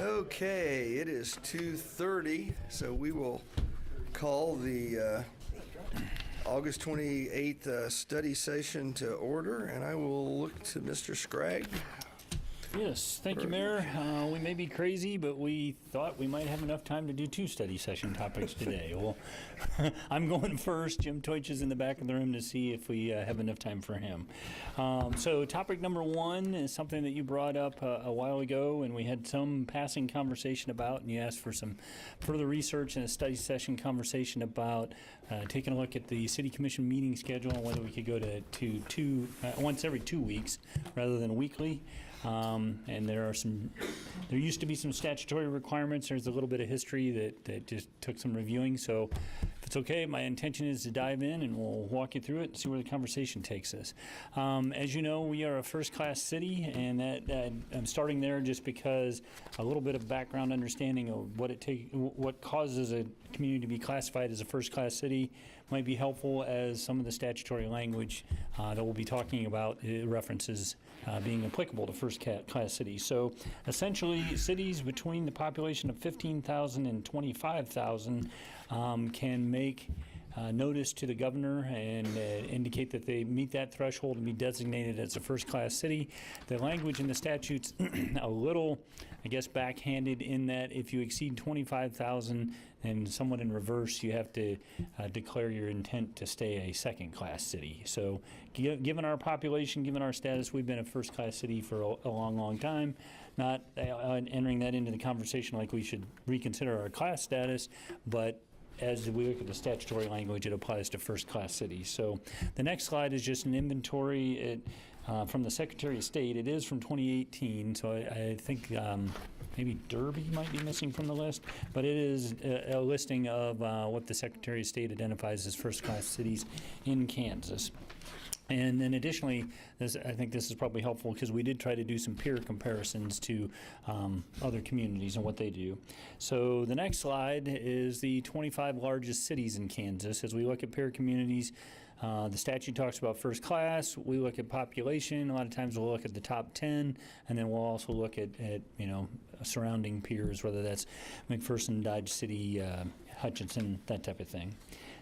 Okay, it is 2:30, so we will call the August 28th study session to order, and I will look to Mr. Scragg. Yes, thank you, Mayor. We may be crazy, but we thought we might have enough time to do 2 study session topics today. Well, I'm going first. Jim Teutsch is in the back of the room to see if we have enough time for him. So topic number 1 is something that you brought up a while ago, and we had some passing conversation about, and you asked for some further research and a study session conversation about taking a look at the City Commission meeting schedule and whether we could go to once every 2 weeks rather than weekly. And there used to be some statutory requirements. There's a little bit of history that just took some reviewing. So if it's okay, my intention is to dive in and we'll walk you through it and see where the conversation takes us. As you know, we are a first-class city, and that I'm starting there just because a little bit of background understanding of what causes a community to be classified as a first-class city might be helpful, as some of the statutory language that we'll be talking about references being applicable to first-class cities. So essentially, cities between the population of 15,000 and 25,000 can make notice to the governor and indicate that they meet that threshold and be designated as a first-class city. The language in the statute's a little, I guess, backhanded in that if you exceed 25,000 and somewhat in reverse, you have to declare your intent to stay a second-class city. So given our population, given our status, we've been a first-class city for a long, long time. Not entering that into the conversation like we should reconsider our class status, but as we look at the statutory language, it applies to first-class cities. So the next slide is just an inventory from the Secretary of State. It is from 2018, so I think maybe Derby might be missing from the list, but it is a listing of what the Secretary of State identifies as first-class cities in Kansas. And then additionally, I think this is probably helpful because we did try to do some peer comparisons to other communities and what they do. So the next slide is the 25 largest cities in Kansas. As we look at peer communities, the statute talks about first class. We look at population. A lot of times we'll look at the top 10, and then we'll also look at surrounding peers, whether that's McPherson, Dodge City, Hutchinson, that type of thing.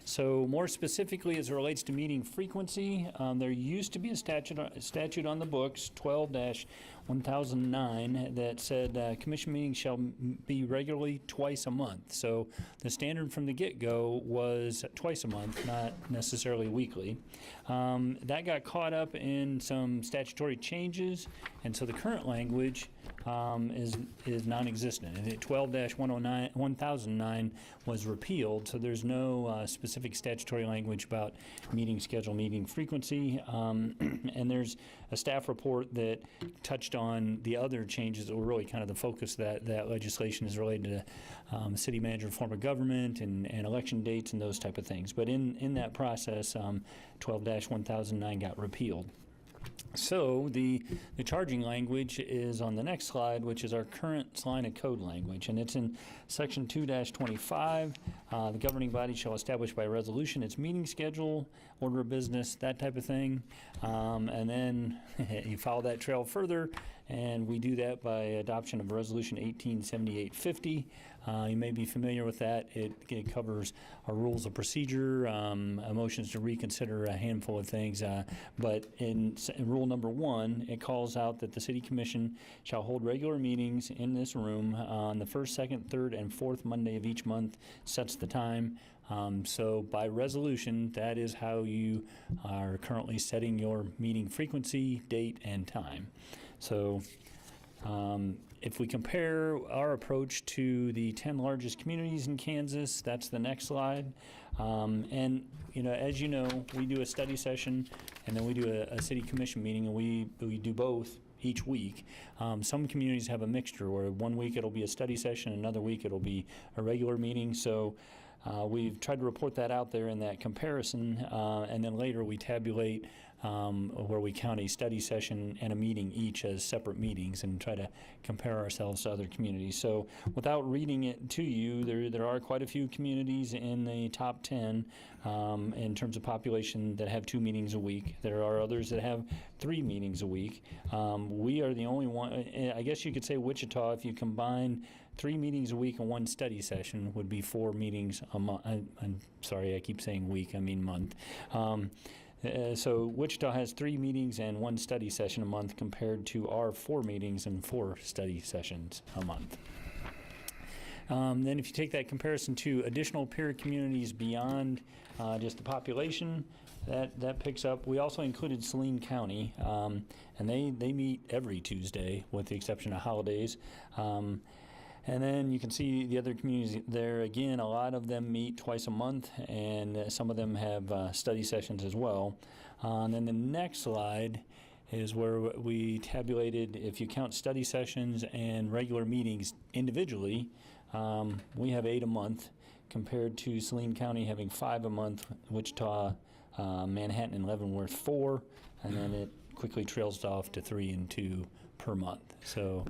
So more specifically, as it relates to meeting frequency, there used to be a statute on the books, 12-1009, that said commission meetings shall be regularly twice a month. So the standard from the get-go was twice a month, not necessarily weekly. That got caught up in some statutory changes, and so the current language is non-existent. And 12-1009 was repealed, so there's no specific statutory language about meeting schedule, meeting frequency, and there's a staff report that touched on the other changes that were really kind of the focus of that legislation is related to city manager form of government and election dates and those type of things. But in that process, 12-1009 got repealed. So the charging language is on the next slide, which is our current Salina code language, and it's in section 2-25. The governing body shall establish by resolution its meeting schedule, order of business, that type of thing. And then you follow that trail further, and we do that by adoption of Resolution 187850. You may be familiar with that. It covers our rules of procedure, motions to reconsider a handful of things. But in rule number 1, it calls out that the City Commission shall hold regular meetings in this room on the first, second, third, and fourth Monday of each month, sets the time. So by resolution, that is how you are currently setting your meeting frequency, date, and time. So if we compare our approach to the 10 largest communities in Kansas, that's the next slide. And as you know, we do a study session, and then we do a city commission meeting, and we do both each week. Some communities have a mixture where one week it'll be a study session, another week it'll be a regular meeting. So We've tried to report that out there in that comparison, and then later we tabulate where we count a study session and a meeting each as separate meetings and try to compare ourselves to other communities. So without reading it to you, there are quite a few communities in the top 10 in terms of population that have 2 meetings a week. There are others that have 3 meetings a week. We are the only one, I guess you could say Wichita, if you combine 3 meetings a week and 1 study session, would be 4 meetings a month. I'm sorry, I keep saying week, I mean month. So Wichita has 3 meetings and 1 study session a month compared to our 4 meetings and 4 study sessions a month. Then if you take that comparison to additional peer communities beyond just the population, that picks up. We also included Salina County, and they meet every Tuesday with the exception of holidays. And then you can see the other communities there. Again, a lot of them meet twice a month, and some of them have study sessions as well. And then the next slide is where we tabulated, if you count study sessions and regular meetings individually, we have 8 a month compared to Salina County having 5 a month, Wichita, Manhattan, and Leavenworth 4, and then it quickly trails off to 3 and 2 per month. So.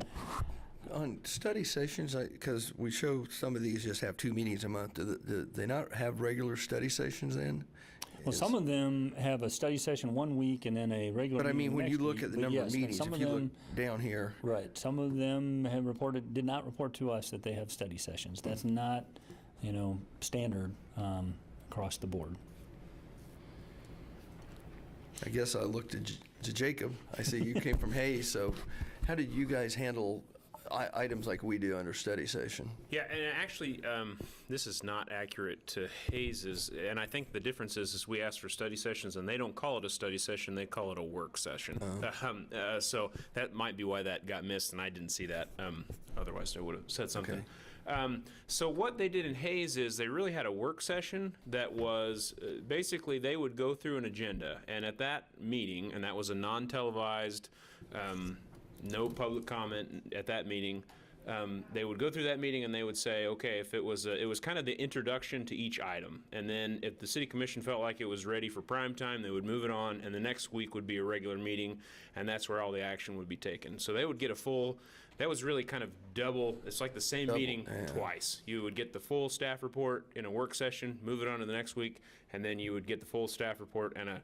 On study sessions, because we show some of these just have 2 meetings a month, do they not have regular study sessions then? Well, some of them have a study session 1 week and then a regular. But I mean, meeting when you next look week. at the But number yes, of and meetings, some if of you them, look down here, right? Some of them have did not report to us that they have study sessions. That's not, standard across the board. I guess I looked to Jacob. I see you came from Hayes, so how did you guys handle items like we do under study session? Yeah, and actually, this is not accurate to Hayes's, and I think the difference is we ask for study sessions, and they don't call it a study session, they call it a work session. So that might be why that got missed, and I didn't see that. Otherwise, I would have said something. Okay. So what they did in Hayes is they really had a work session that was basically they would go through an agenda, and at that meeting, and that was a non-televised, no public comment at that meeting. They would go through that meeting and they would say, okay, if it was kind of the introduction to each item, and then if the city commission felt like it was ready for prime time, they would move it on, and the next week would be a regular meeting, and that's where all the action would be taken. So they would get a full. That was really kind of double. It's like the same meeting twice. You would get the full staff report in a work session, move it on to the next week, and then you would get the full staff report and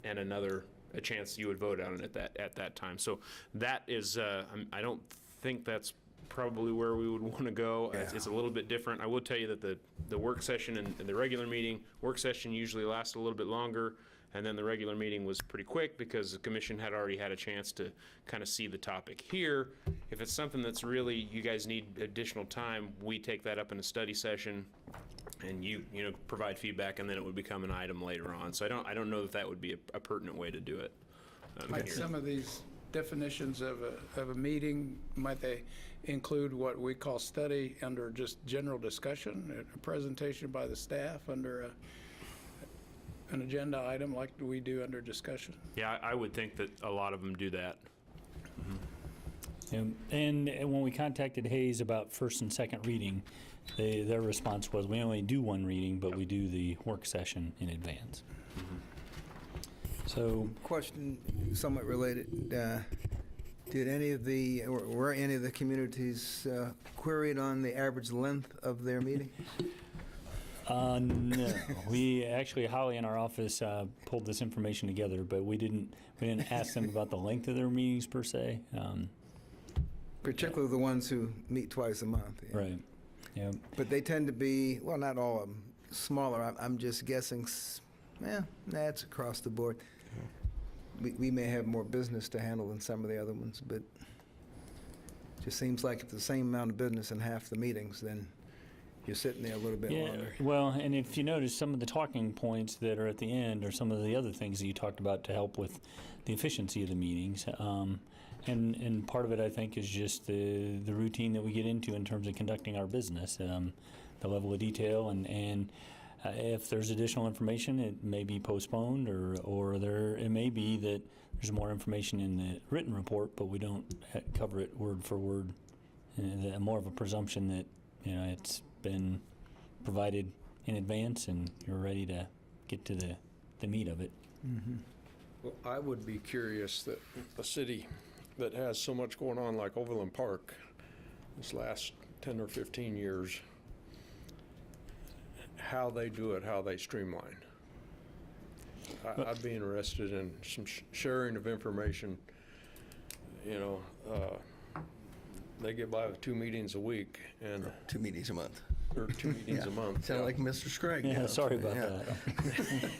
another. A chance you would vote on it at that time. So that is, I don't think that's probably where we would want to go. Yeah. It's a little bit different. I will tell you that the work session and the regular meeting, work session usually lasts a little bit longer, and then the regular meeting was pretty quick because the commission had already had a chance to kind of see the topic. Here, if it's something that's really, you guys need additional time, we take that up in a study session, and you provide feedback, and then it would become an item later on. So I don't know that would be a pertinent way to do it. Might here. some of these definitions of a meeting, might they include what we call study under just general discussion, a presentation by the staff under an agenda item like we do under discussion? Yeah, I would think that a lot of them do that. And when we contacted Hayes about first and second reading, their response was, we only do 1 reading, but we do the work session in advance. So, Question somewhat related. Were any of the communities queried on the average length of their meeting? no. We actually, Holly in our office pulled this information together, but we didn't ask them about the length of their meetings per se. Particularly the ones who meet twice a month. Yeah. Right. Yeah. But they tend to be, well, not all of them, smaller. I'm just guessing, that's across the board. We may have more business to handle than some of the other ones, but it just seems like if the same amount of business in half the meetings, then you're sitting there a little bit longer. Well, and if you notice, some of the talking points that are at the end are some of the other things that you talked about to help with the efficiency of the meetings. And part of it, I think, is just the routine that we get into in terms of conducting our business, the level of detail, and if there's additional information, it may be postponed, or it may be that there's more information in the written report, but we don't cover it word for word. More of a presumption that it's been provided in advance, and you're ready to get to the meat of it. Well, I would be curious that a city that has so much going on like Overland Park this last 10 or 15 years, how they do it, how they streamline. I'd be interested in some sharing of information. You know, they get by with 2 meetings a week and 2 meetings a month. or 2 meetings a month. Sound like Mr. Scragg. Yeah, now. sorry about Yeah.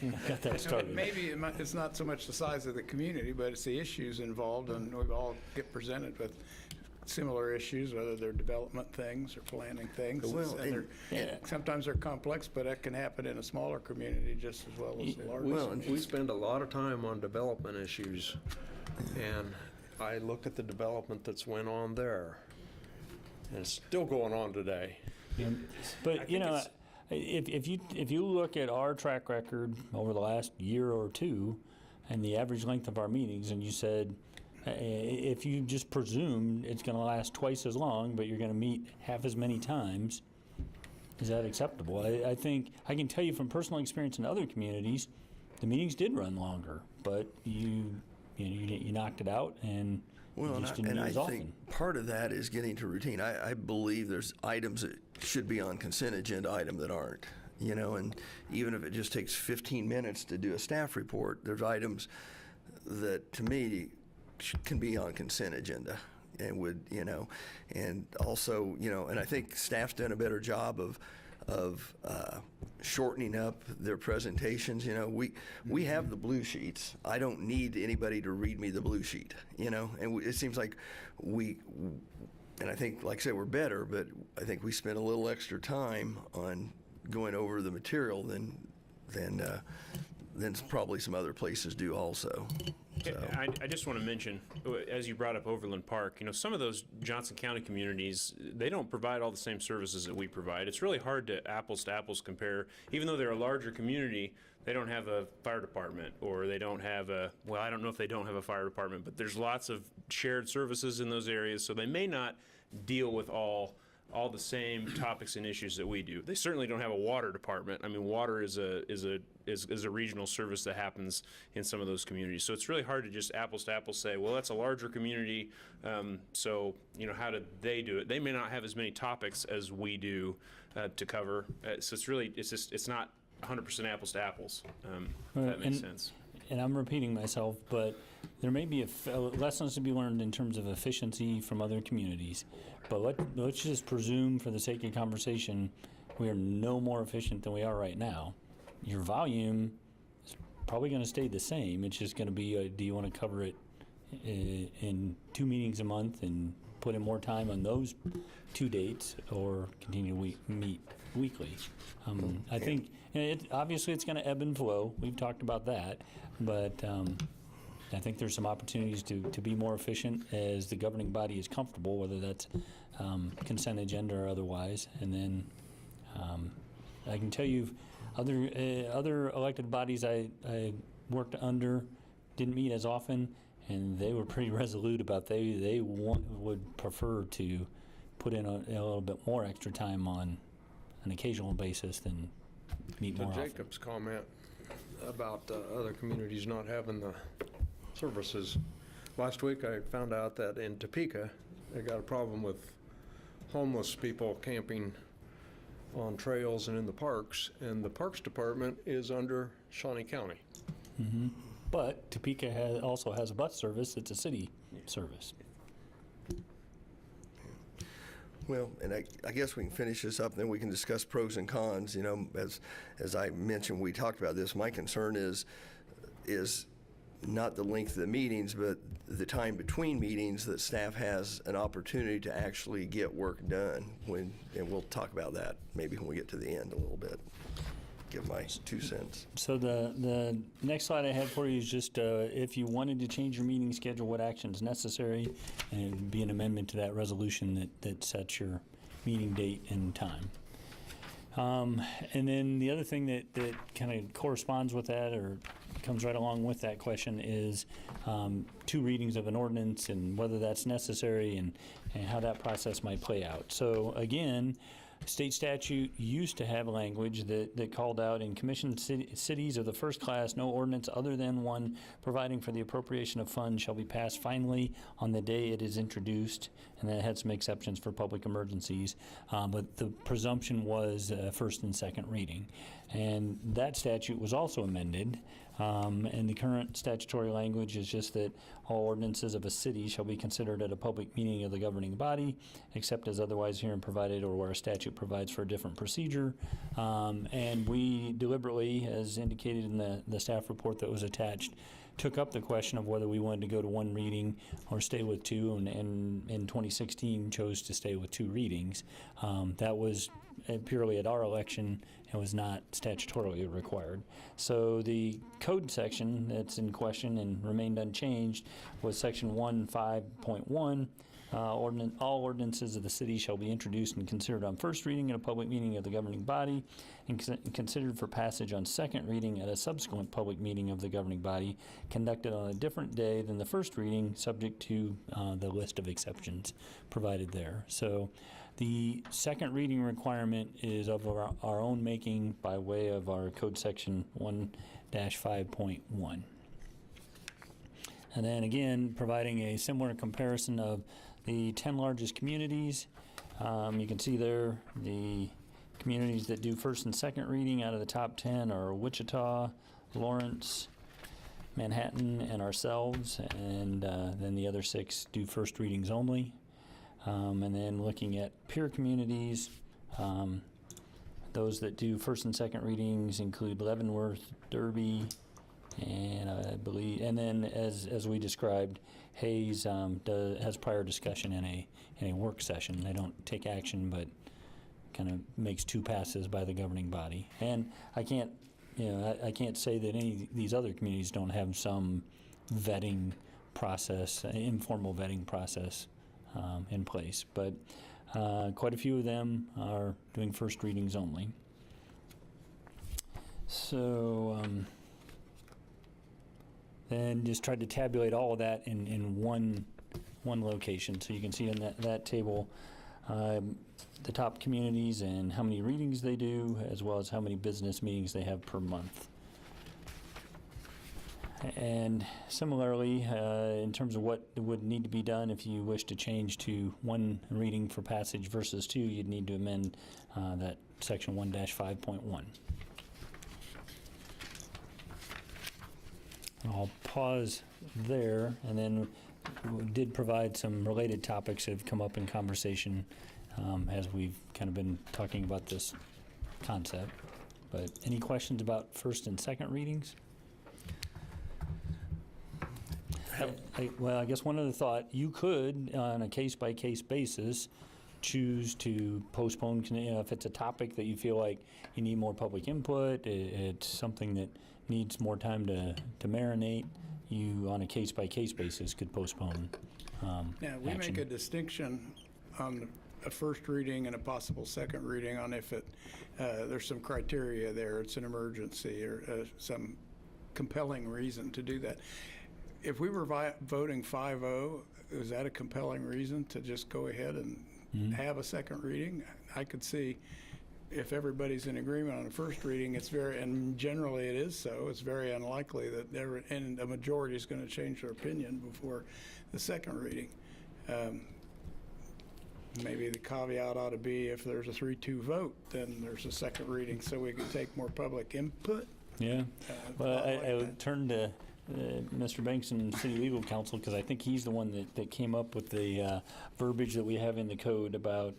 that. Got that started. Maybe it's not so much the size of the community, but it's the issues involved, and we all get presented with similar issues, whether they're development things or planning things. Well, And sometimes they're complex, but that can happen in a smaller community just as well as a large. Well, We spend a lot of time on development issues, and I look at the development that's went on there, and it's still going on today. But, you know, if you look at our track record over the last year or two and the average length of our meetings, and you said, if you just presume it's going to last twice as long, but you're going to meet half as many times, is that acceptable? I think I can tell you from personal experience in other communities, the meetings did run longer, but you knocked it out, and Well, you and just didn't meet I as think often. part of that is getting to routine. I believe there's items that should be on consent agenda item that aren't, you know, and even if it just takes 15 minutes to do a staff report, there's items that, to me, can be on consent agenda and would, you know, and also, you know, and I think staff's done a better job of shortening up their presentations. You know, we have the blue sheets. I don't need anybody to read me the blue sheet, you know, and it seems like and I think, like I said, we're better, but I think we spend a little extra time on going over the material than probably some other places do also. So. I just want to mention, as you brought up Overland Park, you know, some of those Johnson County communities, they don't provide all the same services that we provide. It's really hard to apples compare. Even though they're a larger community, they don't have a fire department, or they don't have well, I don't know if they don't have a fire department, but there's lots of shared services in those areas, so they may not deal with all the same topics and issues that we do. They certainly don't have a water department. I mean, water is a regional service that happens in some of those communities. So it's really hard to just apples to apples say, well, that's a larger community, so, you know, how did they do it? They may not have as many topics as we do to cover. So it's not 100% apples to apples, if that makes sense. And I'm repeating myself, but there may be lessons to be learned in terms of efficiency from other communities. But let's just presume, for the sake of conversation, we are no more efficient than we are right now. Your volume is probably going to stay the same. It's just going to be, do you want to cover it in 2 meetings a month and put in more time on those 2 dates, or continue to meet weekly? I think obviously it's going to ebb and flow. We've talked about that, but I think there's some opportunities to be more efficient as the governing body is comfortable, whether that's consent agenda or otherwise. And then I can tell you, other elected bodies I worked under didn't meet as often, and they were pretty resolute about they would prefer to put in a little bit more extra time on an occasional basis than meet more often. Jacob's comment about other communities not having the services. Last week I found out that in Topeka they got a problem with homeless people camping on trails and in the parks, and the Parks Department is under Shawnee County. Mm-hmm. But Topeka also has a bus service. It's a city service. Well, and I guess we can finish this up, and then we can discuss pros and cons. You know, as I mentioned, we talked about this. My concern is not the length of the meetings, but the time between meetings that staff has an opportunity to actually get work done. And we'll talk about that maybe when we get to the end a little bit. Give my 2 cents. So the next slide I had for you is just if you wanted to change your meeting schedule, what action is necessary, and it would be an amendment to that resolution that sets your meeting date and time. And then the other thing that kind of corresponds with that, or comes right along with that question, is 2 readings of an ordinance and whether that's necessary and how that process might play out. So again, State statute used to have language that called out in commissioned cities of the first class, no ordinance other than one providing for the appropriation of funds shall be passed finally on the day it is introduced, and that had some exceptions for public emergencies. But the presumption was first and second reading. And that statute was also amended. And the current statutory language is just that all ordinances of a city shall be considered at a public meeting of the governing body, except as otherwise herein provided or where a statute provides for a different procedure. And we deliberately, as indicated in the staff report that was attached, took up the question of whether we wanted to go to one reading or stay with two, and in 2016 chose to stay with two readings. That was purely at our election. It was not statutorily required. So the code section that's in question and remained unchanged was section 1.5.1. All ordinances of the city shall be introduced and considered on first reading at a public meeting of the governing body and considered for passage on second reading at a subsequent public meeting of the governing body conducted on a different day than the first reading, subject to the list of exceptions provided there. So the second reading requirement is of our own making by way of our code section 1-5.1. And then again, providing a similar comparison of the 10 largest communities. You can see there the communities that do first and second reading out of the top 10 are Wichita, Lawrence, Manhattan, and ourselves, and then the other 6 do first readings only. And then looking at peer communities, those that do first and second readings include Leavenworth, Derby, and I believe, and then as we described, Hayes has prior discussion in a work session. They don't take action, but kind of makes 2 passes by the governing body. And I can't say that any of these other communities don't have some vetting process, informal vetting process in place, but quite a few of them are doing first readings only. So then just tried to tabulate all of that in one location. So you can see in that table the top communities and how many readings they do, as well as how many business meetings they have per month. And similarly, in terms of what would need to be done if you wish to change to 1 reading for passage versus 2, you'd need to amend that section 1-5.1. I'll pause there, and then we did provide some related topics that have come up in conversation as we've kind of been talking about this concept. But any questions about first and second readings? I guess one other thought, you could, on a case-by-case basis, choose to postpone, if it's a topic that you feel like you need more public input, it's something that needs more time to marinate, you, on a case-by-case basis, could postpone Yeah, we action. make a distinction on a first reading and a possible second reading on if there's some criteria there, it's an emergency or some compelling reason to do that. If we were voting 5-0, is that a compelling reason to just go ahead and have a second reading? I could see if everybody's in agreement on a first reading, and generally it is so, it's very unlikely that and a majority is going to change their opinion before the second reading. Maybe the caveat ought to be if there's a 3-2 vote, then there's a second reading so we can take more public input. Yeah. Well, I that. would turn to Mr. Banks and City Legal Counsel, because I think he's the one that came up with the verbiage that we have in the code about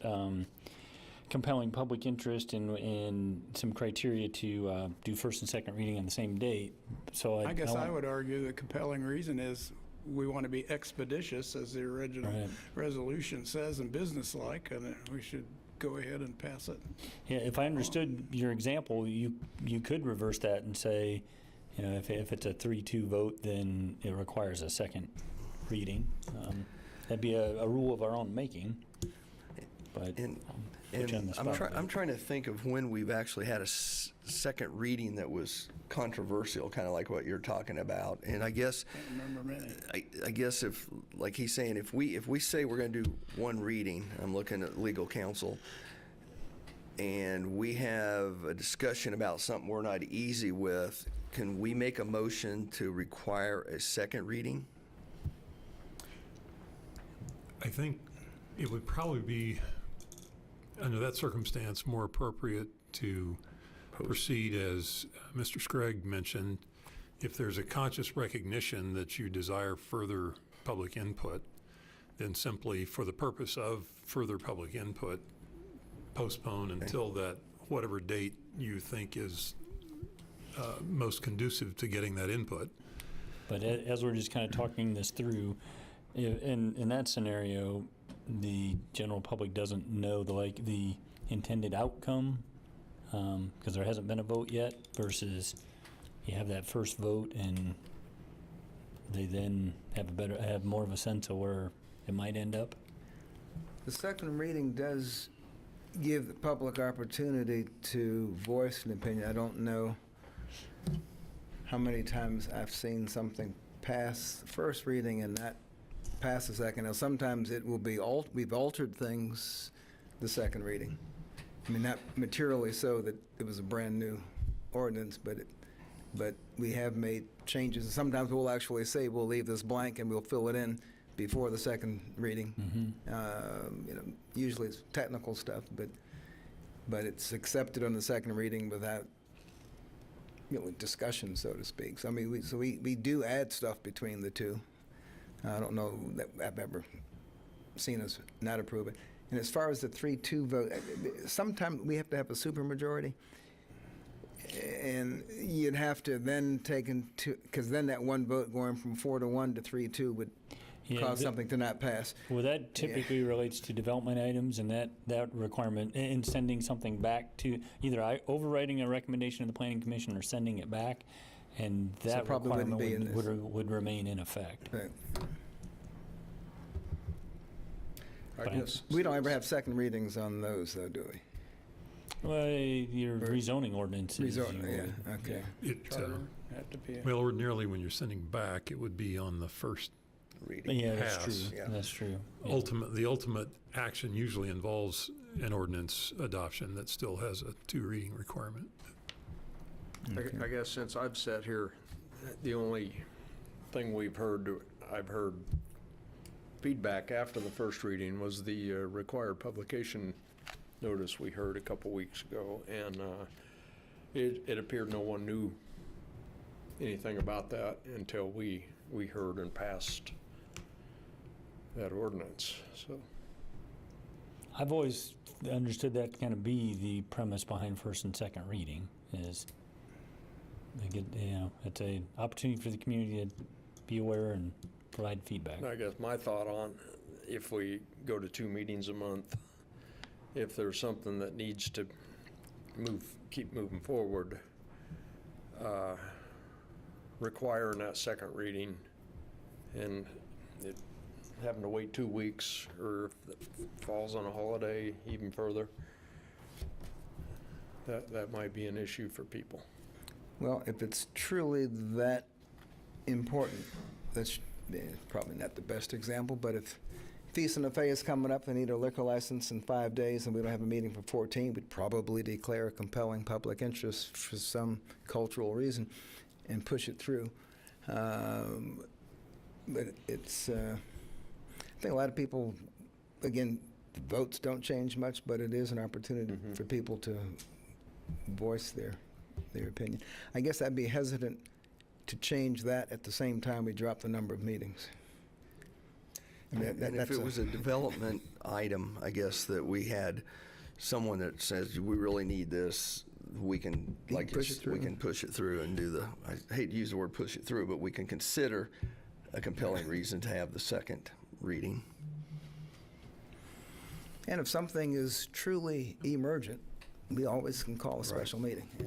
compelling public interest and some criteria to do first and second reading on the same date. So I guess I would argue the compelling reason is we want to be expeditious, as the original resolution says, and businesslike, and we should go ahead and pass it. Yeah, if I understood your example, you could reverse that and say, if it's a 3-2 vote, then it requires a second reading. That'd be a rule of our own making. But I'm trying to think of when we've actually had a second reading that was controversial, kind of like what you're talking about. And I guess I guess if, like he's saying, if we say we're going to do 1 reading, I'm looking at legal counsel, and we have a discussion about something we're not easy with, can we make a motion to require a second reading? I think it would probably be, under that circumstance, more appropriate to proceed as Mr. Scragg mentioned. If there's a conscious recognition that you desire further public input, then simply for the purpose of further public input, postpone until that, whatever date you think is most conducive to getting that input. But as we're just kind of talking this through, in that scenario, the general public doesn't know the intended outcome because there hasn't been a vote yet, versus you have that first vote and they then have more of a sense of where it might end up. The second reading does give the public opportunity to voice an opinion. I don't know how many times I've seen something pass the first reading and not pass the second. Now, sometimes it will be we've altered things the second reading. I mean, not materially so that it was a brand-new ordinance, but we have made changes. And sometimes we'll actually say we'll leave this blank and we'll fill it in before the second reading. Usually it's technical stuff, but it's accepted on the second reading without discussion, so to speak. So I mean, we do add stuff between the two. I don't know that I've ever seen us not approve it. And as far as the 3-2 vote, sometimes we have to have a supermajority, and you'd have to then take into, because then that one vote going from 4-1 to 3-2 would cause something to not pass. Well, that typically relates to development items, and that requirement in sending something back to either overriding a recommendation of the Planning Commission or sending it back, and that requirement would remain in effect. Right. I guess. We don't ever have second readings on those, though, do we? Well, your rezoning ordinances. Yeah, okay. Have to be Well, ordinarily, when you're sending back, it would be on the first Reading. Yeah, that's pass. true. Yeah. That's true. Yeah. The ultimate action usually involves an ordinance adoption that still has a 2-reading requirement. I guess since I've sat here, the only thing I've heard feedback after the first reading was the required publication notice we heard a couple weeks ago, and it appeared no one knew anything about that until we heard and passed that ordinance. So I've always understood that to kind of be the premise behind first and second reading, is it's an opportunity for the community to be aware and provide feedback. I guess my thought on, if we go to 2 meetings a month, if there's something that needs to keep moving forward, requiring that second reading, and having to wait 2 weeks, or if it falls on a holiday even further, that might be an issue for people. Well, if it's truly that important, that's probably not the best example, but if Feast and the Fay is coming up, they need a liquor license in 5 days, and we don't have a meeting for 14, we'd probably declare a compelling public interest for some cultural reason and push it through. But it's, I think a lot of people, again, votes don't change much, but it is an opportunity for people to voice their opinion. I guess I'd be hesitant to change that at the same time we drop the number of meetings. And if it was a development item, I guess, that we had someone that says, we really need this, we can, push it through. we can push it through and do I hate to use the word push it through, but we can consider a compelling reason to have the second reading. And if something is truly emergent, we always can call a special meeting. Yeah.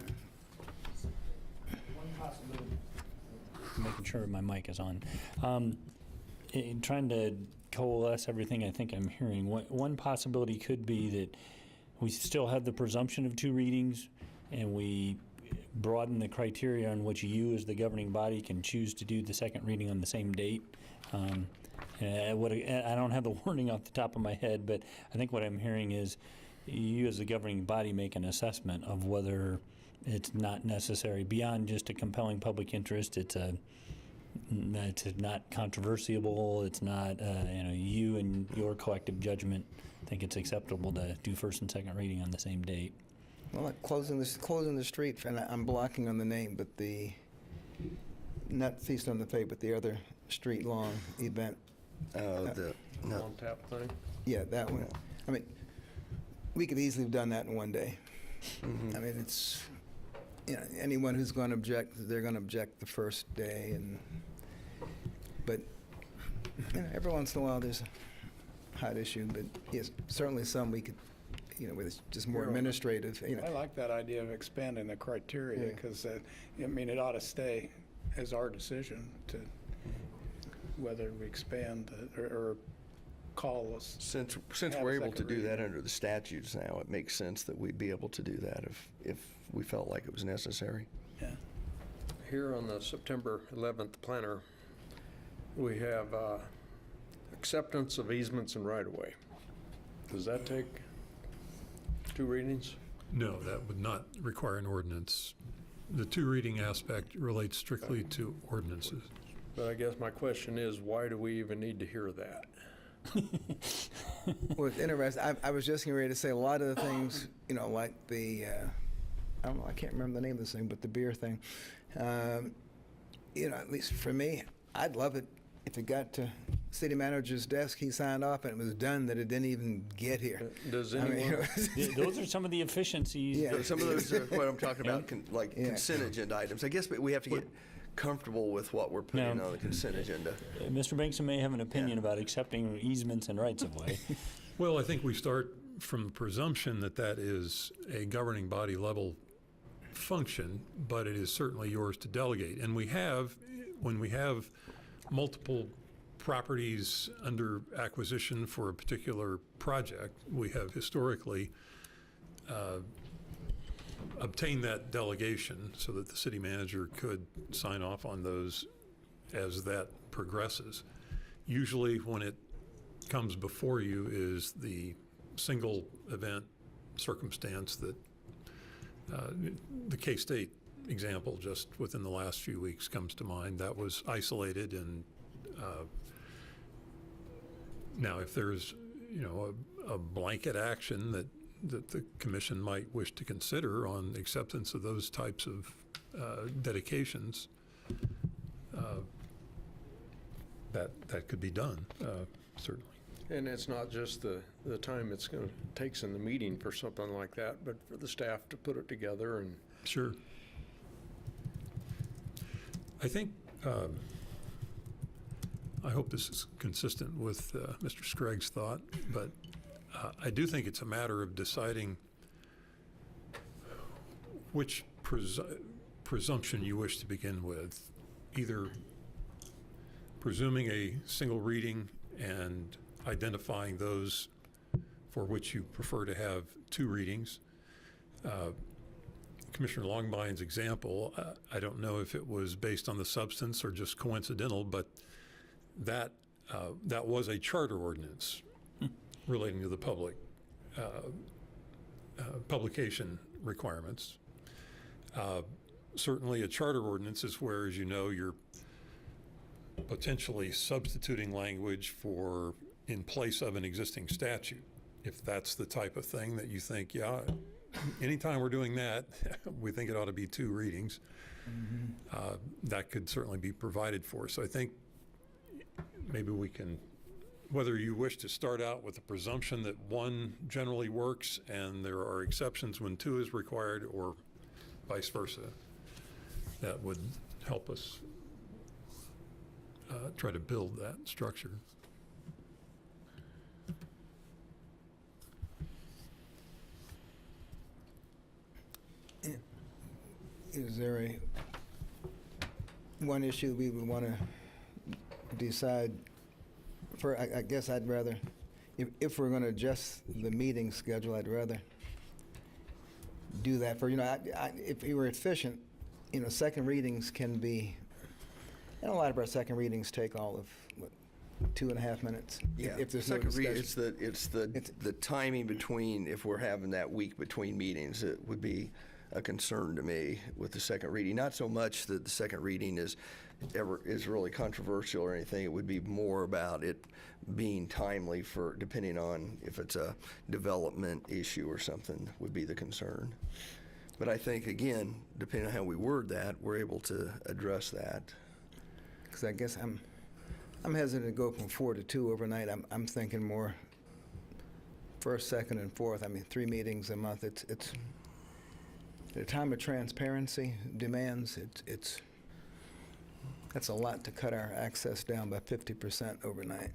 Making sure my mic is on. In trying to coalesce everything I think I'm hearing, one possibility could be that we still have the presumption of 2 readings, and we broaden the criteria on which you as the governing body can choose to do the second reading on the same date. And I don't have the wording off the top of my head, but I think what I'm hearing is you as the governing body make an assessment of whether it's not necessary beyond just a compelling public interest. It's not controversial. It's not, you and your collective judgment think it's acceptable to do first and second reading on the same date. Well, like closing the street, and I'm blocking on the name, but not Feast on the Faith, but the other street-long event. No. On tap thing. Yeah, that one. I mean, we could easily have done that in one day. I mean, it's, anyone who's going to object, they're going to object the first day. But every once in a while there's a hot issue. But yes, certainly some we could, where it's just more administrative. I like that idea of expanding the criteria, Yeah. because, it ought to stay as our decision to whether we expand or call us. Since Have we're a able to second do reading. that under the statutes now, it makes sense that we'd be able to do that if we felt like it was necessary. Yeah. Here on the September 11th planner, we have acceptance of easements and right-of-way. Does that take 2 readings? No, that would not require an ordinance. The 2 reading aspect relates strictly to ordinances. But I guess my question is, why do we even need to hear that? Well, it's interesting. I was just getting ready to say a lot of the things, like the, I don't know, I can't remember the name of this thing, but the beer thing. At least for me, I'd love it if it got to city manager's desk, he signed off, and it was done, that it didn't even get here. Does I mean, anyone, Those are some of the efficiencies. Yeah. Some of those are what I'm talking about, Yeah. consent agenda items. I guess we have to get comfortable with what we're putting No. on the consent agenda. Mr. Bankson may have an opinion about accepting easements and rights of way. Well, I think we start from the presumption that that is a governing body level function, but it is certainly yours to delegate. And when we have multiple properties under acquisition for a particular project, we have historically obtained that delegation so that the city manager could sign off on those as that progresses. Usually when it comes before you is the single event circumstance that the K-State example just within the last few weeks comes to mind. That was isolated, and now if there's a blanket action that the commission might wish to consider on acceptance of those types of dedications, that could be done, certainly. and it's not just the time it's going to takes in the meeting for something like that, but for the staff to put it together and. Sure. I think, I hope this is consistent with Mr. Scragg's thought, but I do think it's a matter of deciding which presumption you wish to begin with, either presuming a single reading and identifying those for which you prefer to have 2 readings. Commissioner Longbine's example, I don't know if it was based on the substance or just coincidental, but that was a charter ordinance relating to the public publication requirements. Certainly a charter ordinance is where, as you know, you're potentially substituting language for in place of an existing statute. If that's the type of thing that you think, yeah, anytime we're doing that, we think it ought to be 2 readings. That could certainly be provided for. So I think maybe we can, whether you wish to start out with the presumption that 1 generally works and there are exceptions when 2 is required, or vice versa, that would help us try to build that structure. Is there one issue we would want to decide? I guess I'd rather, if we're going to adjust the meeting schedule, I'd rather do that for, if we were efficient, second readings can be, and a lot of our second readings take all of, 2.5 minutes. Yeah. If there's no Second reading, discussion. it's the timing between, if we're having that week between meetings, it would be a concern to me with the second reading. Not so much that the second reading is really controversial or anything. It would be more about it being timely for, depending on if it's a development issue or something, would be the concern. But I think, again, depending on how we word that, we're able to address that. Because I guess I'm hesitant to go from 4 to 2 overnight. I'm thinking more first, second, and fourth. I mean, 3 meetings a month. It's at a time of transparency demands. That's a lot to cut our access down by 50% overnight.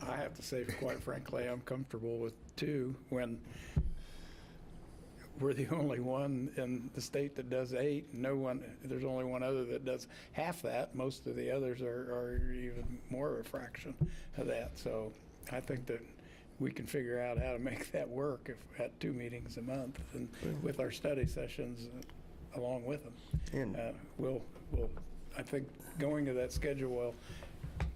I have to say, quite frankly, I'm comfortable with 2 when we're the only one in the state that does 8. There's only one other that does half that. Most of the others are even more of a fraction of that. So I think that we can figure out how to make that work if at 2 meetings a month, and with our study sessions along with them. And We'll I think going to that schedule will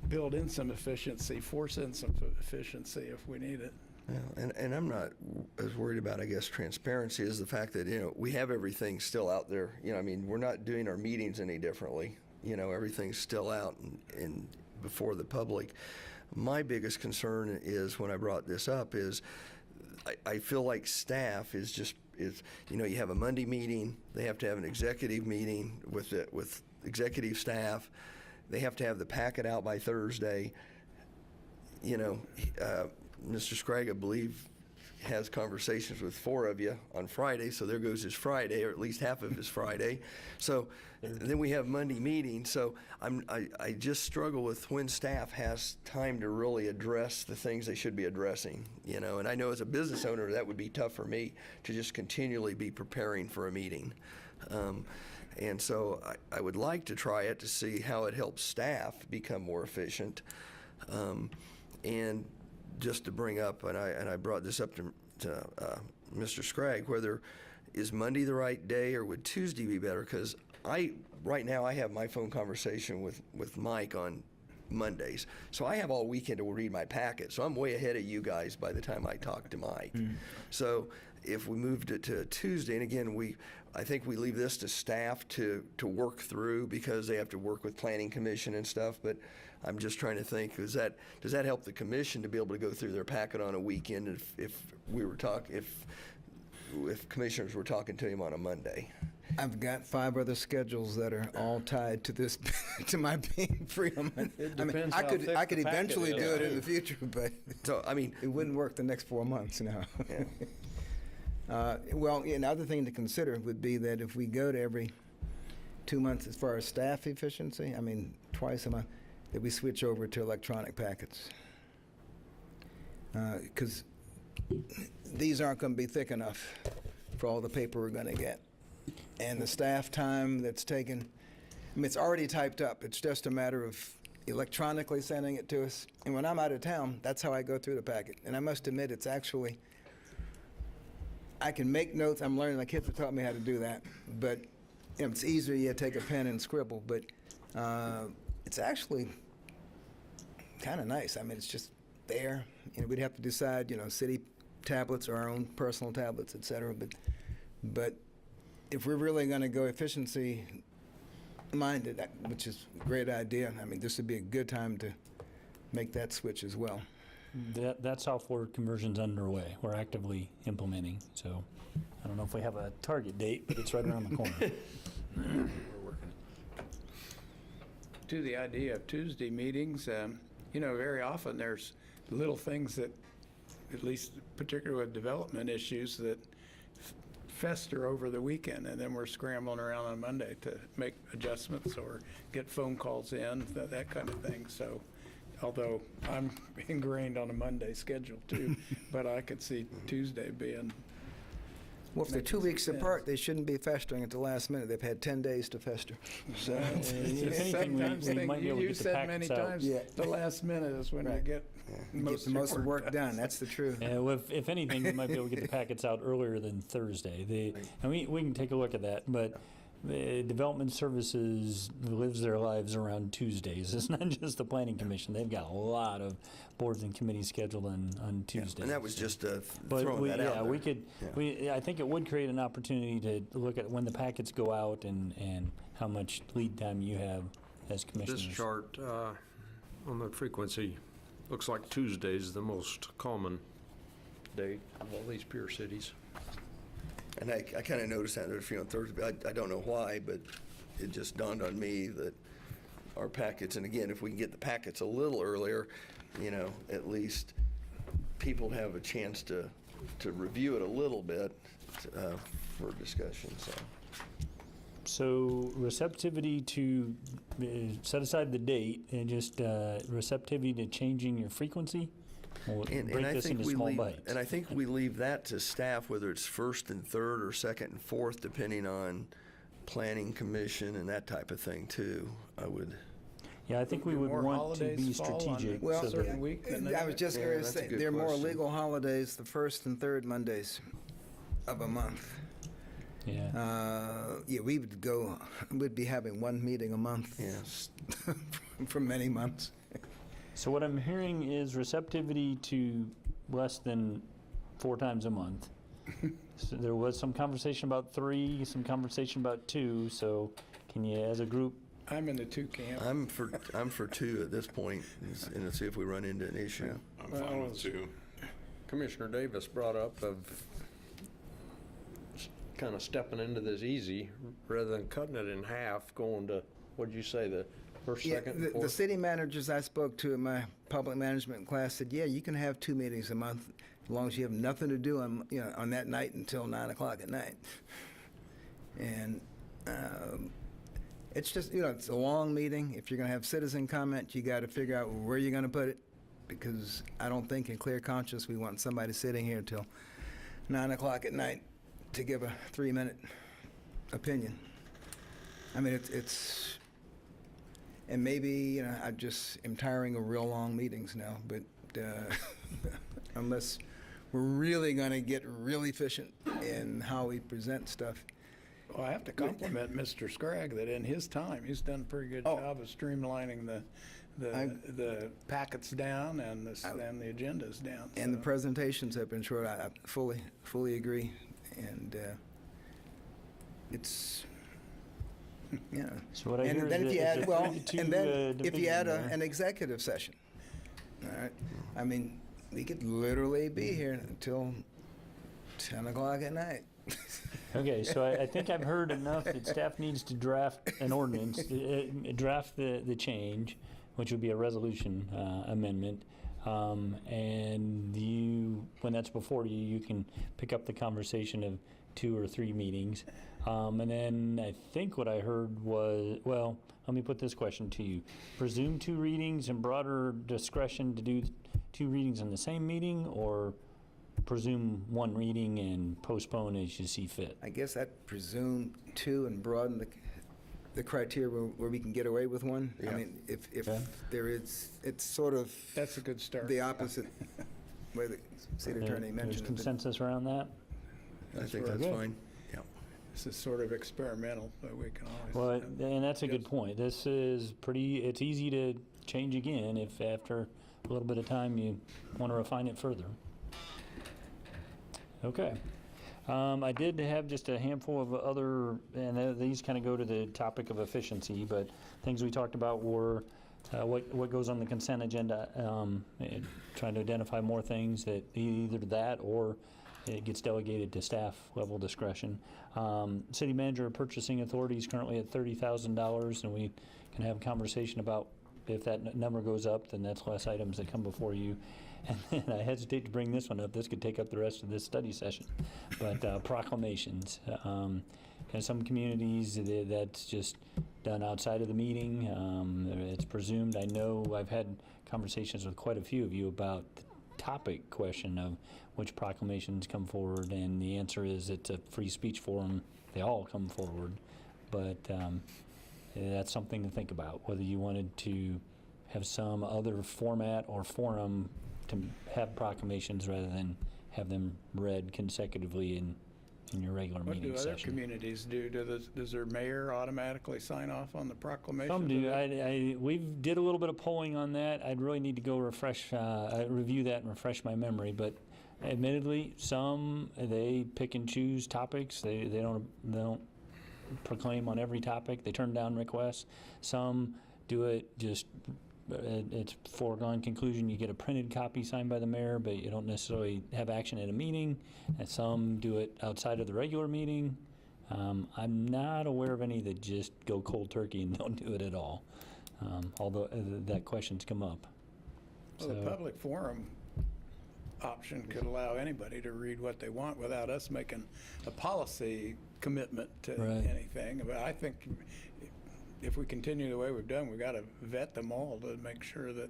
build in some efficiency, force in some efficiency if we need it. yeah, and I'm not as worried about, I guess, transparency as the fact that, we have everything still out there. I mean, we're not doing our meetings any differently. Everything's still out and before the public. My biggest concern is, when I brought this up, is I feel like staff is you have a Monday meeting, they have to have an executive meeting with executive staff, they have to have the packet out by Thursday. Mr. Scragg, I believe, has conversations with 4 of you on Friday, so there goes his Friday, or at least half of his Friday. So then we have Monday meetings. So I just struggle with when staff has time to really address the things they should be addressing. And I know as a business owner that would be tough for me to just continually be preparing for a meeting. And so I would like to try it to see how it helps staff become more efficient. And just to bring up, and I brought this up to Mr. Scragg, whether is Monday the right day or would Tuesday be better? Because right now I have my phone conversation with Mike on Mondays, so I have all weekend to read my packet. So I'm way ahead of you guys by the time I talk to Mike. So if we moved it to Tuesday, and again, I think we leave this to staff to work through, because they have to work with Planning Commission and stuff. But I'm just trying to think, does that help the commission to be able to go through their packet on a weekend if commissioners were talking to him on a Monday? I've got 5 other schedules that are all tied to this, to my being free on Monday. depends I how could thick I could the packet eventually is. do it in the future, but So I mean, it wouldn't work the next 4 months now. yeah. Well, another thing to consider would be that if we go to every 2 months as far as staff efficiency, I mean, twice a month, that we switch over to electronic packets. Because these aren't going to be thick enough for all the paper we're going to get. And the staff time that's taken, I mean, it's already typed up. It's just a matter of electronically sending it to us. And when I'm out of town, that's how I go through the packet. And I must admit, it's actually, I can make notes. I'm learning. My kids have taught me how to do that. But it's easier, you take a pen and scribble. But it's actually kind of nice. I mean, it's just there. We'd have to decide, city tablets or our own personal tablets, et cetera. But if we're really going to go efficiency-minded, which is a great idea, I mean, this would be a good time to make that switch as well. That software conversion's underway. We're actively implementing. So I don't know if we have a target date, but it's right around the corner. We're working. To the idea of Tuesday meetings, very often there's little things that, at least particularly with development issues, that fester over the weekend, and then we're scrambling around on Monday to make adjustments or get phone calls in, that kind of thing. So, although I'm ingrained on a Monday schedule too, but I could see Tuesday being. Well, if they're Makes 2 weeks sense. apart, they shouldn't be festering at the last minute. They've had 10 days to fester. So, If anything, Sometimes we might be able to you get the said many packets out. times, Yeah. the last minute is when you Right. get you most get the most of the work done. done. That's the truth. If anything, we might be able to get the packets out earlier than Thursday. And we can take a look at that. But Development Services lives their lives around Tuesdays. It's not just the Planning Commission. They've got a lot of boards and committees scheduled on Tuesdays. And that was just But throwing we, that out yeah, there. we could. Yeah. I think it would create an opportunity to look at when the packets go out and how much lead time you have as commissioners. This chart on the frequency looks like Tuesday is the most common date of all these peer cities. And I kind of noticed that there's a few on Thursday. I don't know why, but it just dawned on me that our packets, and again, if we can get the packets a little earlier, at least people have a chance to review it a little bit for discussion. So receptivity to set aside the date and just receptivity to changing your frequency. We'll break I this think into we small leave, bites. and I think we leave that to staff, whether it's first and third or second and fourth, depending on planning commission and that type of thing too. I would. Yeah, I think we would More want to be holidays fall on strategic. a Well, so certain that- week than I was just Yeah, going to that's a say, good there are more question. legal holidays the first and third Mondays of a month. yeah. We'd be having one meeting a month Yeah. for many months. So what I'm hearing is receptivity to less than 4 times a month. So there was some conversation about 3, some conversation about 2. So can you, as a group, I'm in the 2 camp. I'm for 2 at this point, and see if we run into an issue. I'm fine with 2. Commissioner Davis brought up of kind of stepping into this easy rather than cutting it in half, going to, what'd you say, the first, Yeah, second, the fourth? city managers I spoke to in my public management class said, yeah, you can have 2 meetings a month as long as you have nothing to do on that night until 9 o'clock at night. And it's just, it's a long meeting. If you're going to have citizen comment, you got to figure out where you're going to put it, because I don't think in clear conscience we want somebody sitting here till 9 o'clock at night to give a 3-minute opinion. I mean, it's and maybe, I just am tiring of real long meetings now, but unless we're really going to get real efficient in how we present stuff. Well, I have to compliment Mr. Scragg that in his time, he's done a pretty good job of streamlining the packets down and the agendas down. And the so. presentations have been short. I fully agree. And it's, so what I And hear then is if you that add, it's a well, 3-2 and then if you division add there. an executive session, all right? I mean, we could literally be here until 10 o'clock at night. Okay, so I think I've heard enough that staff needs to draft an ordinance, draft the change, which would be a resolution amendment. And when that's before you, you can pick up the conversation of 2 or 3 meetings. And then I think what I heard was, well, let me put this question to you. Presume 2 readings and broader discretion to do 2 readings in the same meeting, or presume 1 reading and postpone as you see fit? I guess I'd presume 2 and broaden the criteria where we can get away with 1. Yeah. I mean, if Okay. there is, it's sort of That's a good start. the opposite way the city attorney There's mentioned it. consensus around that? I think right. that's Good. fine. Yeah. This is sort of experimental, but we can Well, always. and that's a good point. This is it's easy to change again if after a little bit of time you want to refine it further. Okay. I did have just a handful of other, and these kind of go to the topic of efficiency, but things we talked about were what goes on the consent agenda, and trying to identify more things that either that or it gets delegated to staff level discretion. City manager purchasing authority is currently at $30,000, and we can have a conversation about if that number goes up, then that's less items that come before you. And then I hesitate to bring this one up. This could take up the rest of this study session. But proclamations. In some communities, that's just done outside of the meeting. It's presumed. I know I've had conversations with quite a few of you about the topic question of which proclamations come forward, and the answer is it's a free speech forum. They all come forward. But that's something to think about, whether you wanted to have some other format or forum to have proclamations rather than have them read consecutively in in your regular What do meeting other session. communities do? Does their mayor automatically sign off on the proclamation? Some do. We did a little bit of polling on that. I'd really need to go review that and refresh my memory. But admittedly, some they pick and choose topics. They don't proclaim on every topic. They turn down requests. Some do it just. It's foregone conclusion. You get a printed copy signed by the mayor, but you don't necessarily have action at a meeting. And some do it outside of the regular meeting. I'm not aware of any that just go cold turkey and don't do it at all, although that question's come up. Well, the public forum option could allow anybody to read what they want without us making a policy commitment to Right. anything. But I think if we continue the way we've done, we've got to vet them all to make sure that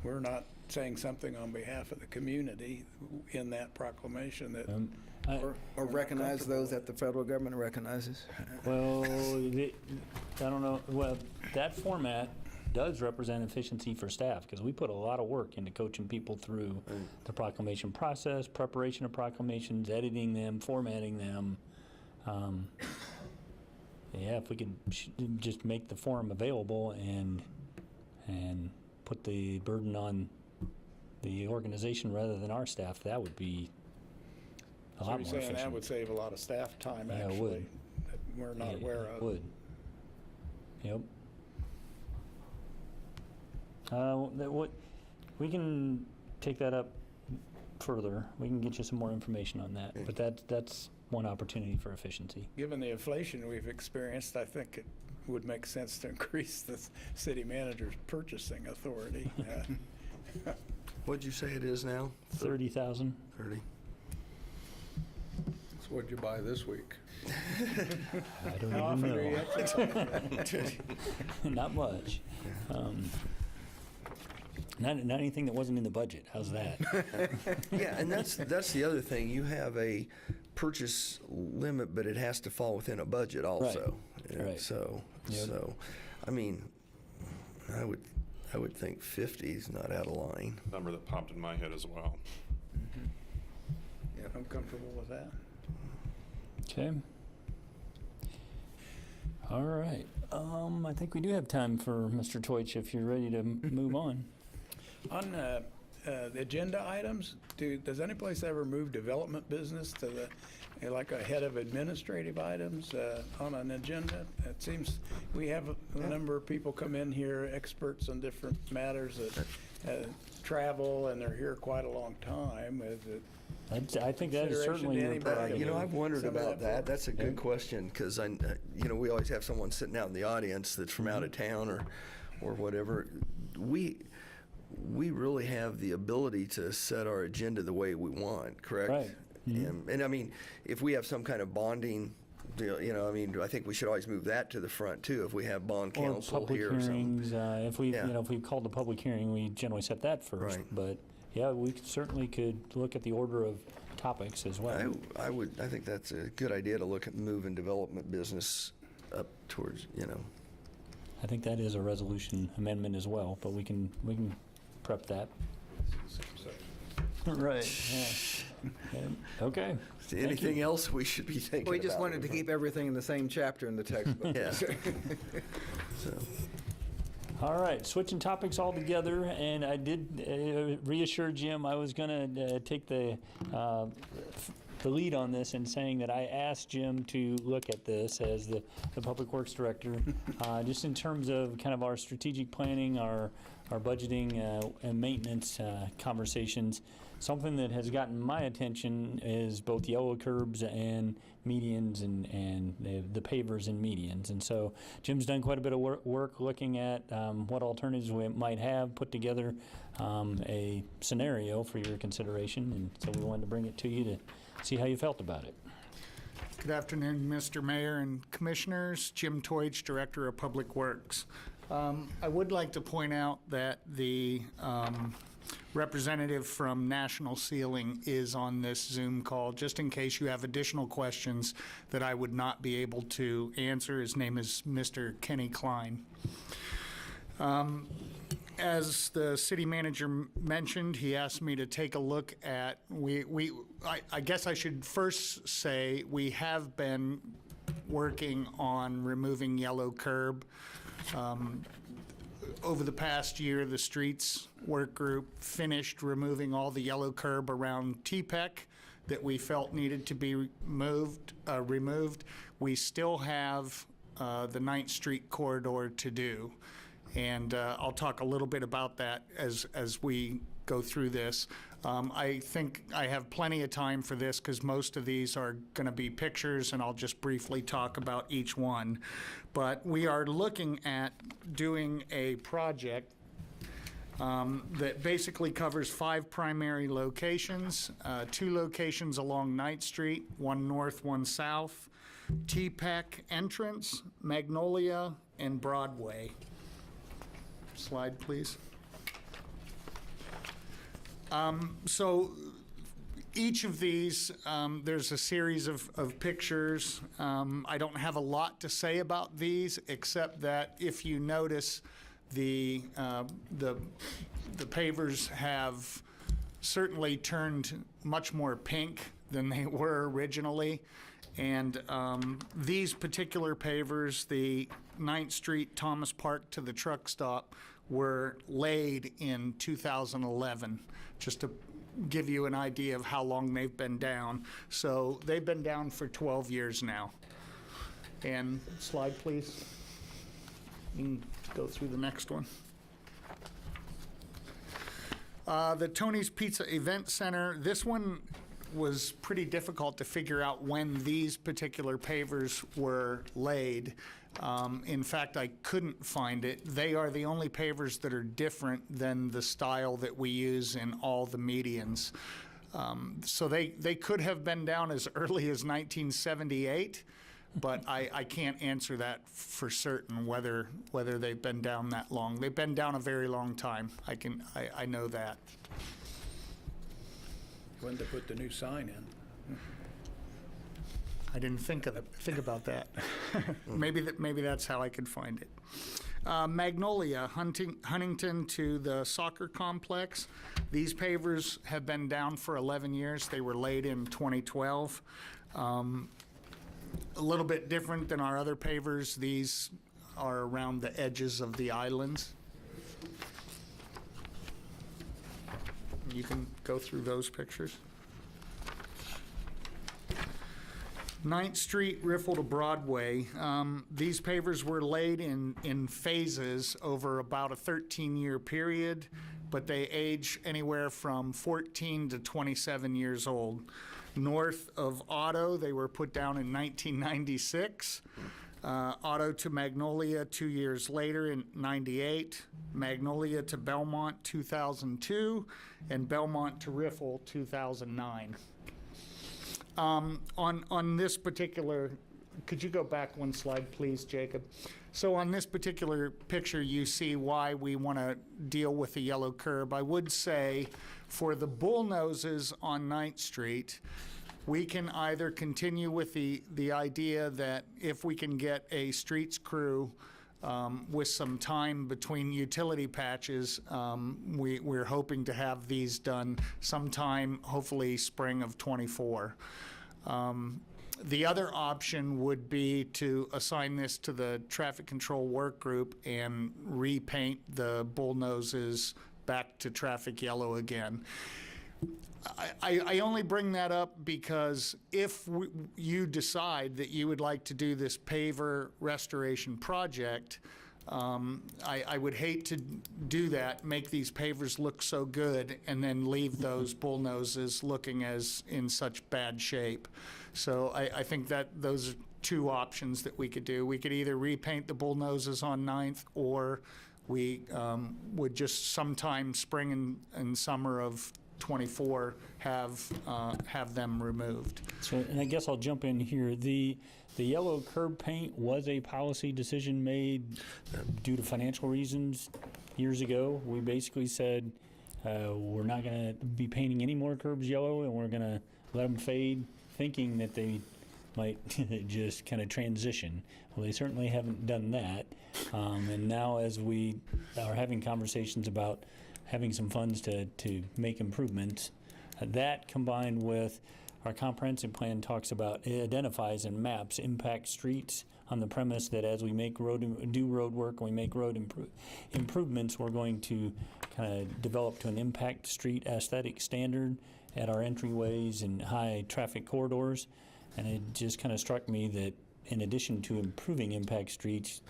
we're not saying something on behalf of the community in that proclamation that Or recognize those that the federal government recognizes. Well, I don't know. Well, that format does represent efficiency for staff because we put a lot of work into coaching people through the proclamation process, preparation of proclamations, editing them, formatting them. Yeah, if we could just make the forum available and put the burden on the organization rather than our staff, that would be a lot more saying efficient. that would save a lot of staff time, Yeah, it actually, would. that we're not Yeah, aware it of. would. Yep. We can take that up further. We can get you some more information on that. But that's one opportunity for efficiency. Given the inflation we've experienced, I think it would make sense to increase the city manager's purchasing authority. What'd you say it is now? 30,000. 30. So what'd you buy this week? I don't How often do even you know. exercise? Not much. Not anything that wasn't in the budget. How's that? Yeah, and that's the other thing. You have a purchase limit, but it has to fall within a budget also. And Right. So, Yep. I mean, I would think 50 is not out of line. Number that popped in my head as well. Yeah, I'm comfortable with that. Okay. All right. I think we do have time for Mr. Teutsch if you're ready to move on. On the agenda items, does any place ever move development business to like a head of administrative items on an agenda? It seems we have a number of people come in here, experts on different matters that travel, and they're here quite a long time. Is it I think that is consideration certainly to your anybody? prerogative. I've wondered Some of about that that. That's a good question because we always have someone sitting out in the audience that's from out of town or whatever. We really have the ability to set our agenda the way we want, correct? Right. And I mean, if we have some kind of bonding deal, I think we should always move that to the front too. If we have bond Or counsel public here or something. hearings, if we, Yeah. if we've called a public hearing, we generally set that first. Right. But yeah, we certainly could look at the order of topics as well. I think that's a good idea to look at moving development business up towards, I think that is a resolution amendment as well, but we can prep that. Right. Yeah. Okay. anything else we should be thinking about? We just wanted to keep everything in the same chapter in the textbook. Yeah. So, All right, switching topics altogether, and I did reassure Jim I was going to take the lead on this in saying that I asked Jim to look at this as the Public Works Director, just in terms of kind of our strategic planning, our budgeting and maintenance conversations. Something that has gotten my attention is both yellow curbs and medians and the pavers and medians. And so Jim's done quite a bit of work looking at what alternatives we might have, put together a scenario for your consideration. And so we wanted to bring it to you to see how you felt about it. Good afternoon, Mr. Mayor and Commissioners. Jim Teutsch, Director of Public Works. I would like to point out that the representative from National Ceiling is on this Zoom call, just in case you have additional questions that I would not be able As the city manager mentioned, he asked me to take a look at, I guess I should first say, we have been working on removing yellow curb. Over the past year, the streets work group finished removing all the yellow curb around TPEC that we felt needed to be removed. We still have the 9th Street corridor to do. And I'll talk a little bit about that as we go through this. I think I have plenty of time for this because most of these are going to be pictures, and I'll just briefly talk about each one. But we are looking at doing a project that basically covers 5 primary locations, 2 locations along 9th Street, 1 north, 1 south, TPEC entrance, Magnolia, and Broadway. Slide, please. So each of these, there's a series of pictures. I don't have a lot to say about these, except that if you notice, the pavers have certainly turned much more pink than they were originally. And these particular pavers, the 9th Street, Thomas Park to the truck stop, were laid in 2011, just to give you an idea of how long they've been down. So they've been down for 12 years now. And slide, please. You can go through the next one. The Tony's Pizza Event Center, this one was pretty difficult to figure out when these particular pavers were laid. In fact, I couldn't find it. They are the only pavers that are different than the style that we use in all the medians. So they could have been down as early as 1978, but I can't answer that for certain whether they've been down that long. They've been down a very long time. I know that. When to put the new sign in. I didn't think about that. Maybe that's how I could find it. Magnolia, Huntington to the soccer complex. These pavers have been down for 11 years. They were laid in 2012. A little bit different than our other pavers. These are around the edges of the islands. You can go through those pictures. 9th Street, Riffle to Broadway. These pavers were laid in phases over about a 13-year period, but they age anywhere from 14 to 27 years old. North of Otto, they were put down in 1996. Otto to Magnolia 2 years later in 98. Magnolia to Belmont 2002, and Belmont to Riffle 2009. On this particular, could you go back one slide, please, Jacob? So on this particular picture, you see why we want to deal with the yellow curb. I would say for the bullnoses on 9th Street, we can either continue with the idea that if we can get a streets crew with some time between utility patches, we're hoping to have these done sometime, hopefully spring of '24. The other option would be to assign this to the traffic control work group and repaint the bullnoses back to traffic yellow again. I only bring that up because if you decide that you would like to do this paver restoration project, I would hate to do that, make these pavers look so good, and then leave those bullnoses looking as in such bad shape. So I think that those are 2 options that we could do. We could either repaint the bullnoses on 9th, or we would just sometime spring and summer of '24 have them removed. So, and I guess I'll jump in here. The yellow curb paint was a policy decision made due to financial reasons years ago. We basically said we're not going to be painting any more curbs yellow, and we're going to let them fade, thinking that they might just kind of transition. Well, they certainly haven't done that. And now as we are having conversations about having some funds to make improvements, that combined with our comprehensive plan talks about, it identifies and maps impact streets on the premise that as we make do road work, and we make road improvements, we're going to kind of develop to an impact street aesthetic standard at our entryways and high traffic corridors. And it just kind of struck me that in addition to improving impact streets,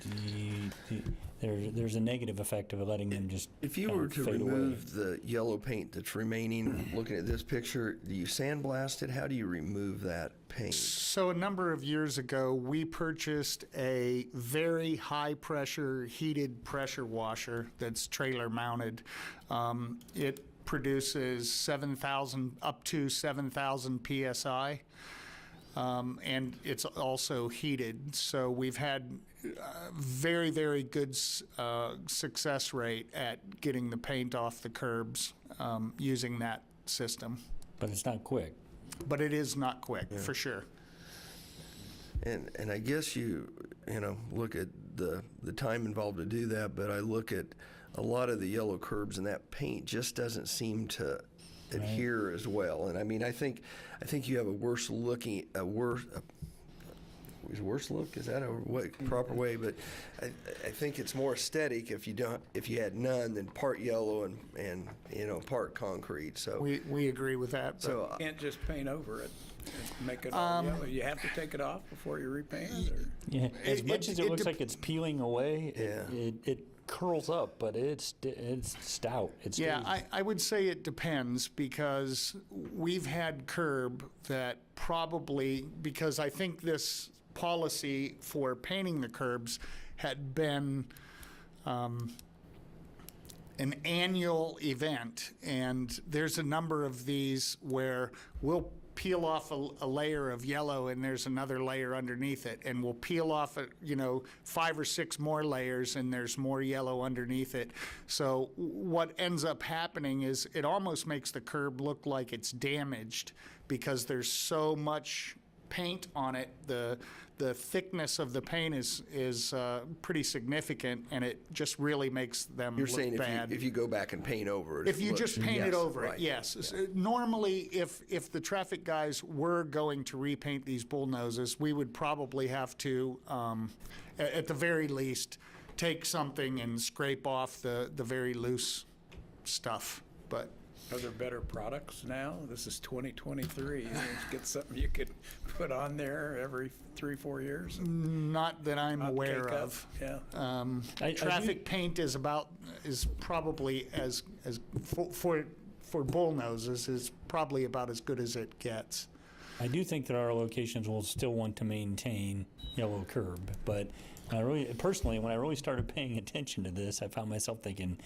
there's a negative effect of letting them just If you kind were of to fade away. remove the yellow paint that's remaining, looking at this picture, do you sandblast it? How do you remove that paint? So a number of years ago, we purchased a very high-pressure heated pressure washer that's trailer-mounted. It produces 7,000 up to 7,000 psi. And it's also heated. So we've had very, very good success rate at getting the paint off the curbs using that system. But it's not quick. But it is not quick, for sure. And I guess you look at the time involved to do that, but I look at a lot of the yellow curbs and that paint just doesn't seem to adhere as well. And I mean, I think you have a worse look? Is that a proper way? But I think it's more aesthetic if you had none than part yellow and part concrete. So We agree with that. But so Can't just paint over it and make it all yellow. You have to take it off before you repaint it? Or? Yeah, as much as it looks dep- like it's peeling away, it curls up, but it's stout. It stays. yeah, I would say it depends, because we've had curb that probably, because I think this policy for painting the curbs had been an annual event, and there's a number of these where we'll peel off a layer of yellow and there's another layer underneath it, and we'll peel off 5 or 6 more layers and there's more yellow underneath it. So what ends up happening is it almost makes the curb look like it's damaged because there's so much paint on it. The thickness of the paint is pretty significant, and it just really makes them you're look saying bad. if you go back and paint over it, If you just paint it over it, yes. Yeah. Normally, if the traffic guys were going to repaint these bullnoses, we would probably have to, at the very least, take something and scrape off the very loose stuff. But Are there better products now? This is 2023. You get something you could put on there every 3-4 years. not that I'm Not aware cake up. of. Yeah. I Traffic paint is probably as for bullnoses is probably about as good as it gets. I do think that our locations will still want to maintain yellow curb, but when I really started paying attention to this, I found myself thinking,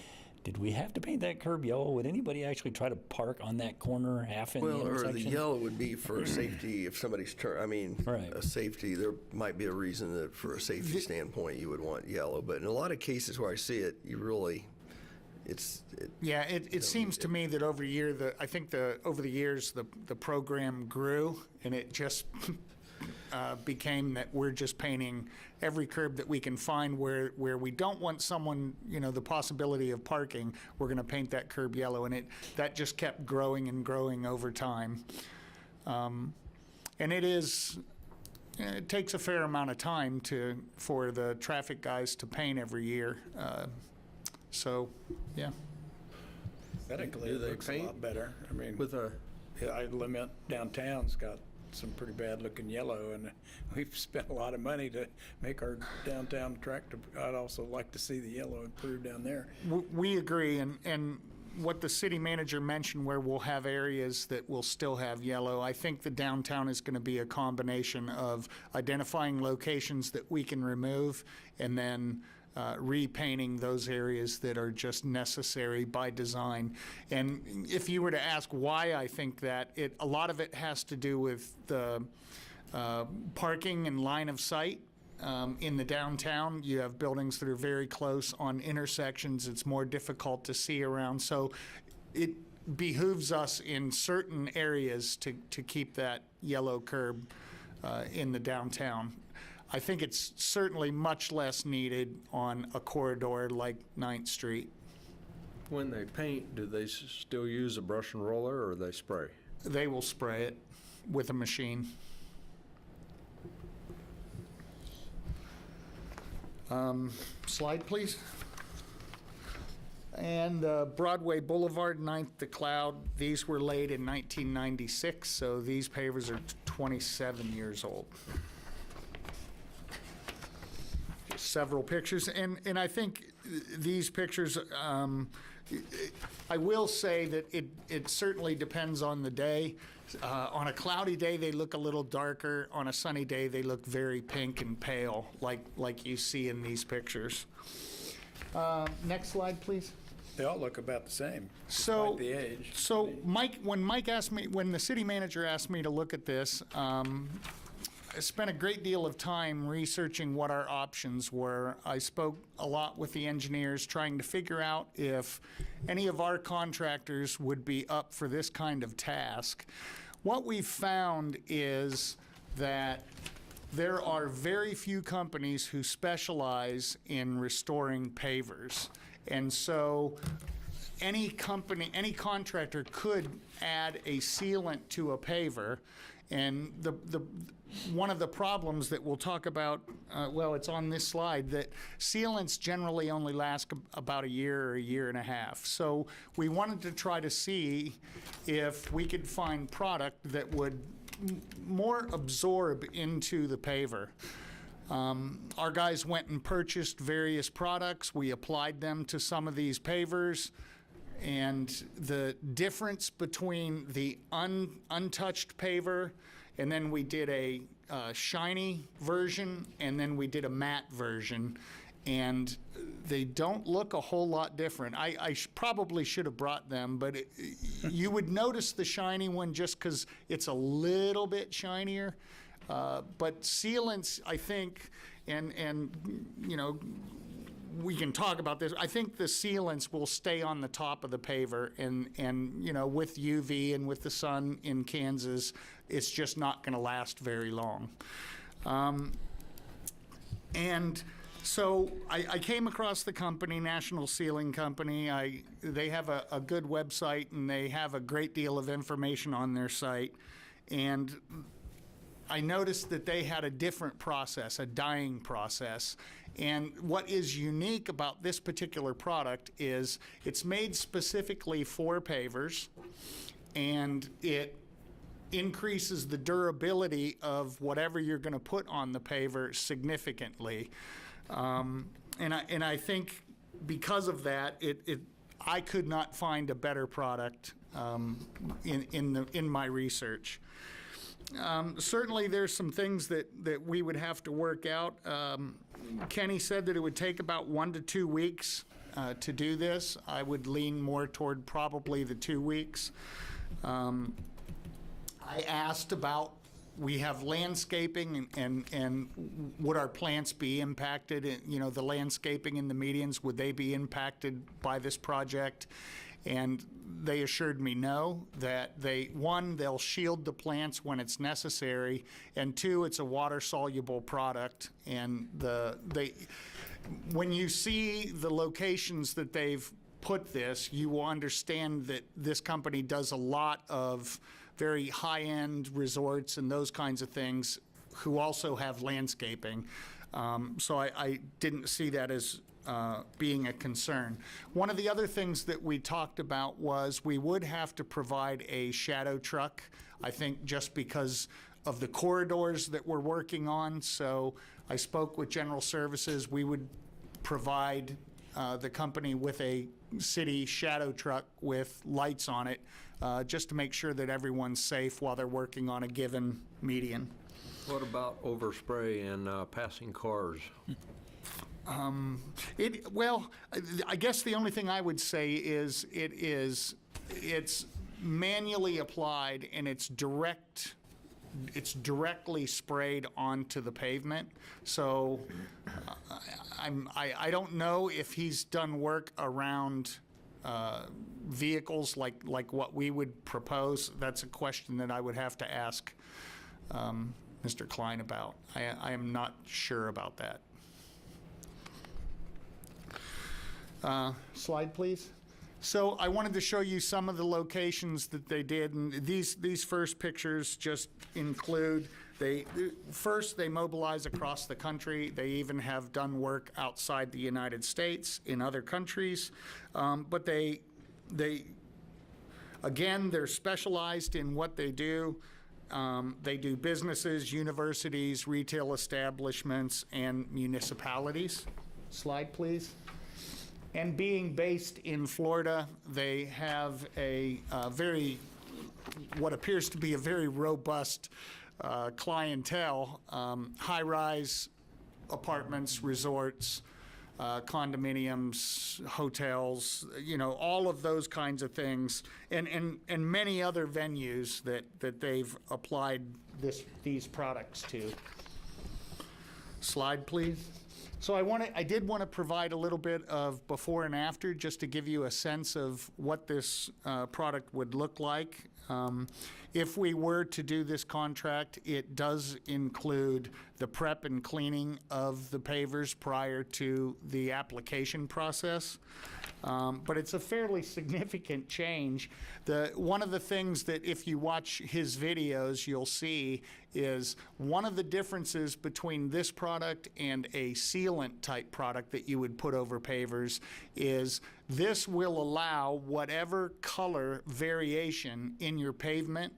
did we have to paint that curb yellow? Would anybody actually try to park on that corner half in the Well, or intersection? the yellow would be for safety if somebody's Right. a safety. There might be a reason that for a safety standpoint you would want yellow, but in a lot of cases where I see it, Yeah, it seems to me that over the years, the program grew, and it just became that we're just painting every curb that we can find where we don't want someone, the possibility of parking, we're going to paint that curb yellow, and that just kept growing and growing over time. And it takes a fair amount of time for the traffic guys to paint every year. So, yeah. Aesthetically, Do it they looks a paint lot better. I mean, with a I limit downtown's got some pretty bad looking yellow, and we've spent a lot of money to make our downtown attractive. I'd also like to see the yellow improve down there. We agree, and what the city manager mentioned, where we'll have areas that will still have yellow, I think the downtown is going to be a combination of identifying locations that we can remove and then repainting those areas that are just necessary by design. And if you were to ask why I think that, a lot of it has to do with the parking and line of sight. In the downtown, you have buildings that are very close on intersections. It's more difficult to see around. So it behooves us in certain areas to keep that yellow curb in the downtown. I think it's certainly much less needed on a corridor like 9th Street. When they paint, do they still use a brush and roller, or they spray? They will spray it with a machine. Slide, please. And Broadway Boulevard, 9th to Cloud, these were laid in 1996, so these pavers are 27 years old. Several pictures, and I think these pictures, I will say that it certainly depends on the day. On a cloudy day, they look a little darker. On a sunny day, they look very pink and pale, like you see in these pictures. Next slide, please. They all look about the same, So, despite the age. so when the city manager asked me to look at this, I spent a great deal of time researching what our options were. I spoke a lot with the engineers, trying to figure out if any of our contractors would be up for this kind of task. What we've found is that there are very few companies who specialize in restoring pavers. And so any contractor could add a sealant to a paver. And one of the problems that we'll talk about, well, it's on this slide, that sealants generally only last about a year or a year and a half. So we wanted to try to see if we could find product that would more absorb into the paver. Our guys went and purchased various products. We applied them to some of these pavers. And the difference between the untouched paver, and then we did a shiny version, and then we did a matte version, and they don't look a whole lot different. I probably should have brought them, but you would notice the shiny one just because it's a little bit shinier. But sealants, I think, and you know, we can talk about this. I think the sealants will stay on the top of the paver, and you know, with UV and with the sun in Kansas, it's just not going to last very long. And so I came across the company, National Sealing Company. They have a good website, and they have a great deal of information on their site. And I noticed that they had a different process, a dyeing process. And what is unique about this particular product is it's made specifically for pavers, and it increases the durability of whatever you're going to put on the paver significantly. And I think because of that, I could not find a better product in my research. Certainly there's some things that we would have to work out. Kenny said that it would take about 1 to 2 weeks to do this. I would lean more toward probably the 2 weeks. I asked about, we have landscaping, and would our plants be impacted? You know, the landscaping in the medians, would they be impacted by this project? And they assured me no, that they'll shield the plants when it's necessary, and 2, it's a water-soluble product. And when you see the locations that they've put this, you will understand that this company does a lot of very high-end resorts and those kinds of things, who also have landscaping. So I didn't see that as being a concern. One of the other things that we talked about was we would have to provide a shadow truck, I think just because of the corridors that we're working on. So I spoke with General Services. We would provide the company with a city shadow truck with lights on it, just to make sure that everyone's safe while they're working on a given median. What about overspray and passing cars? Well, I guess the only thing I would say is it's manually applied, and it's directly sprayed onto the pavement. So I don't know if he's done work around vehicles like what we would propose. That's a question that I would have to ask Mr. Klein about. I am not sure about that. Slide, please. So I wanted to show you some of the locations that they did, and these first pictures just include, first they mobilize across the country. They even have done work outside the United States in other countries, but again, they're specialized in what they do. They do businesses, universities, retail establishments, and municipalities. Slide, please. And being based in Florida, they have a what appears to be a very robust clientele, high-rise apartments, resorts, condominiums, hotels, all of those kinds of things, and many other venues that they've applied these products to. Slide, please. So I did want to provide a little bit of before and after, just to give you a sense of what this product would look like. If we were to do this contract, it does include the prep and cleaning of the pavers prior to the application process. But it's a fairly significant change. One of the things that if you watch his videos, you'll see is one of the differences between this product and a sealant type product that you would put over pavers is this will allow whatever color variation in your pavement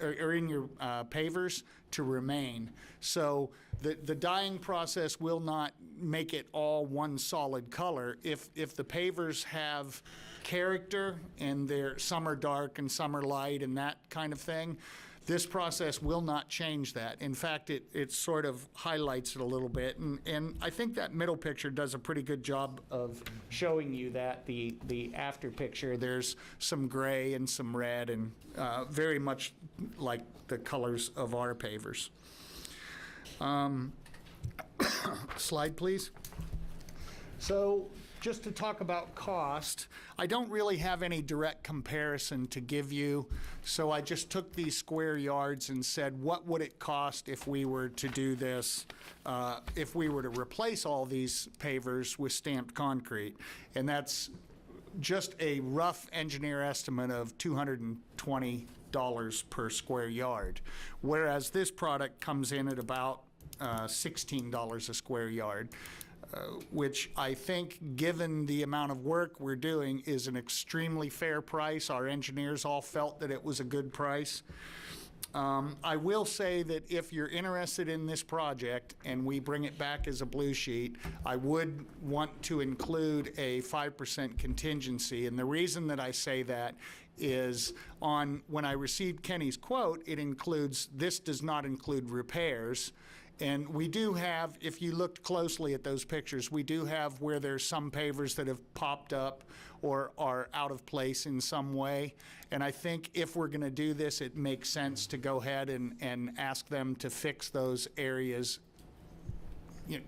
or in your pavers to remain. So the dyeing process will not make it all one solid color. If the pavers have character and some are dark and some are light and that kind of thing, this process will not change that. In fact, it sort of highlights it a little bit. And I think that middle picture does a pretty good job of showing you that. The after picture, there's some gray and some red and very much like the colors of our pavers. Slide, please. So just to talk about cost, I don't really have any direct comparison to give you, so I just took these square yards and said, what would it cost if we were to do this, if we were to replace all these pavers with stamped concrete? And that's just a rough engineer estimate of $220 per square yard, whereas this product comes in at about $16 a square yard. Which I think, given the amount of work we're doing, is an extremely fair price. Our engineers all felt that it was a good price. I will say that if you're interested in this project and we bring it back as a blue sheet, I would want to include a 5% contingency. And the reason that I say that is when I received Kenny's quote, this does not include repairs. And we do have, if you looked closely at those pictures, we do have where there's some pavers that have popped up or are out of place in some way. And I think if we're going to do this, it makes sense to go ahead and ask them to fix those areas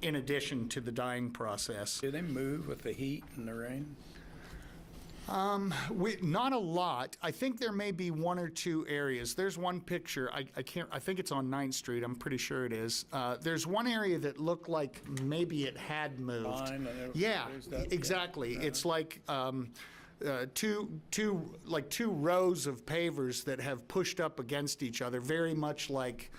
in addition to the dyeing process. Do they move with the heat and the rain? Not a lot. I think there may be one or two areas. There's one picture, I think it's on 9th Street, I'm pretty sure it is. There's one area that looked like maybe it had moved. Yeah, exactly. Yeah. It's like two rows of pavers that have pushed up against each other, very much like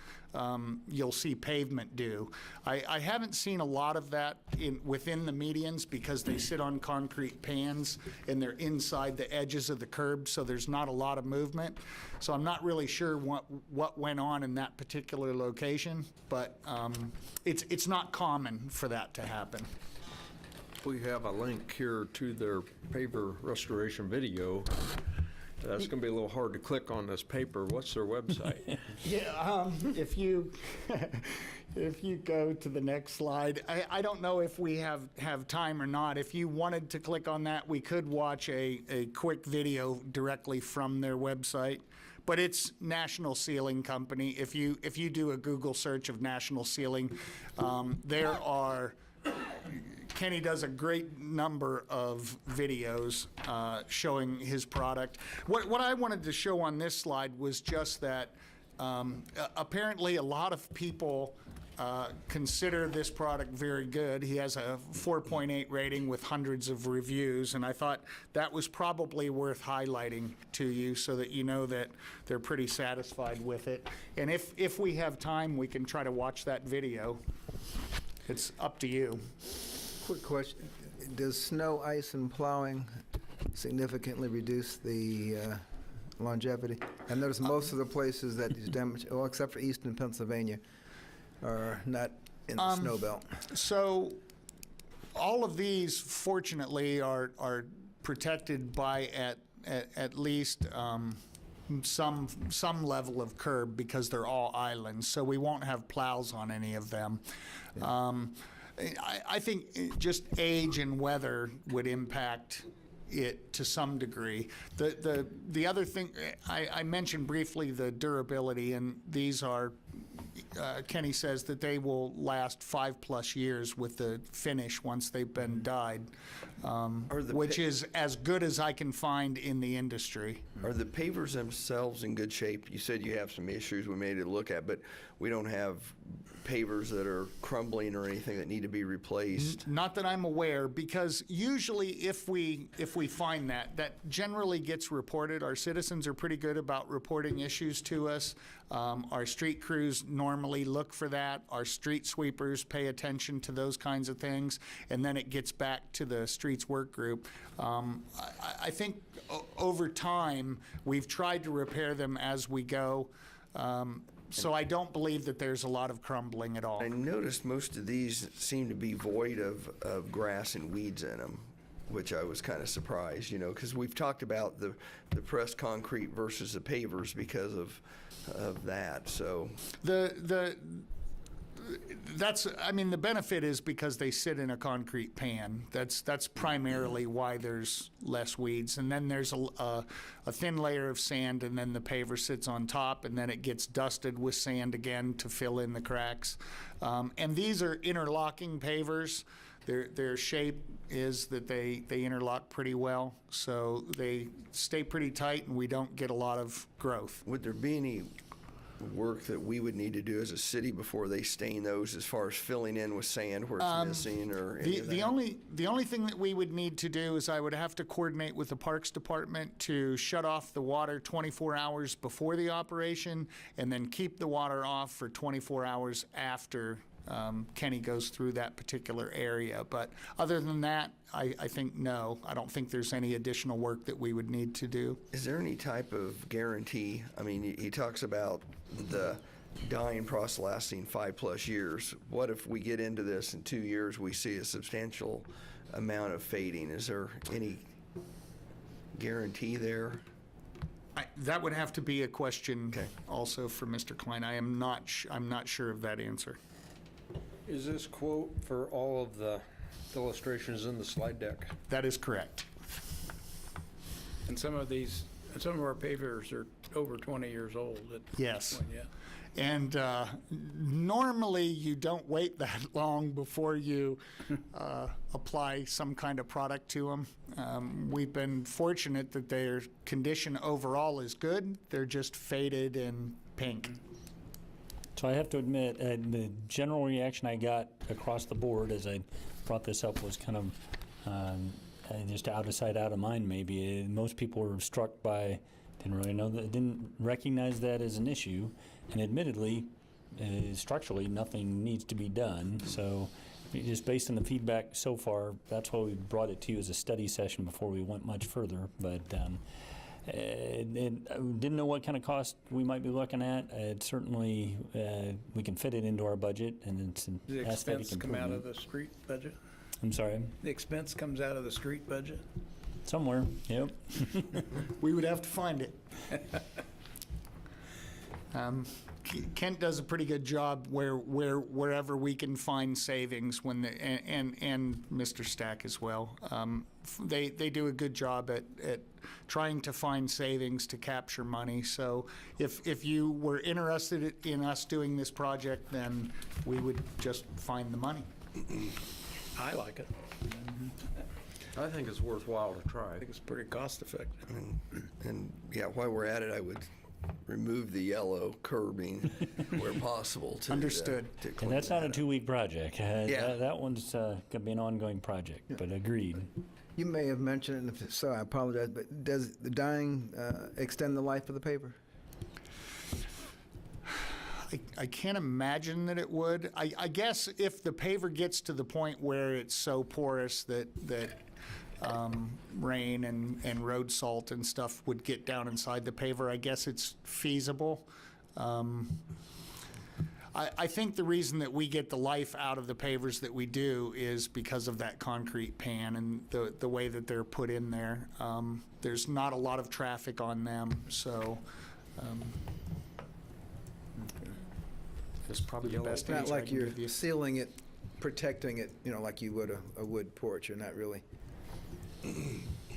you'll see pavement do. I haven't seen a lot of that within the medians because they sit on concrete pans and they're inside the edges of the curb, so there's not a lot of movement. So I'm not really sure what went on in that particular location, but it's not common for that to happen. We have a link here to their paver restoration video. That's going to be a little hard to click on this paper. What's their website? Yeah, if you go to the next slide, I don't know if we have time or not. If you wanted to click on that, we could watch a quick video directly from their website. But it's National Sealing Company. If you do a Google search of National Sealing, Kenny does a great number of videos showing his product. What I wanted to show on this slide was just that Apparently, a lot of people consider this product very good. He has a 4.8 rating with hundreds of reviews, and I thought that was probably worth highlighting to you so that you know that they're pretty satisfied with it. And if we have time, we can try to watch that video. It's up to you. Quick question. Does snow, ice, and plowing significantly reduce the longevity? I notice most of the places that these damage, well, except for eastern Pennsylvania, are not in the snow belt. So all of these, fortunately, are protected by at least some level of curb because they're all islands, so we won't have plows on any of them. I think just age and weather would impact it to some degree. The other thing, I mentioned briefly the durability, and these are, Kenny says that they will last 5+ years with the finish once they've been dyed, which is as good as I can find in the industry. Are the pavers themselves in good shape? You said you have some issues we made to look at, but we don't have pavers that are crumbling or anything that need to be replaced. Not that I'm aware, because usually if we find that generally gets reported. Our citizens are pretty good about reporting issues to us. Our street crews normally look for that. Our street sweepers pay attention to those kinds of things, and then it gets back to the streets work group. I think over time we've tried to repair them as we go. So I don't believe that there's a lot of crumbling at all. I noticed most of these seem to be void of grass and weeds in them, which I was kind of surprised, because we've talked about the pressed concrete versus the pavers because of that. So the benefit is because they sit in a concrete pan. That's primarily why there's less weeds. And then there's a thin layer of sand, and then the paver sits on top, and then it gets dusted with sand again to fill in the cracks. And these are interlocking pavers. Their shape is that they interlock pretty well, so they stay pretty tight, and we don't get a lot of growth. Would there be any work that we would need to do as a city before they stain those, as far as filling in with sand where it's missing or any of that? The only thing that we would need to do is I would have to coordinate with the Parks Department to shut off the water 24 hours before the operation, and then keep the water off for 24 hours after Kenny goes through that particular area. But other than that, I think no. I don't think there's any additional work that we would need to do. Is there any type of guarantee? I mean, he talks about the dyeing process lasting 5+ years. What if we get into this in 2 years, we see a substantial amount of fading? Is there any guarantee there? That would have to be a question Okay. also for Mr. Klein. I'm not sure of that answer. Is this quote for all of the illustrations in the slide deck? That is correct. And some of our pavers are over 20 years old at Yes. this point, yeah. And normally you don't wait that long before you apply some kind of product to them. We've been fortunate that their condition overall is good. They're just faded and pink. So I have to admit, the general reaction I got across the board as I brought this up was kind of just out of sight, out of mind maybe. Most people were struck by, didn't recognize that as an issue. And admittedly, structurally, nothing needs to be done. So just based on the feedback so far, that's why we brought it to you as a study session before we went much further. But didn't know what kind of cost we might be looking at. Certainly, we can fit it into our budget, and it's an The aesthetic expense come out improvement. of the street budget? I'm sorry? The expense comes out of the street budget? Somewhere, yep. We would have to find it. Kent does a pretty good job wherever we can find savings and Mr. Stack as well. They do a good job at trying to find savings to capture money. So if you were interested in us doing this project, then we would just find the money. I like it. I think it's worthwhile to try. I think it's pretty cost effective. And yeah, while we're at it, I would remove the yellow curbing where possible. To, Understood. To And clean that's not a that up. 2-week project. Yeah. That one's going to be an ongoing project, but agreed. You may have mentioned, and if so, I apologize, but does the dying extend the life of the paver? I can't imagine that it would. I guess if the paver gets to the point where it's so porous that rain and road salt and stuff would get down inside the paver, I guess it's feasible. I think the reason that we get the life out of the pavers that we do is because of that concrete pan and the way that they're put in there. There's not a lot of traffic on them, so that's probably the best It's not answer I like can you're give you. sealing it, protecting it, like you would a wood porch. You're not really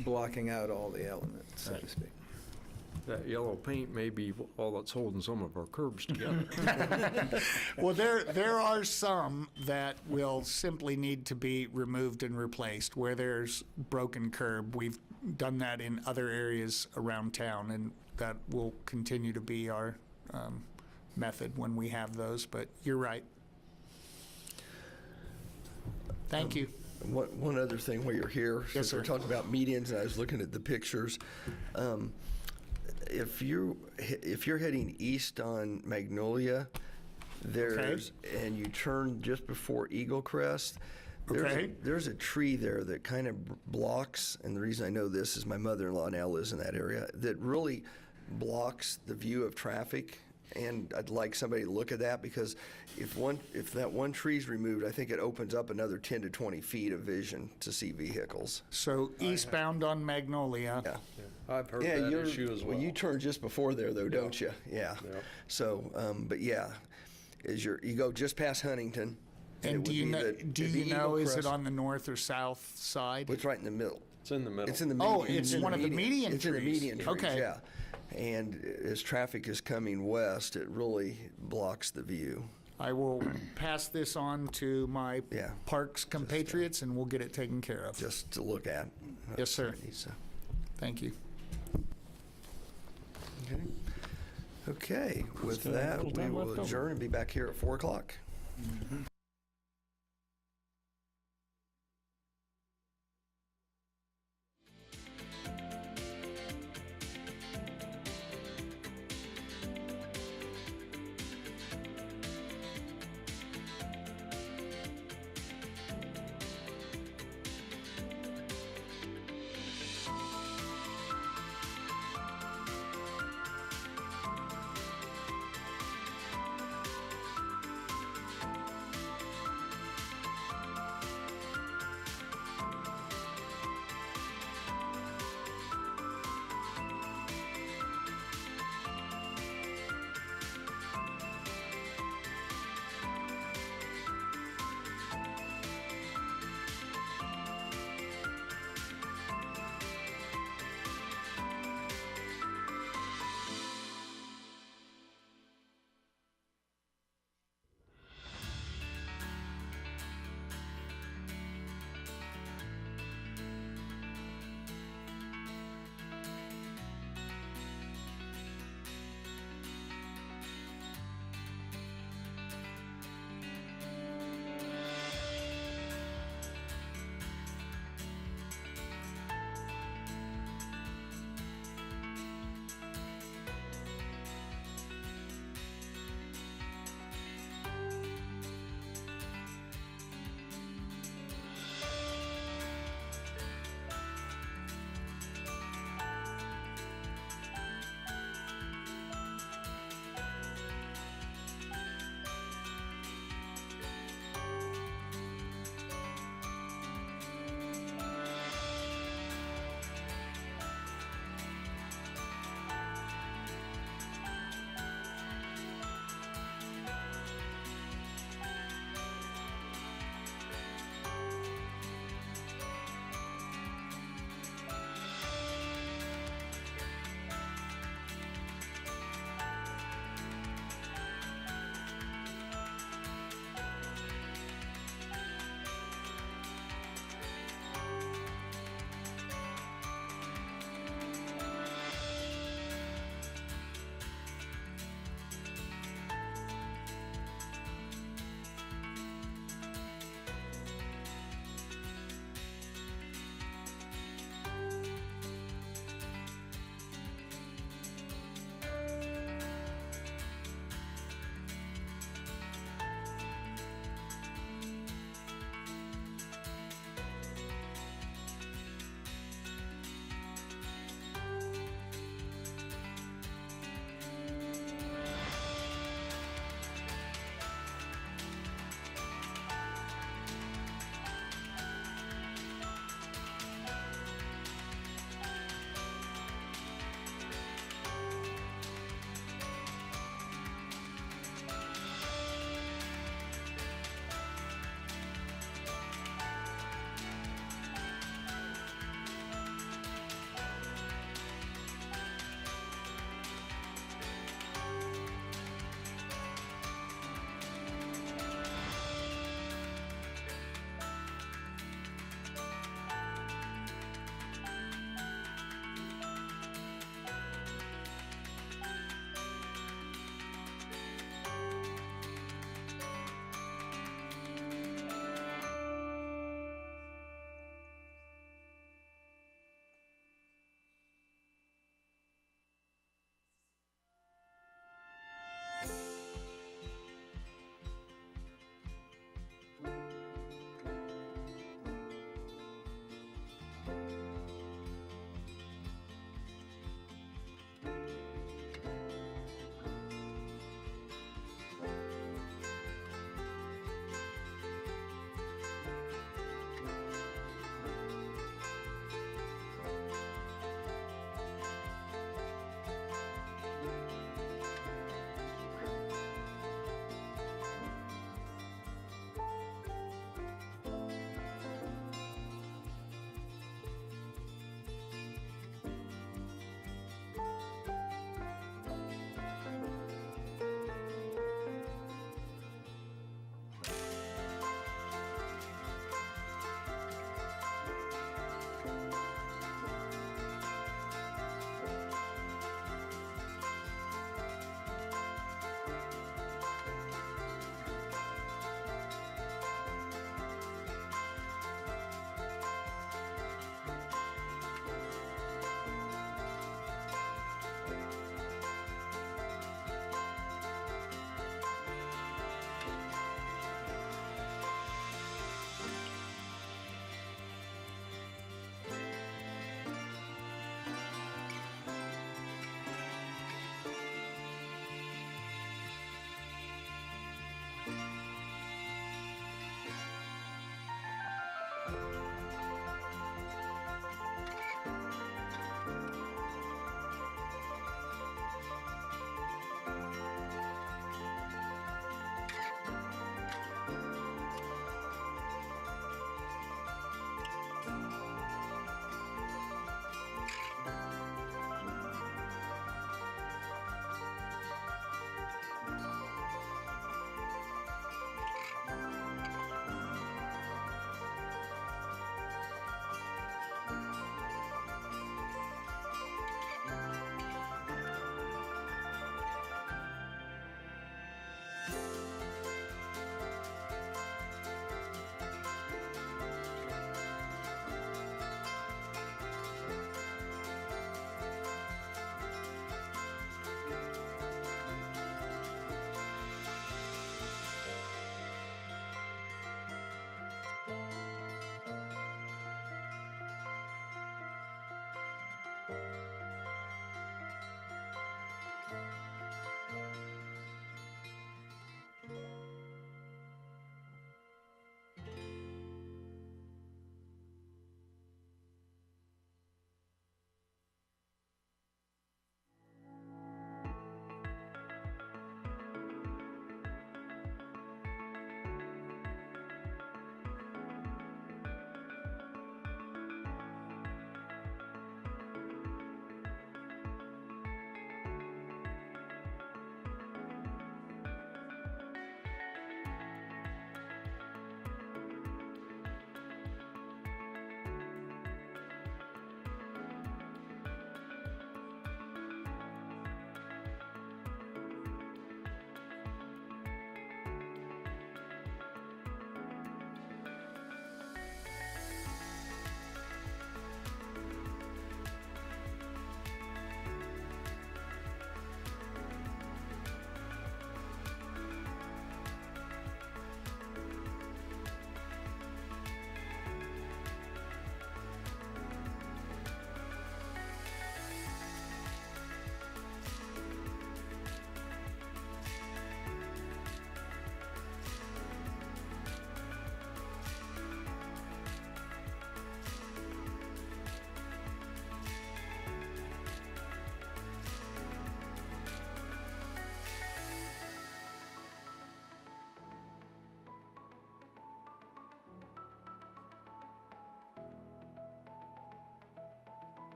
blocking out all the elements, so to speak. That yellow paint may be all that's holding some of our curbs together. Well, there are some that will simply need to be removed and replaced where there's broken curb. We've done that in other areas around town, and that will continue to be our method when we have those, but you're right. Thank you. One other thing while you're here, Yes, since sir. we're talking about medians, and I was looking at the pictures. If you're heading east on Magnolia, and you turn just before Eagle Crest, Okay. there's a tree there that kind of blocks, and the reason I know this is my mother-in-law now lives in that area, that really blocks the view of traffic. And I'd like somebody to look at that, because if that one tree's removed, I think it opens up another 10 to 20 feet of vision to see vehicles. So eastbound on Magnolia. Yeah. I've heard Yeah, that issue as well. you turn just before there, though, don't you? Yeah. Yeah. So, but yeah, you go just past Huntington. And it do would you be know, it'd be Eagle is it Crest. on the north or south side? It's right in the middle. It's in the middle. It's in the Oh, median. it's in one of the median It's in the trees. median trees, Okay. yeah. And as traffic is coming west, it really blocks the view. I will pass this on to my Yeah. parks compatriots, and we'll get it taken care of. Just to look at. Yes, sir. So, Thank you. okay, with Still have a that, little we time will left over. adjourn and be back here at 4 o'clock.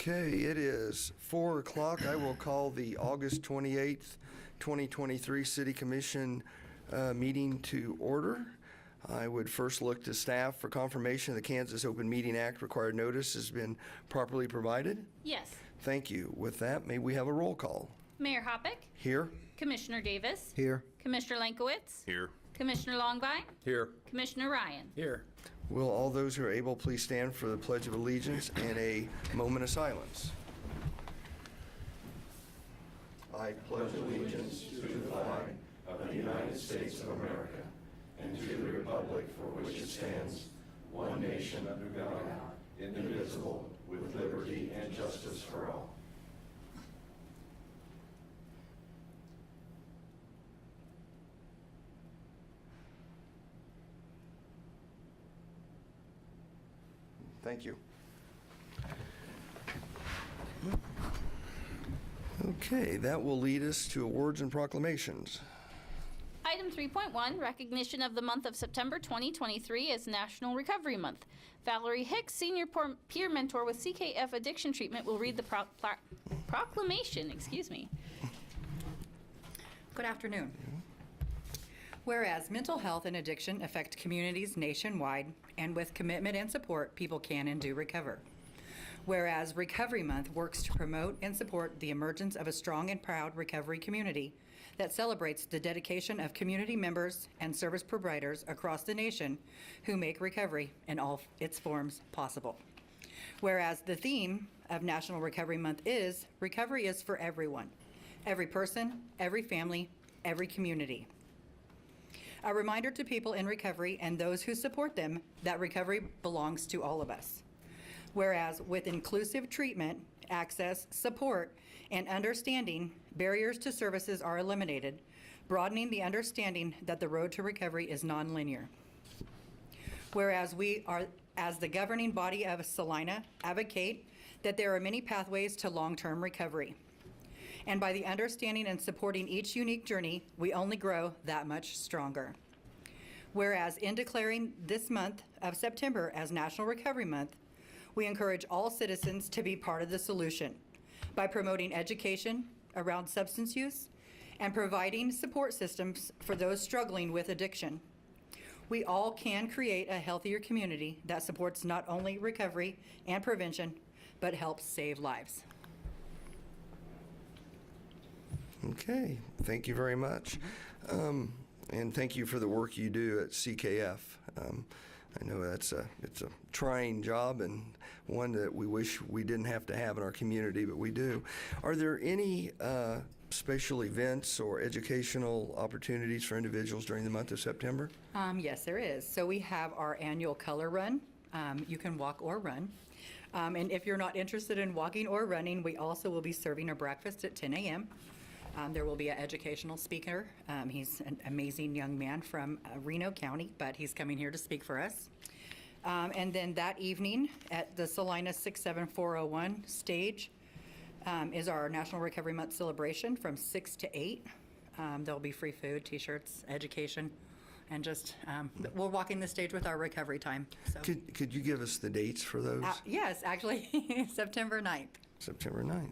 Okay, it is 4 o'clock. I will call the August 28th, 2023 City Commission meeting to order. I would first look to staff for confirmation the Kansas Open Meeting Act required notice has been properly provided. Yes. Thank you. With that, may we have a roll call? Mayor Hoppick, Here? Commissioner Davis, Here. Commissioner Lankowitz, Here. Commissioner Longvine, Here. Commissioner Ryan. Here. Will all those who are able please stand for the Pledge of Allegiance and a moment of silence? I pledge allegiance to the flag of the United States of America and to the republic for which it stands, one nation under God, indivisible, with liberty and justice for all. Thank you. Okay, that will lead us to awards and proclamations. Item 3.1, recognition of the month of September 2023 as National Recovery Month. Valerie Hicks, senior peer mentor with CKF Addiction Treatment, will read the proclamation. Excuse me. Good afternoon. Whereas mental health and addiction affect communities nationwide, and with commitment and support, people can and do recover. Whereas Recovery Month works to promote and support the emergence of a strong and proud recovery community that celebrates the dedication of community members and service providers across the nation who make recovery in all its forms possible. Whereas the theme of National Recovery Month is recovery is for everyone, every person, every family, every community. A reminder to people in recovery and those who support them that recovery belongs to all of us. Whereas with inclusive treatment, access, support, and understanding, barriers to services are eliminated, broadening the understanding that the road to recovery is nonlinear. Whereas we are, as the governing body of Salina, advocate that there are many pathways to long-term recovery. And by the understanding and supporting each unique journey, we only grow that much stronger. Whereas in declaring this month of September as National Recovery Month, we encourage all citizens to be part of the solution by promoting education around substance use and providing support systems for those struggling with addiction. We all can create a healthier community that supports not only recovery and prevention, but helps save lives. Okay, thank you very much. And thank you for the work you do at CKF. I know it's a trying job and one that we wish we didn't have to have in our community, but we do. Are there any special events or educational opportunities for individuals during the month of September? Yes, there is. So we have our annual color run. You can walk or run. And if you're not interested in walking or running, we also will be serving a breakfast at 10 a.m. There will be an educational speaker. He's an amazing young man from Reno County, but he's coming here to speak for us. And then that evening at the Salina 67401 stage is our National Recovery Month celebration from 6 to 8. There'll be free food, t-shirts, education, and just we're walking the stage with our recovery time. So. Could you give us the dates for those? Yes, actually, September 9th. September 9th.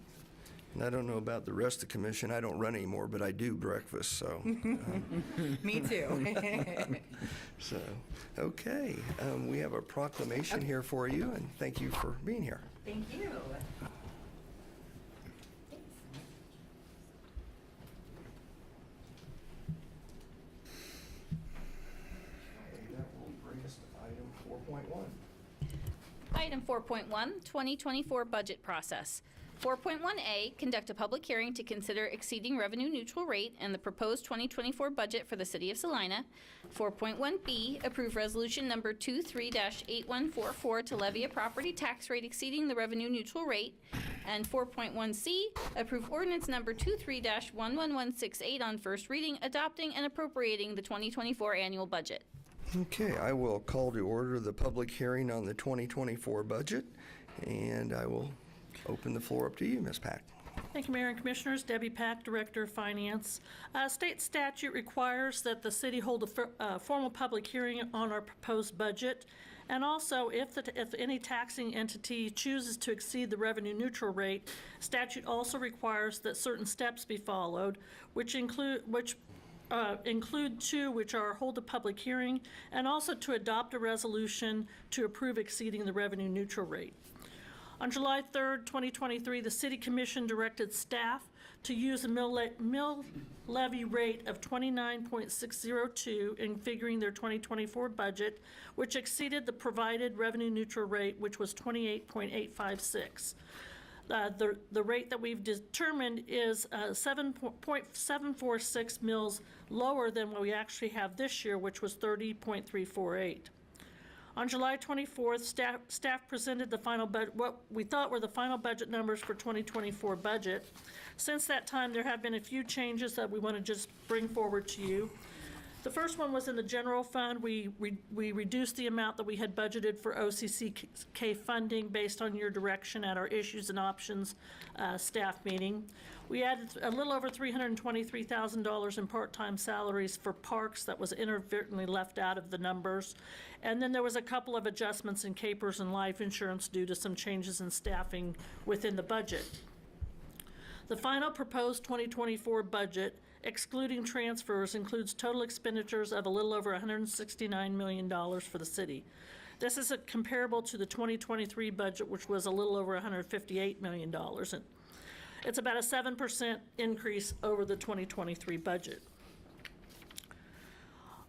And I don't know about the rest of the commission. I don't run anymore, but I do breakfast, so. Me too. So, okay. We have a proclamation here for you, and thank you for being here. Thank you. That will bring us to item 4.1. Item 4.1, 2024 budget process. 4.1A, conduct a public hearing to consider exceeding revenue neutral rate and the proposed 2024 budget for the city of Salina. 4.1B, approve resolution number 23-8144 to levy a property tax rate exceeding the revenue neutral rate. And 4.1C, approve ordinance number 23-11168 on first reading, adopting and appropriating the 2024 annual budget. Okay, I will call to order the public hearing on the 2024 budget, and I will open the floor up to you, Ms. Pack. Thank you, Mayor and Commissioners. Debbie Pack, Director of Finance. State statute requires that the city hold a formal public hearing on our proposed budget. And also, if any taxing entity chooses to exceed the revenue neutral rate, statute also requires that certain steps be followed, which include two, which are hold a public hearing, and also to adopt a resolution to approve exceeding the revenue neutral rate. On July 3rd, 2023, the City Commission directed staff to use a mill levy rate of 29.602 in figuring their 2024 budget, which exceeded the provided revenue neutral rate, which was 28.856. The rate that we've determined is 7.746 mills lower than what we actually have this year, which was 30.348. On July 24th, staff presented the final what we thought were the final budget numbers for 2024 budget. Since that time, there have been a few changes that we want to just bring forward to you. The first one was in the general fund. We reduced the amount that we had budgeted for OCCK funding based on your direction at our issues and options staff meeting. We added a little over $323,000 in part-time salaries for parks that was inadvertently left out of the numbers. And then there was a couple of adjustments in capers and life insurance due to some changes in staffing within the budget. The final proposed 2024 budget, excluding transfers, includes total expenditures of a little over $169 million for the city. This is comparable to the 2023 budget, which was a little over $158 million. It's about a 7% increase over the 2023 budget.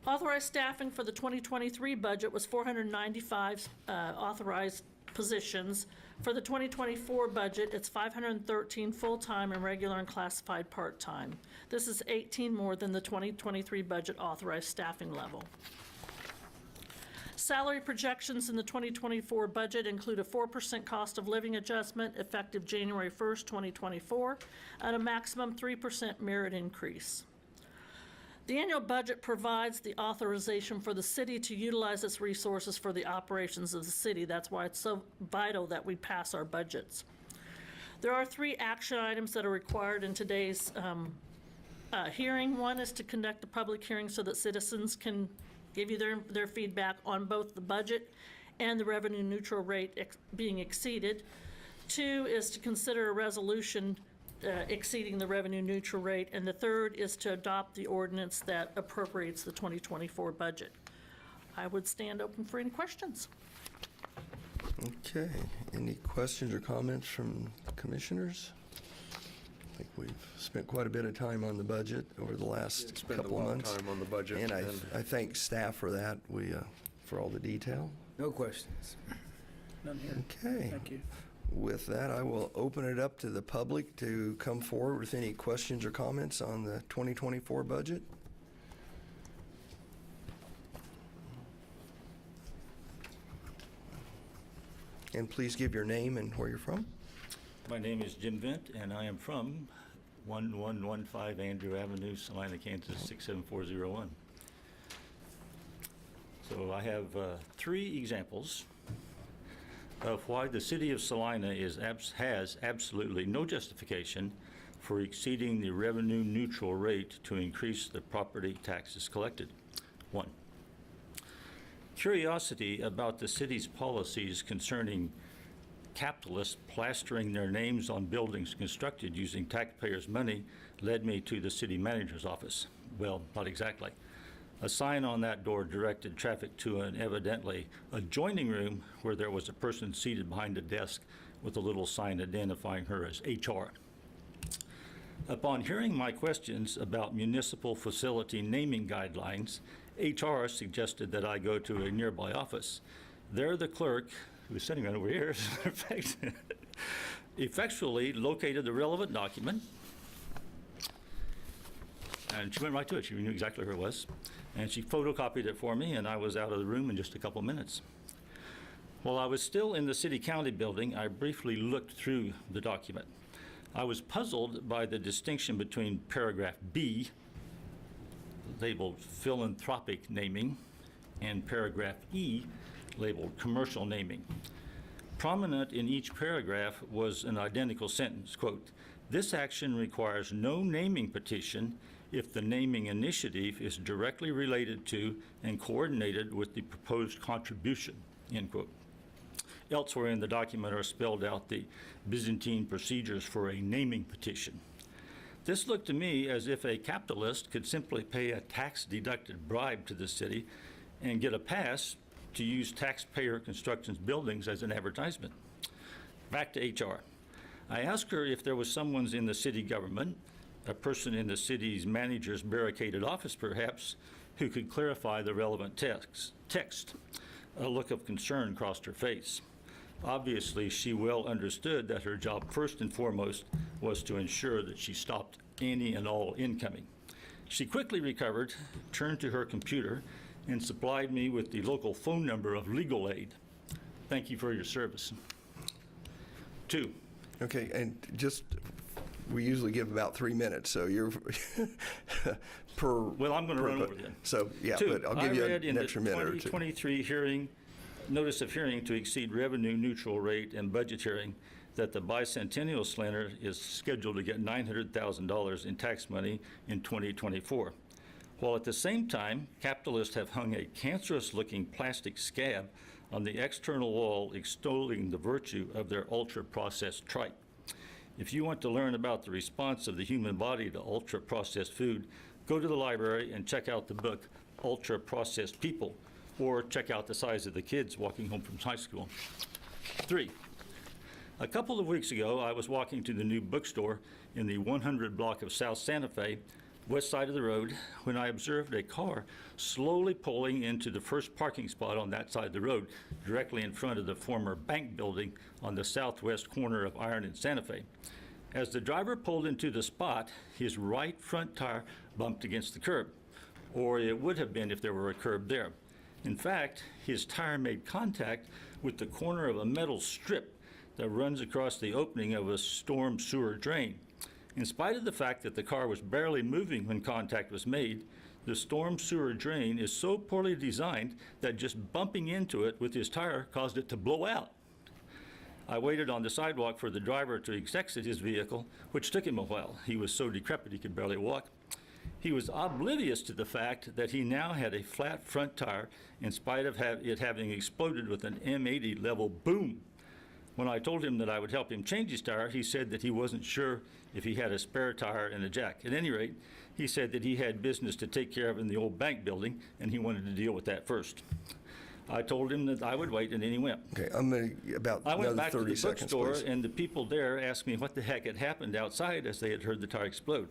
Authorized staffing for the 2023 budget was 495 authorized positions. For the 2024 budget, it's 513 full-time and regular and classified part-time. This is 18 more than the 2023 budget authorized staffing level. Salary projections in the 2024 budget include a 4% cost of living adjustment effective January 1st, 2024, and a maximum 3% merit increase. The annual budget provides the authorization for the city to utilize its resources for the operations of the city. That's why it's so vital that we pass our budgets. There are 3 action items that are required in today's hearing. One is to conduct a public hearing so that citizens can give you their feedback on both the budget and the revenue neutral rate being exceeded. 2 is to consider a resolution exceeding the revenue neutral rate, and the 3rd is to adopt the ordinance that appropriates the 2024 budget. I would stand open for any questions. Okay. Any questions or comments from commissioners? I think we've spent quite a bit of time on the budget over the last Spent a couple of lot of months. time on the budget. And I thank staff for that, for all the detail. No questions. None here. Okay. Thank you. With that, I will open it up to the public to come forward with any questions or comments on the 2024 budget. And please give your name and where you're from. My name is Jim Vint, and I am from 1115 Andrew Avenue, Salina, Kansas, 67401. So I have 3 examples of why the city of Salina has absolutely no justification for exceeding the revenue neutral rate to increase the property taxes collected. 1, curiosity about the city's policies concerning capitalists plastering their names on buildings constructed using taxpayers' money led me to the city manager's office. Well, not exactly. A sign on that door directed traffic to an evidently adjoining room where there was a person seated behind a desk with a little sign identifying her as HR. Upon hearing my questions about municipal facility naming guidelines, HR suggested that I go to a nearby office. There, the clerk, who was sitting right over here, effectually located the relevant document, and she went right to it. She knew exactly where it was. And she photocopied it for me, and I was out of the room in just a couple minutes. While I was still in the city-county building, I briefly looked through the document. I was puzzled by the distinction between paragraph B, labeled philanthropic naming, and paragraph E, labeled commercial naming. Prominent in each paragraph was an identical sentence, quote, This action requires no naming petition if the naming initiative is directly related to and coordinated with the proposed contribution, end quote. Elsewhere in the document are spelled out the Byzantine procedures for a naming petition. This looked to me as if a capitalist could simply pay a tax-deducted bribe to the city and get a pass to use taxpayer construction buildings as an advertisement. Back to HR. I asked her if there was someone in the city government, a person in the city's manager's barricaded office perhaps, who could clarify the relevant text. A look of concern crossed her face. Obviously, she well understood that her job first and foremost was to ensure that she stopped any and all incoming. She quickly recovered, turned to her computer, and supplied me with the local phone number of legal aid. Thank you for your service. 2. Okay, and just, we usually give about 3 minutes, so you're per. Well, I'm going to run over then. So, yeah, 2, but I'll give you an extra minute or two. I read in the 2023 hearing, notice of hearing to exceed revenue neutral rate and budget hearing that the bicentennial Salina is scheduled to get $900,000 in tax money in 2024. While at the same time, capitalists have hung a cancerous-looking plastic scab on the external wall extolling the virtue of their ultra-processed tripe. If you want to learn about the response of the human body to ultra-processed food, go to the library and check out the book, Ultra-Processed People, or check out the size of the kids walking home from high school. 3, a couple of weeks ago, I was walking to the new bookstore in the 100 block of South Santa Fe, west side of the road, when I observed a car slowly pulling into the first parking spot on that side of the road, directly in front of the former bank building on the southwest corner of Iron and Santa Fe. As the driver pulled into the spot, his right front tire bumped against the curb, or it would have been if there were a curb there. In fact, his tire made contact with the corner of a metal strip that runs across the opening of a storm sewer drain. In spite of the fact that the car was barely moving when contact was made, the storm sewer drain is so poorly designed that just bumping into it with his tire caused it to blow out. I waited on the sidewalk for the driver to exit his vehicle, which took him a while. He was so decrepit he could barely walk. He was oblivious to the fact that he now had a flat front tire in spite of it having exploded with an M80 level boom. When I told him that I would help him change his tire, he said that he wasn't sure if he had a spare tire and a jack. At any rate, he said that he had business to take care of in the old bank building, and he wanted to deal with that first. I told him that I would wait, and then he went. Okay, I'm going to, about I went another back to 30 the seconds, bookstore, please. and the people there asked me what the heck had happened outside as they had heard the tire explode.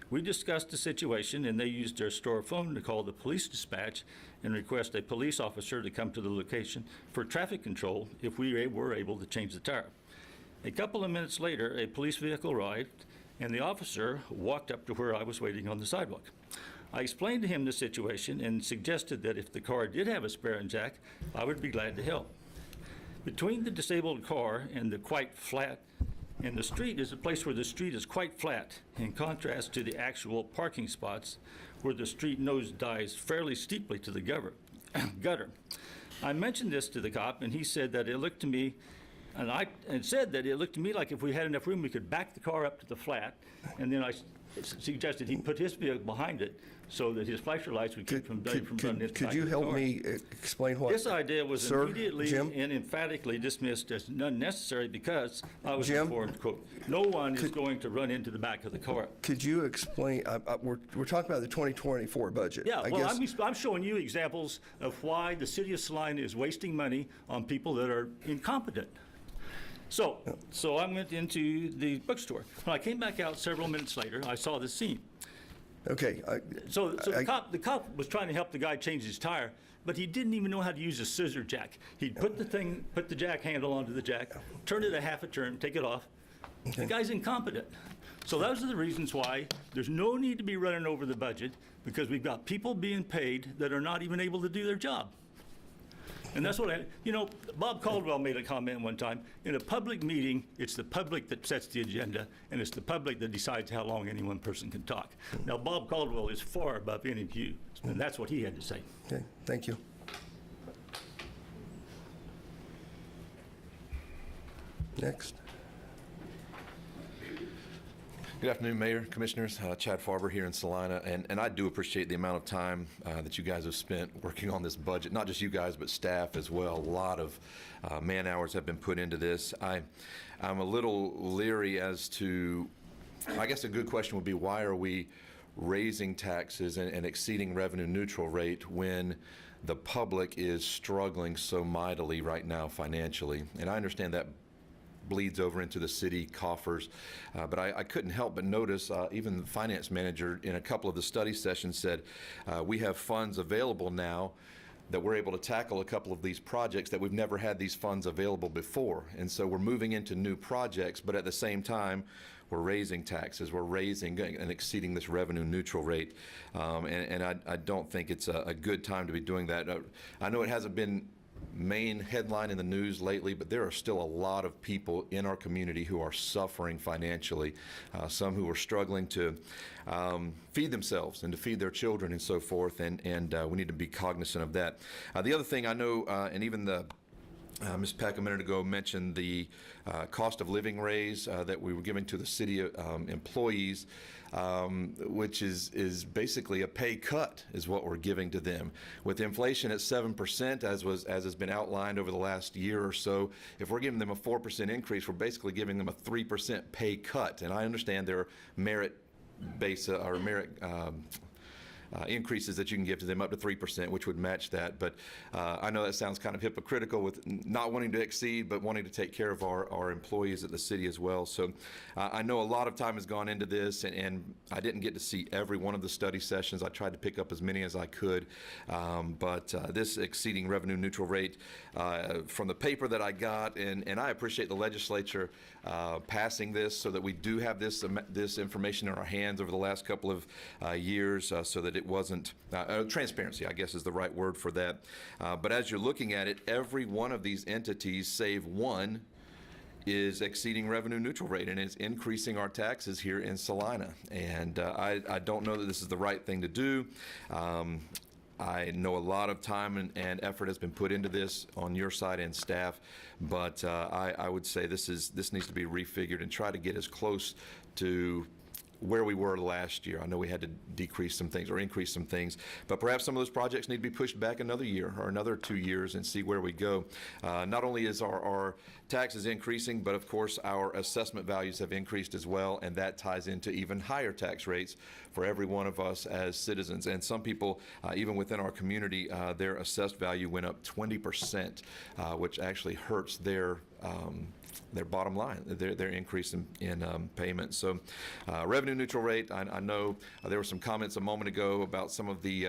We discussed the situation, and they used their store phone to call the police dispatch and request a police officer to come to the location for traffic control if we were able to change the tire. A couple of minutes later, a police vehicle arrived, and the officer walked up to where I was waiting on the sidewalk. I explained to him the situation and suggested that if the car did have a spare and jack, I would be glad to help. Between the disabled car and the quite flat, and the street is a place where the street is quite flat, in contrast to the actual parking spots where the street nose dives fairly steeply to the gutter. I mentioned this to the cop, and he said that it looked to me, and said that it looked to me like if we had enough room, we could back the car up to the flat, and then I suggested he put his vehicle behind it so that his flasher lights would keep from running into the back Could you of the help car. me explain what? This idea was Sir, immediately Jim? and emphatically dismissed as unnecessary because I was Jim? informed, quote, no one is going to run into the back of the car. Could you explain, we're talking about the 2024 budget. Yeah, I well, guess- I'm showing you examples of why the city of Salina is wasting money on people that are incompetent. So I went into the bookstore. When I came back out several minutes later, I saw the scene. Okay. So the cop was trying to help the guy change his tire, but he didn't even know how to use a scissor jack. He'd put the jack handle onto the jack, turn it a half a turn, take it off. The guy's incompetent. So those are the reasons why there's no need to be running over the budget, because we've got people being paid that are not even able to do their job. And that's what Bob Caldwell made a comment one time. In a public meeting, it's the public that sets the agenda, and it's the public that decides how long any one person can talk. Now, Bob Caldwell is far above any of you, and that's what he had to say. Okay, thank you. Next. Good afternoon, Mayor, Commissioners. Chad Farber here in Salina, and I do appreciate the amount of time that you guys have spent working on this budget. Not just you guys, but staff as well. A lot of man hours have been put into this. I'm a little leery as to, I guess a good question would be, why are we raising taxes and exceeding revenue neutral rate when the public is struggling so mightily right now financially? And I understand that bleeds over into the city coffers. But I couldn't help but notice even the finance manager in a couple of the study sessions said we have funds available now that we're able to tackle a couple of these projects that we've never had these funds available before. And so we're moving into new projects, but at the same time, we're raising taxes, we're raising and exceeding this revenue neutral rate. And I don't think it's a good time to be doing that. I know it hasn't been main headline in the news lately, but there are still a lot of people in our community who are suffering financially, some who are struggling to feed themselves and to feed their children and so forth, and we need to be cognizant of that. The other thing I know, and even Ms. Peck a minute ago mentioned the cost of living raise that we were giving to the city employees, which is basically a pay cut is what we're giving to them. With inflation at 7%, as has been outlined over the last year or so, if we're giving them a 4% increase, we're basically giving them a 3% pay cut. And I understand there are merit-based or merit increases that you can give to them up to 3%, which would match that. But I know that sounds kind of hypocritical with not wanting to exceed, but wanting to take care of our employees at the city as well. So I know a lot of time has gone into this, and I didn't get to see every one of the study sessions. I tried to pick up as many as I could. But this exceeding revenue neutral rate from the paper that I got, and I appreciate the legislature passing this so that we do have this information in our hands over the last couple of years so that it wasn't transparency, I guess is the right word for that. But as you're looking at it, every one of these entities, save one, is exceeding revenue neutral rate and is increasing our taxes here in Salina. And I don't know that this is the right thing to do. I know a lot of time and effort has been put into this on your side and staff, but I would say this needs to be refigured and try to get as close to where we were last year. I know we had to decrease some things or increase some things, but perhaps some of those projects need to be pushed back another year or another 2 years and see where we go. Not only is our taxes increasing, but of course our assessment values have increased as well, and that ties into even higher tax rates for every one of us as citizens. And some people, even within our community, their assessed value went up 20%, which actually hurts their bottom line, their increase in payments. So revenue neutral rate, I know there were some comments a moment ago about some of the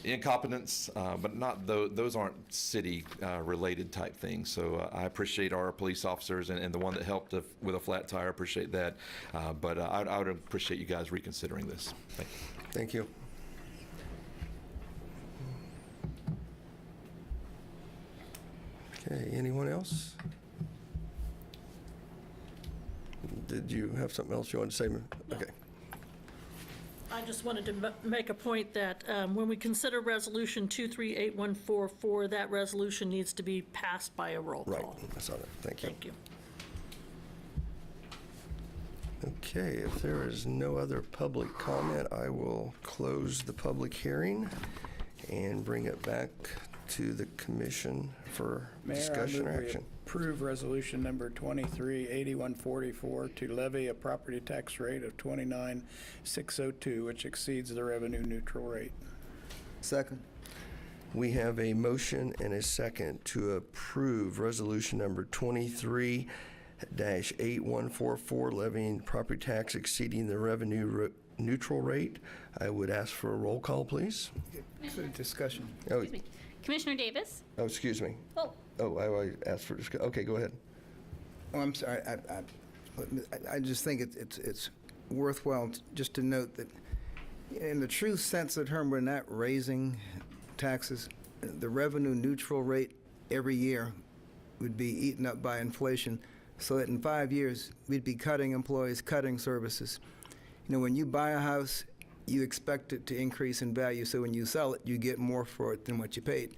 incompetence, but not those aren't city related type things. So I appreciate our police officers and the one that helped with a flat tire, appreciate that. But I would appreciate you guys reconsidering this. Thank you. Thank you. Okay, anyone else? Did you have something else you wanted to say? Okay. I just wanted to make a point that when we consider Resolution 238144, that resolution needs to be passed by a roll call. Right, I saw that. Thank you. Thank you. Okay, if there is no other public comment, I will close the public hearing and bring it back to the commission for discussion or action. Approve resolution number 238144 to levy a property tax rate of 29,602, which exceeds the revenue neutral rate. Second. We have a motion and a second to approve resolution number 23-8144, levying property tax exceeding the revenue neutral rate. I would ask for a roll call, please. Discussion. Oh, Excuse me. Commissioner Davis? oh, excuse me. Oh, I asked for discussion. Okay, go ahead. Oh, I'm sorry. I just think it's worthwhile just to note that in the true sense of the term, we're not raising taxes. The revenue neutral rate every year would be eaten up by inflation, so that in 5 years, we'd be cutting employees, cutting services. You know, when you buy a house, you expect it to increase in value, so when you sell it, you get more for it than what you paid.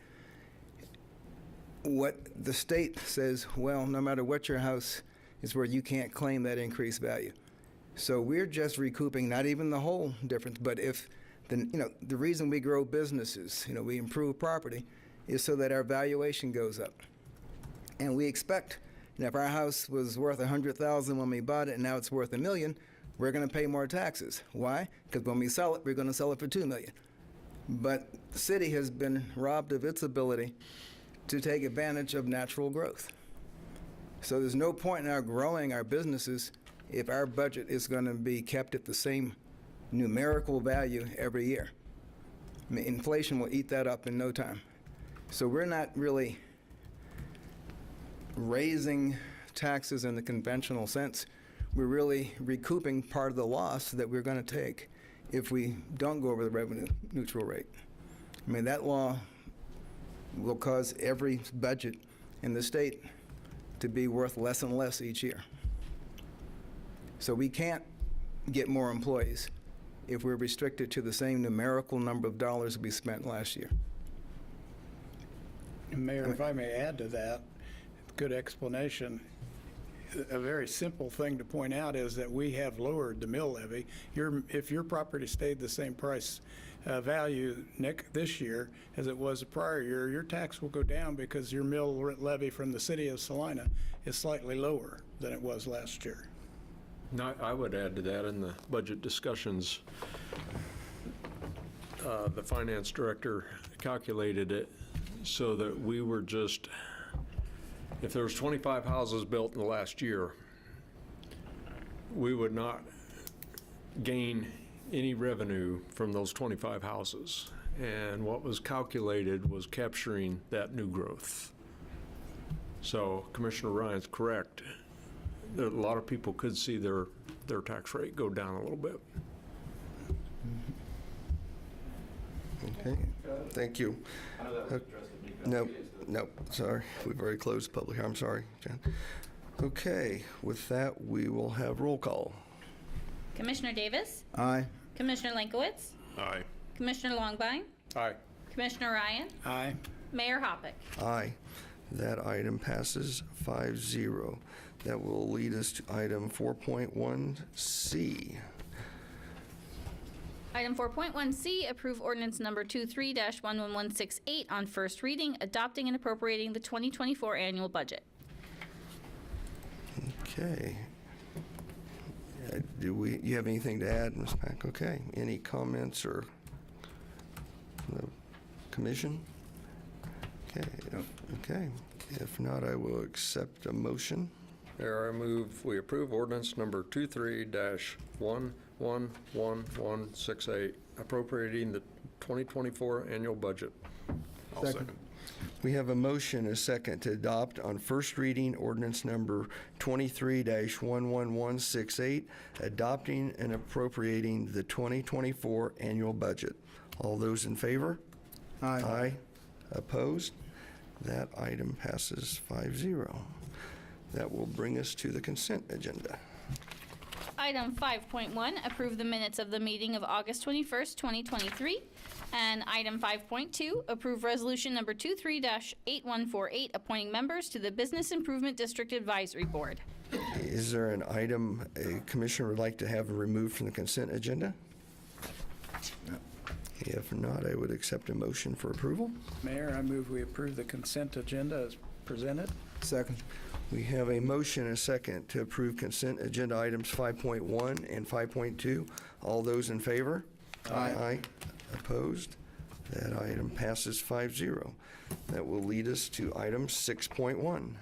What the state says, well, no matter what your house is where you can't claim that increased value. So we're just recouping not even the whole difference, but if the reason we grow businesses, we improve property, is so that our valuation goes up. And we expect, if our house was worth $100,000 when we bought it and now it's worth $1 million, we're going to pay more taxes. Why? Because when we sell it, we're going to sell it for $2 million. But the city has been robbed of its ability to take advantage of natural growth. So there's no point in our growing our businesses if our budget is going to be kept at the same numerical value every year. I mean, inflation will eat that up in no time. So we're not really raising taxes in the conventional sense. We're really recouping part of the loss that we're going to take if we don't go over the revenue neutral rate. I mean, that law will cause every budget in the state to be worth less and less each year. So we can't get more employees if we're restricted to the same numerical number of dollars we spent last year. Mayor, if I may add to that, good explanation. A very simple thing to point out is that we have lowered the mill levy. If your property stayed the same price value, Nick, this year as it was the prior year, your tax will go down because your mill levy from the city of Salina is slightly lower than it was last year. No, I would add to that in the budget discussions, the finance director calculated it so that we were just, if there was 25 houses built in the last year, we would not gain any revenue from those 25 houses. And what was calculated was capturing that new growth. So Commissioner Ryan's correct. A lot of people could see their tax rate go down a little bit. Okay, thank you. No, sorry, we've already closed public. I'm sorry, John. Okay, with that, we will have roll call. Commissioner Davis? Aye. Commissioner Lankowitz? Aye. Commissioner Longbine? Aye. Commissioner Ryan? Aye. Mayor Hoppick? Aye. That item passes 5-0. That will lead us to item 4.1C. Item 4.1C, approve ordinance number 23-11168 on first reading, adopting and appropriating the 2024 annual budget. Okay. You have anything to add, Ms. Pack? Okay. Any comments or from the commission? Okay. Okay. If not, I will accept a motion. Mayor, I move we approve ordinance number 23-11168, appropriating the 2024 annual budget. I'll second. We have a motion, a second, to adopt on first reading ordinance number 23-11168, adopting and appropriating the 2024 annual budget. All those in favor? Aye. Aye. Opposed? That item passes 5-0. That will bring us to the consent agenda. Item 5.1, approve the minutes of the meeting of August 21st, 2023. And item 5.2, approve resolution number 23-8148, appointing members to the Business Improvement District Advisory Board. Is there an item a commissioner would like to have removed from the consent agenda? No. If not, I would accept a motion for approval. Mayor, I move we approve the consent agenda as presented. Second. We have a motion and a second to approve consent agenda items 5.1 and 5.2. All those in favor? Aye. Aye. Opposed? That item passes 5-0. That will lead us to item 6.1.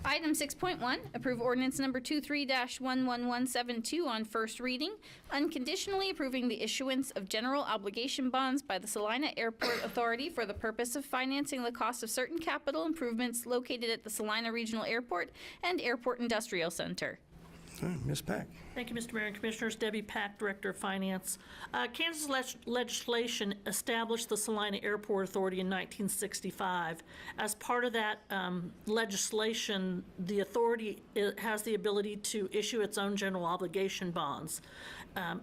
Item 6.1, approve ordinance number 23-11172 on first reading, unconditionally approving the issuance of general obligation bonds by the Salina Airport Authority for the purpose of financing the cost of certain capital improvements located at the Salina Regional Airport and Airport Industrial Center. Ms. Pack. Thank you, Mr. Mayor and Commissioners. Debbie Pack, Director of Finance. Kansas legislation established the Salina Airport Authority in 1965. As part of that legislation, the authority has the ability to issue its own general obligation bonds.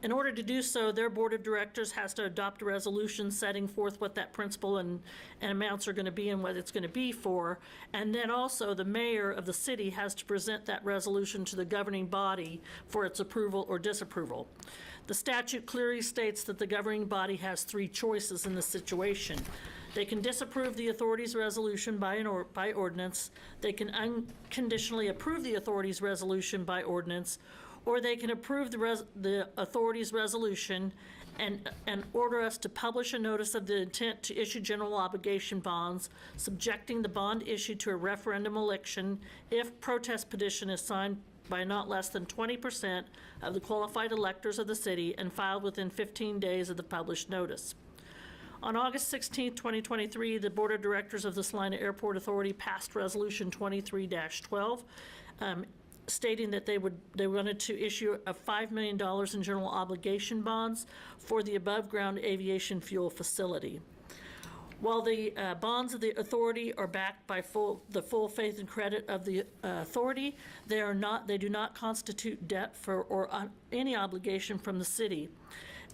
In order to do so, their board of directors has to adopt a resolution setting forth what that principal and amounts are going to be and what it's going to be for. And then also the mayor of the city has to present that resolution to the governing body for its approval or disapproval. The statute clearly states that the governing body has three choices in this situation. They can disapprove the authority's resolution by ordinance, they can unconditionally approve the authority's resolution by ordinance, or they can approve the authority's resolution and order us to publish a notice of the intent to issue general obligation bonds, subjecting the bond issue to a referendum election if protest petition is signed by not less than 20% of the qualified electors of the city and filed within 15 days of the published notice. On August 16, 2023, the Board of Directors of the Salina Airport Authority passed Resolution 23-12, stating that they wanted to issue a $5 million in general obligation bonds for the above-ground aviation fuel facility. While the bonds of the authority are backed by the full faith and credit of the authority, they do not constitute debt or any obligation from the city.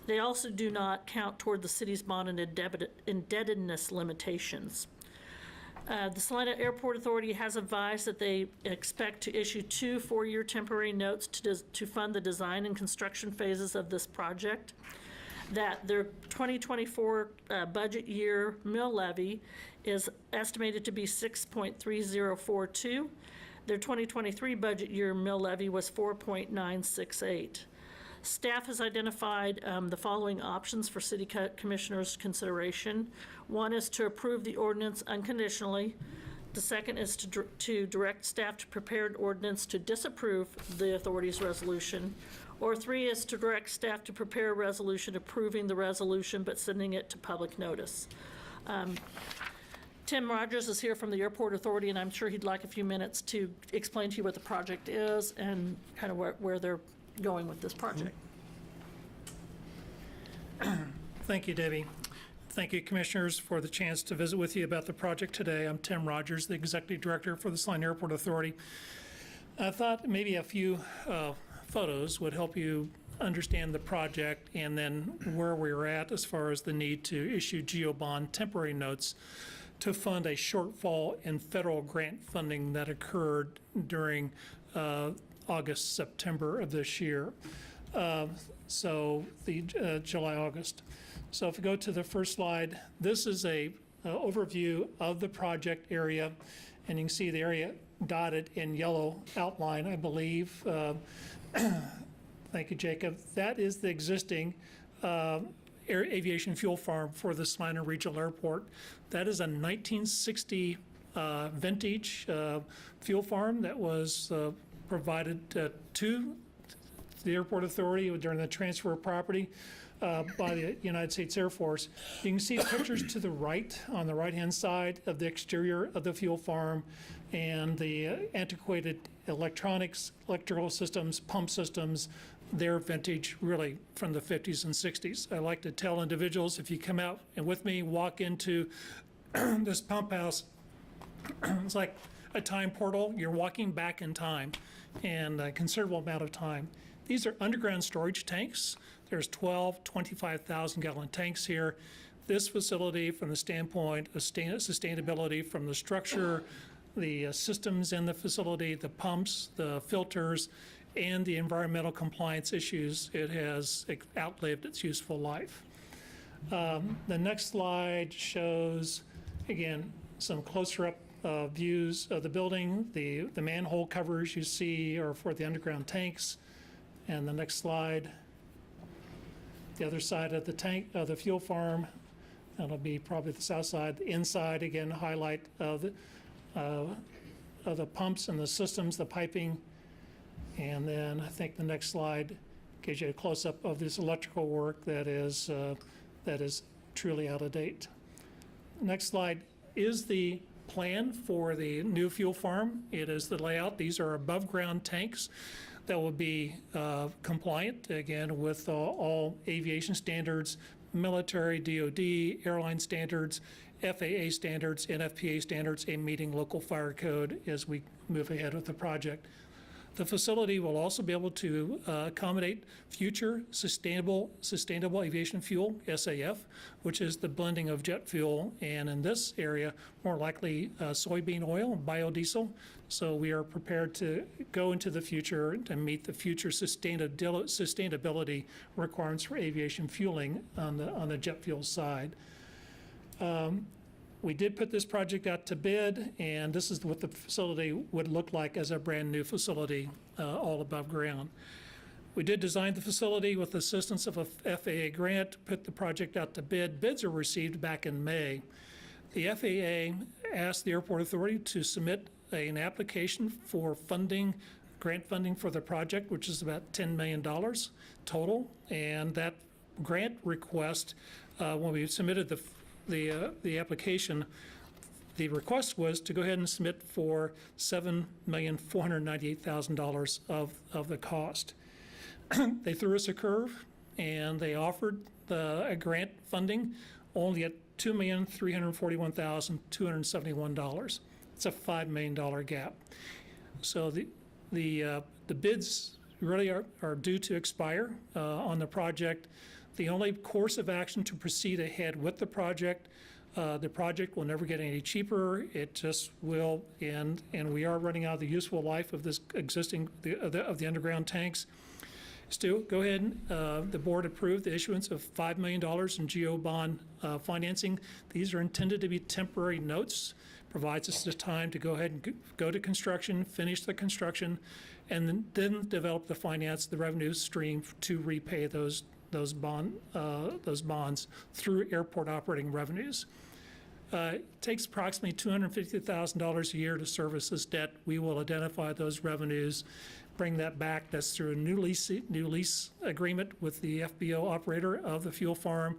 They also do not count toward the city's bond and indebtedness limitations. The Salina Airport Authority has advised that they expect to issue 2 4-year temporary notes to fund the design and construction phases of this project, that their 2024 budget year mill levy is estimated to be 6.3042. Their 2023 budget year mill levy was 4.968. Staff has identified the following options for City Commissioners' consideration. One is to approve the ordinance unconditionally. The second is to direct staff to prepare an ordinance to disapprove the authority's resolution. Or 3 is to direct staff to prepare a resolution approving the resolution but sending it to public notice. Tim Rogers is here from the Airport Authority, and I'm sure he'd like a few minutes to explain to you what the project is and kind of where they're going with this project. Thank you, Debbie. Thank you, Commissioners, for the chance to visit with you about the project today. I'm Tim Rogers, the Executive Director for the Salina Airport Authority. I thought maybe a few photos would help you understand the project and then where we're at as far as the need to issue GeoBond temporary notes to fund a shortfall in federal grant funding that occurred during August, September of this year. So the July, August. So if you go to the first slide, this is a overview of the project area, and you can see the area dotted in yellow outline, I believe. Thank you, Jacob. That is the existing aviation fuel farm for the Salina Regional Airport. That is a 1960 vintage fuel farm that was provided to the Airport Authority during the transfer of property by the United States Air Force. You can see pictures to the right, on the right-hand side of the exterior of the fuel farm, and the antiquated electronics, electrical systems, pump systems. They're vintage, really, from the 50s and 60s. I like to tell individuals, if you come out and with me, walk into this pump house, it's like a time portal. You're walking back in time, and a considerable amount of time. These are underground storage tanks. There's 12, 25,000 gallon tanks here. This facility, from the standpoint of sustainability, from the structure, the systems in the facility, the pumps, the filters, and the environmental compliance issues, it has outlived its useful life. The next slide shows, again, some closer up views of the building. The manhole covers you see are for the underground tanks. And the next slide, the other side of the tank, of the fuel farm, that'll be probably the south side. The inside, again, highlight of the pumps and the systems, the piping. And then I think the next slide gives you a close-up of this electrical work that is truly out of date. Next slide is the plan for the new fuel farm. It is the layout. These are above-ground tanks. that will be compliant, again, with all aviation standards, military, DOD, airline standards, FAA standards, NFPA standards, and meeting local fire code as we move ahead with the project. The facility will also be able to accommodate future sustainable aviation fuel, SAF, which is the blending of jet fuel, and in this area, more likely soybean oil, biodiesel. So we are prepared to go into the future to meet the future sustainability requirements for aviation fueling on the jet fuel side. We did put this project out to bid, and this is what the facility would look like as a brand-new facility, all above ground. We did design the facility with the assistance of a FAA grant, put the project out to bid. Bids were received back in May. The FAA asked the Airport Authority to submit an application for funding, grant funding for the project, which is about $10 million total. And that grant request, when we submitted the application, the request was to go ahead and submit for $7,498,000 of the cost. They threw us a curve, and they offered a grant funding only at $2,341,271. It's a $5 million gap. So the bids really are due to expire on the project. The only course of action to proceed ahead with the project will never get any cheaper. It just will, and we are running out of the useful life of this existing of the underground tanks. Stu, go ahead. The board approved the issuance of $5 million in GO bond financing. These are intended to be temporary notes. Provides us the time to go ahead and go to construction, finish the construction, and then develop the revenue stream to repay those bonds through airport operating revenues. It takes approximately $250,000 a year to service this debt. We will identify those revenues, bring that back. That's through a new lease agreement with the FBO operator of the fuel farm.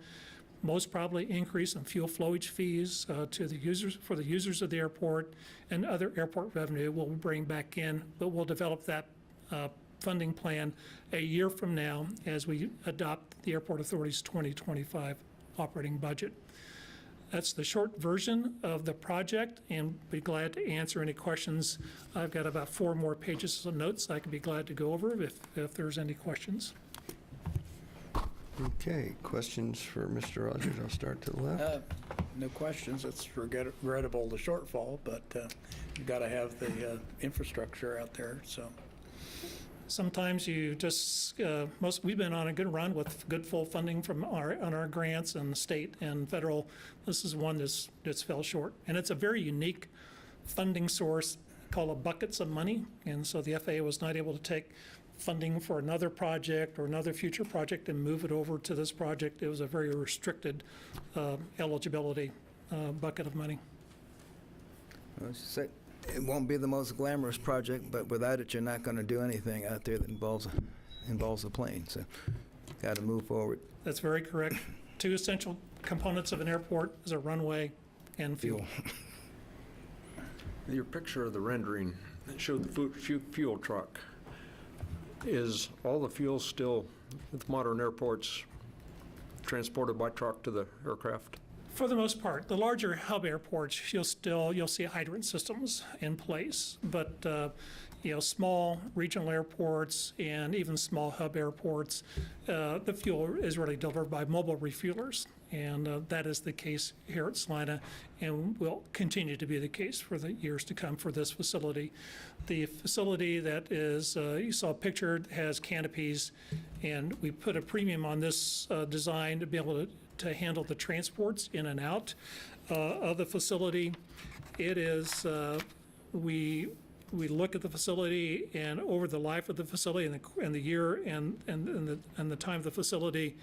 Most probably increase in fuel flowage fees for the users of the airport, and other airport revenue we'll bring back in, but we'll develop that funding plan a year from now as we adopt the Airport Authority's 2025 operating budget. That's the short version of the project, and be glad to answer any questions. I've got about 4 more pages of notes I can be glad to go over if there's any questions. Okay, questions for Mr. Rogers? I'll start to the left. No questions. It's regrettable, the shortfall, but you've got to have the infrastructure out there, so. Sometimes you just, we've been on a good run with good full funding from on our grants and state and federal. This is one that's fell short. And it's a very unique funding source called buckets of money. And so the FAA was not able to take funding for another project or another future project and move it over to this project. It was a very restricted eligibility bucket of money. It won't be the most glamorous project, but without it, you're not going to do anything out there that involves a plane. So, got to move forward. That's very correct. 2 essential components of an airport is a runway and fuel. Your picture of the rendering showed the fuel truck. Is all the fuel still, with modern airports, transported by truck to the aircraft? For the most part, the larger hub airports, you'll see hydrant systems in place, but small regional airports and even small hub airports, the fuel is really delivered by mobile refuelers, and that is the case here at Salina, and will continue to be the case for the years to come for this facility. The facility that is, you saw pictured, has canopies, and we put a premium on this design to be able to handle the transports in and out of the facility. It is, we look at the facility, and over the life of the facility and the year and the time of the facility,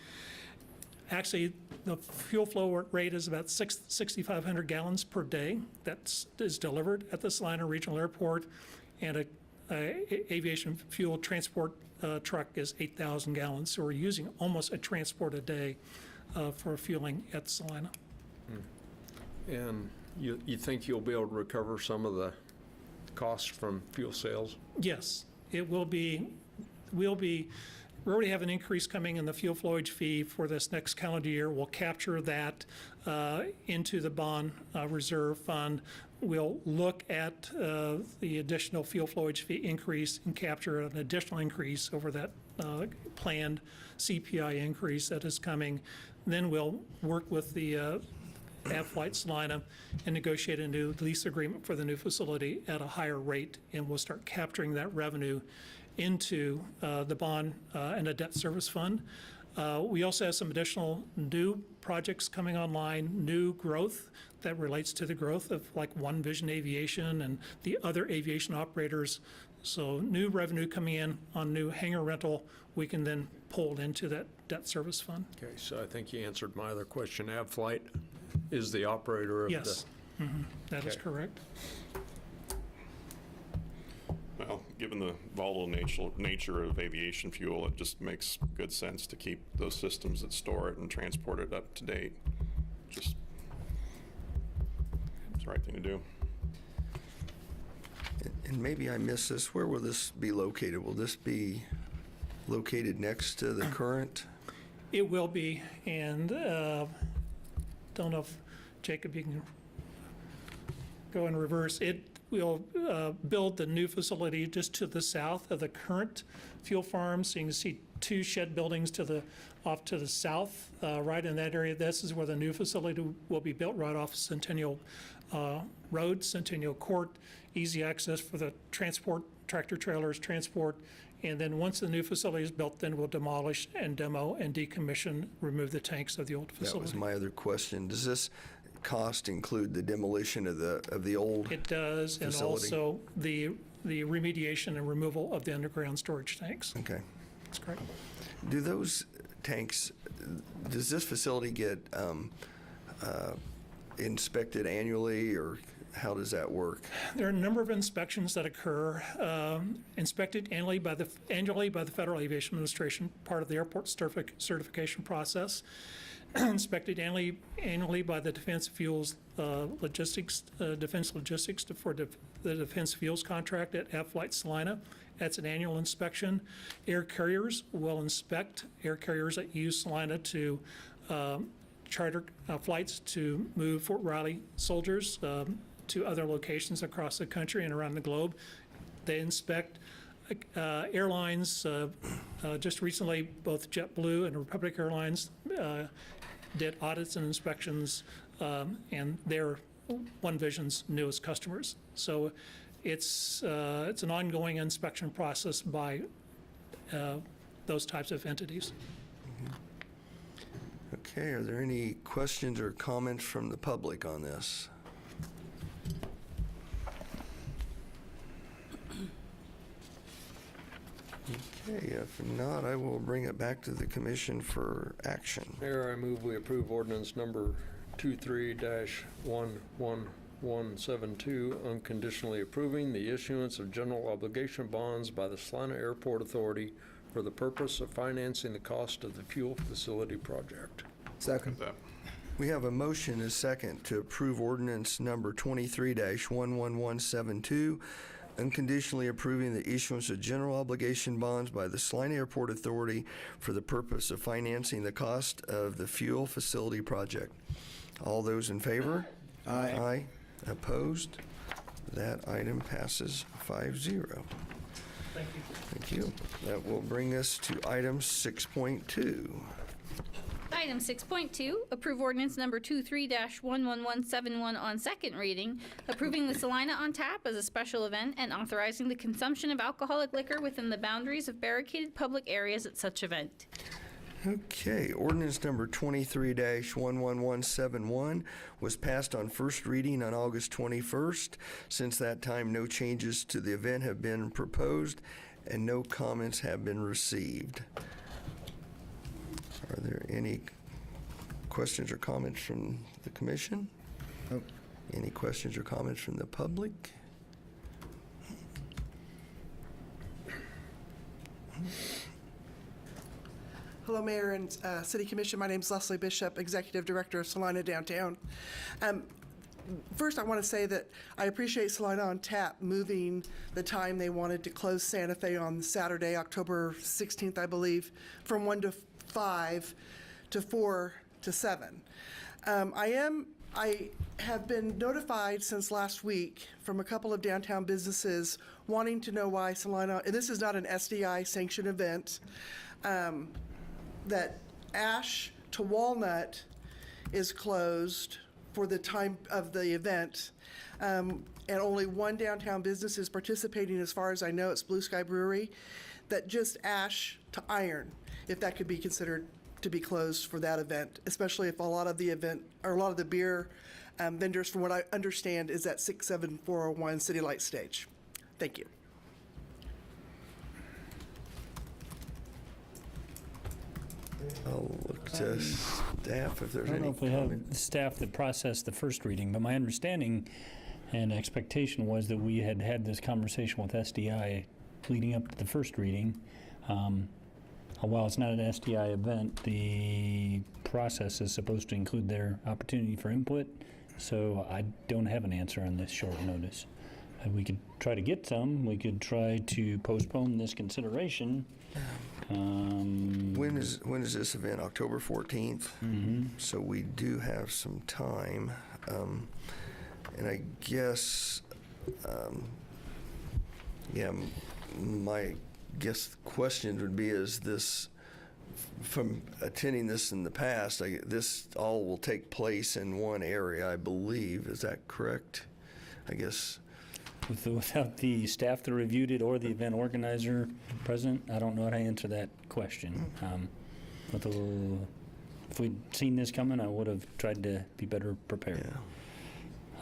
actually the fuel flow rate is about 6,500 gallons per day that is delivered at the Salina Regional Airport, and a aviation fuel transport truck is 8,000 gallons. So we're using almost a transport a day for fueling at Salina. And you think you'll be able to recover some of the costs from fuel sales? Yes, it will be we already have an increase coming in the fuel flowage fee for this next calendar year. We'll capture that into the bond reserve fund. We'll look at the additional fuel flowage fee increase and capture an additional increase over that planned CPI increase that is coming. Then we'll work with the Flight Salina and negotiate a new lease agreement for the new facility at a higher rate, and we'll start capturing that revenue into the bond and a debt service fund. We also have some additional new projects coming online, new growth that relates to the growth of like One Vision Aviation and the other aviation operators. So new revenue coming in on new hangar rental, we can then pull into that debt service fund. Okay, so I think you answered my other question. Avflight is the operator of the... Yes, that is Okay. correct. Well, given the volatile nature of aviation fuel, it just makes good sense to keep those systems that store it and transport it up to date. Just, it's the right thing to do. And maybe I missed this. Where will this be located? Will this be located next to the current? It will be, and don't know if, Jacob, you can go in reverse. It will build the new facility just to the south of the current fuel farm. So you can see two shed buildings off to the south, right in that area. This is where the new facility will be built, right off Centennial Road, Centennial Court, easy access for the transport, tractor trailers, transport. And then once the new facility is built, then we'll demolish and demo and decommission, remove the tanks of the old facility. That was my other question. Does this cost include the demolition of the old It does, facility? and also the remediation and removal of the underground storage tanks. Okay. That's correct. Do those tanks, does this facility get inspected annually, or how does that work? There are a number of inspections that occur, inspected annually by the Federal Aviation Administration, part of the airport certification process. Inspected annually by the Defense Fuels Defense Logistics for the Defense Fuels contract at Flight Salina. That's an annual inspection. Air carriers will inspect air carriers that use Salina to charter flights to move Fort Riley soldiers to other locations across the country and around the globe. They inspect airlines. Just recently, both JetBlue and Republic Airlines did audits and inspections, and they're One Vision's newest customers. So it's an ongoing inspection process by those types of entities. Okay, are there any questions or comments from the public on this? Okay, if not, I will bring it back to the commission for action. Mayor, I move we approve ordinance number 23-11172, unconditionally approving the issuance of general obligation bonds by the Salina Airport Authority for the purpose of financing the cost of the fuel facility project. Second. We have a motion and a second to approve ordinance number 23-11172, unconditionally approving the issuance of general obligation bonds by the Salina Airport Authority for the purpose of financing the cost of the fuel facility project. All those in favor? Aye. Aye. Opposed? That item passes 5-0. Thank you. Thank you. That will bring us to item 6.2. Item 6.2, approve ordinance number 23-11171 on second reading, approving the Salina On Tap as a special event and authorizing the consumption of alcoholic liquor within the boundaries of barricaded public areas at such event. Okay, ordinance number 23-11171 was passed on first reading on August 21st. Since that time, no changes to the event have been proposed and no comments have been received. Are there any questions or comments from the commission? Nope. Any questions or comments from the public? Hello, Mayor and City Commission. My name is Leslie Bishop, Executive Director of Salina Downtown. First, I want to say that I appreciate Salina On Tap moving the time they wanted to close Santa Fe on Saturday, October 16th, I believe, from 1 to 5 to 4 to 7. I have been notified since last week from a couple of downtown businesses wanting to know why Salina, and this is not an SDI sanctioned event, that Ash to Walnut is closed for the time of the event, and only one downtown business is participating. As far as I know, it's Blue Sky Brewery. That just Ash to Iron, if that could be considered to be closed for that event, especially if a lot of the beer vendors, from what I understand, is at 67401 City Light Stage. Thank you. I'll look to staff if there's I don't know any if we have comment. the staff that processed the first reading, but my understanding and expectation was that we had had this conversation with SDI leading up to the first reading. While it's not an SDI event, the process is supposed to include their opportunity for input, so I don't have an answer on this short notice. We could try to get some. We could try to postpone this consideration. When is this event? October 14th? Mm-hmm. So we do have some time. And I guess, my question would be, is this, from attending this in the past, this all will take place in one area, I believe. Is that correct? I guess. Without the staff that reviewed it or the event organizer present, I don't know how to answer that question. If we'd seen this coming, I would have tried to be better prepared.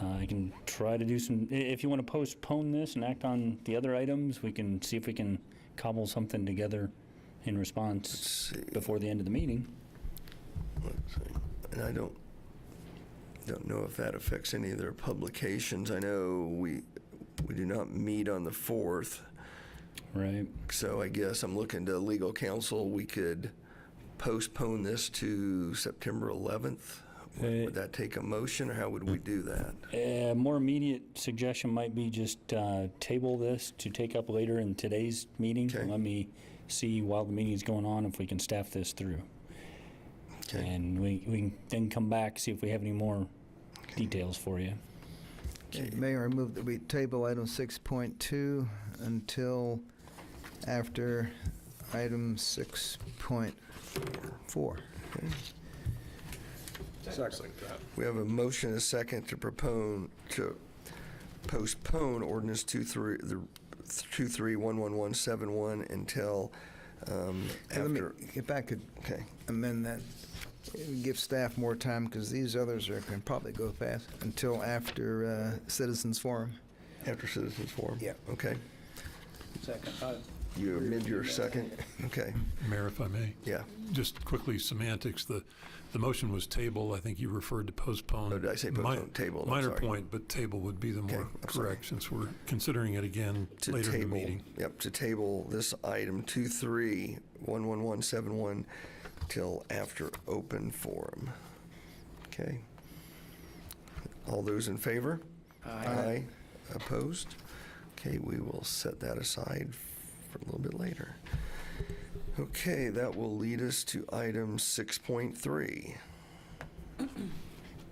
I can try to do some, if you want to postpone this and act on the other items, we can see if we can cobble something together in response before the end of the meeting. Let's see. And I don't know if that affects any of their publications. I know we do not meet on the 4th. Right. So I guess I'm looking to legal counsel. We could postpone this to September 11th. Would that take a motion, or how would we do that? A more immediate suggestion might be just table this to take up later in today's meeting. Okay. Let me see while the meeting's going on if we can staff this through. Okay. And we can then come back, see if we have any more details for you. Okay. Mayor, I move that we table item 6.2 until after item 6.4. Okay. Second. We have a motion and a second to postpone ordinance 23-11171 until Let me, after. if I could Okay. amend that, give staff more time, because these others can probably go fast, until after citizens forum. After citizens forum? Yeah. Okay. Second. You amend your second? Okay. Mayor, if I may, Yeah. just quickly semantics, the motion was table. I think you referred to postpone. Oh, did I say postpone? Table. I'm Minor sorry. point, but table would be the more I'm sorry. correct, since we're considering it again To later in table, the meeting. Yep, to table this item 23-11171 till after open forum. Okay. All those in favor? Aye. Opposed? Okay, we will set that aside for a little bit later. Okay, that will lead us to item 6.3.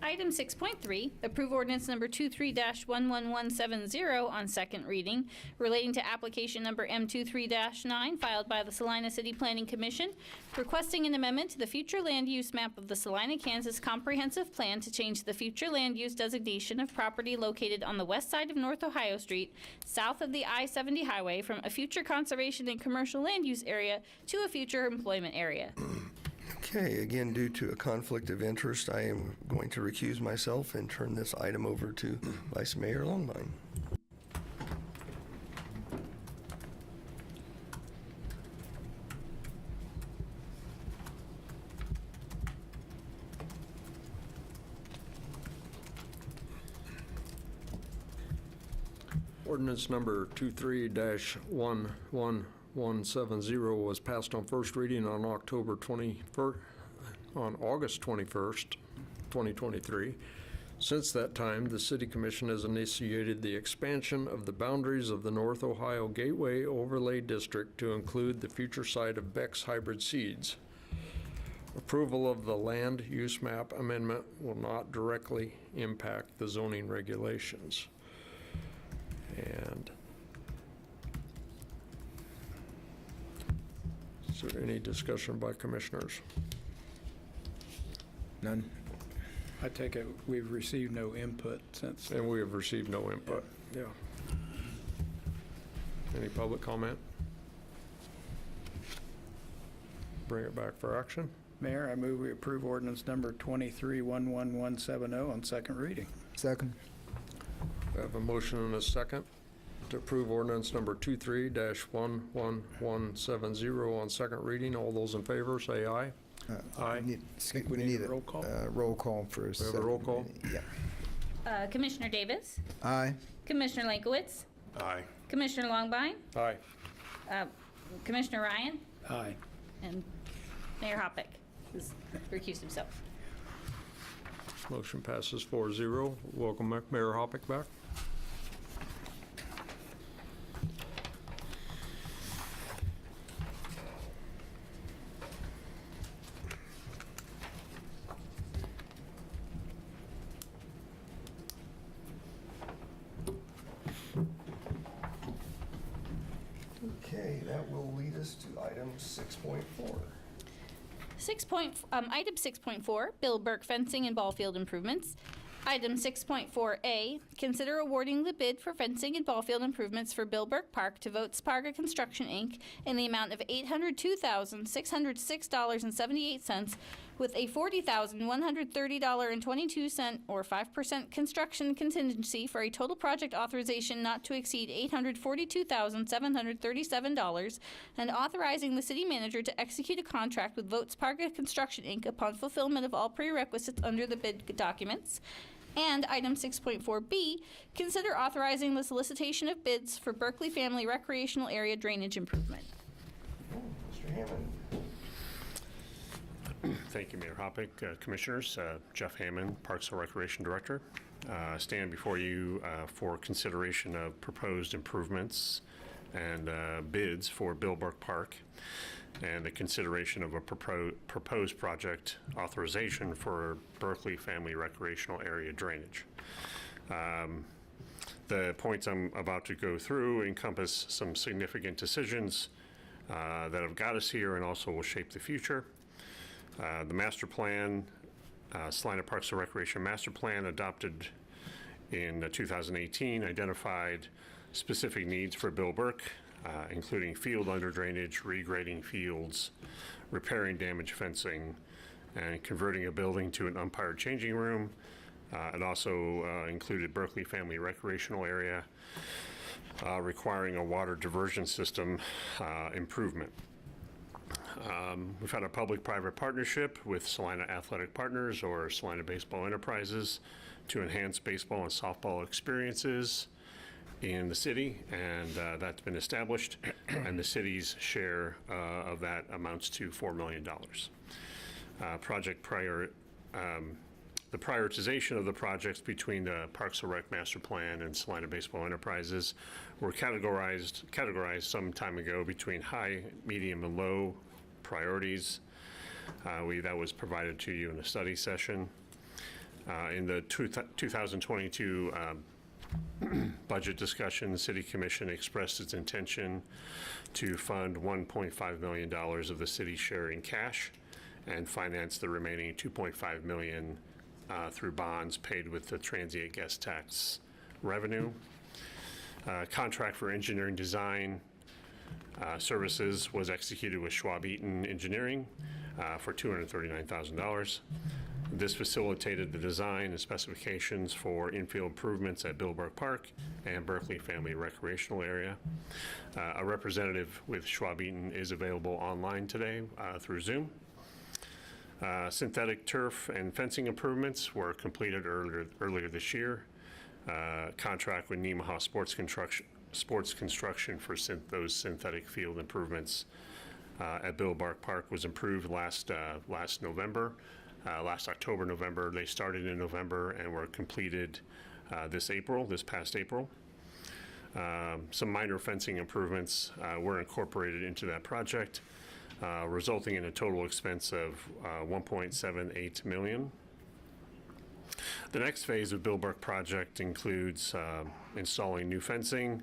Item 6.3, approve ordinance number 23-11170 on second reading relating to application number M23-9 filed by the Salina City Planning Commission, requesting an amendment to the future land use map of the Salina, Kansas Comprehensive Plan to change the future land use designation of property located on the west side of North Ohio Street, south of the I-70 highway, from a future conservation and commercial land use area to a future employment area. Okay, again, due to a conflict of interest, I am going to recuse myself and turn this item over to Vice Mayor Longmine. Ordinance number 23-11170 was passed on first reading on August 21st, 2023. Since that time, the City Commission has initiated the expansion of the boundaries of the North Ohio Gateway Overlay District to include the future site of Beck's Hybrid Seeds. Approval of the land use map amendment will not directly impact the zoning regulations. And is there any discussion by commissioners? None? I take it we've received no input since. And we have received no input. Yeah. Any public comment? Bring it back for action. Mayor, I move we approve ordinance number 2311170 on second reading. Second? We have a motion and a second to approve ordinance number 23-11170 on second reading. All those in favor, say aye. Aye. We need a roll call. Roll call first. We have a roll call? Yeah. Commissioner Davis? Aye. Commissioner Lankowitz? Aye. Commissioner Longbine? Aye. Commissioner Ryan? Aye. And Mayor Hoppick, who's recused himself. Motion passes 4-0. Welcome back, Mayor Hoppick back. Okay, that will lead us to item 6.4. Item 6.4, Bill Burke fencing and ball field improvements. Item 6.4A, consider awarding the bid for fencing and ball field improvements for Bill Burke Park to Vote Sparga Construction, Inc. in the amount of $802,606.78 with a $40,130.22 or 5% construction contingency for a total project authorization not to exceed $842,737 and authorizing the city manager to execute a contract with Vote Sparga Construction, Inc. upon fulfillment of all prerequisites under the bid documents. And item 6.4B, consider authorizing the solicitation of bids for Berkley Family recreational area drainage improvement. Mr. Hammond. Thank you, Mayor Hoppick. Commissioners, Jeff Hammond, Parks and Recreation Director. Stand before you for consideration of proposed improvements and bids for Bill Burke Park and the consideration of a proposed project authorization for Berkley Family recreational area drainage. The points I'm about to go through encompass some significant decisions that have got us here and also will shape the future. The master plan, Salina Parks and Recreation Master Plan, adopted in 2018, identified specific needs for Bill Burke, including field under drainage, regrading fields, repairing damaged fencing, and converting a building to an umpire changing room. It also included Berkley Family recreational area, requiring a water diversion system improvement. We've had a public-private partnership with Salina Athletic Partners or Salina Baseball Enterprises to enhance baseball and softball experiences in the city, and that's been established, and the city's share of that amounts to $4 million. The prioritization of the projects between the Parks and Rec Master Plan and Salina Baseball Enterprises were categorized some time ago between high, medium, and low priorities. That was provided to you in a study session. In the 2022 budget discussion, the City Commission expressed its intention to fund $1.5 million of the city's share in cash and finance the remaining $2.5 million through bonds paid with the transient guest tax revenue. Contract for engineering design services was executed with Schwab Eaton Engineering for $239,000. This facilitated the design and specifications for infield improvements at Bill Burke Park and Berkley Family Recreational Area. A representative with Schwab Eaton is available online today through Zoom. Synthetic turf and fencing improvements were completed earlier this year. Contract with Nemaha Sports Construction for those synthetic field improvements at Bill Burke Park was approved last November. last October, November. They started in November and were completed this past April. Some minor fencing improvements were incorporated into that project, resulting in a total expense of $1.78 million. The next phase of Bill Burke project includes installing new fencing,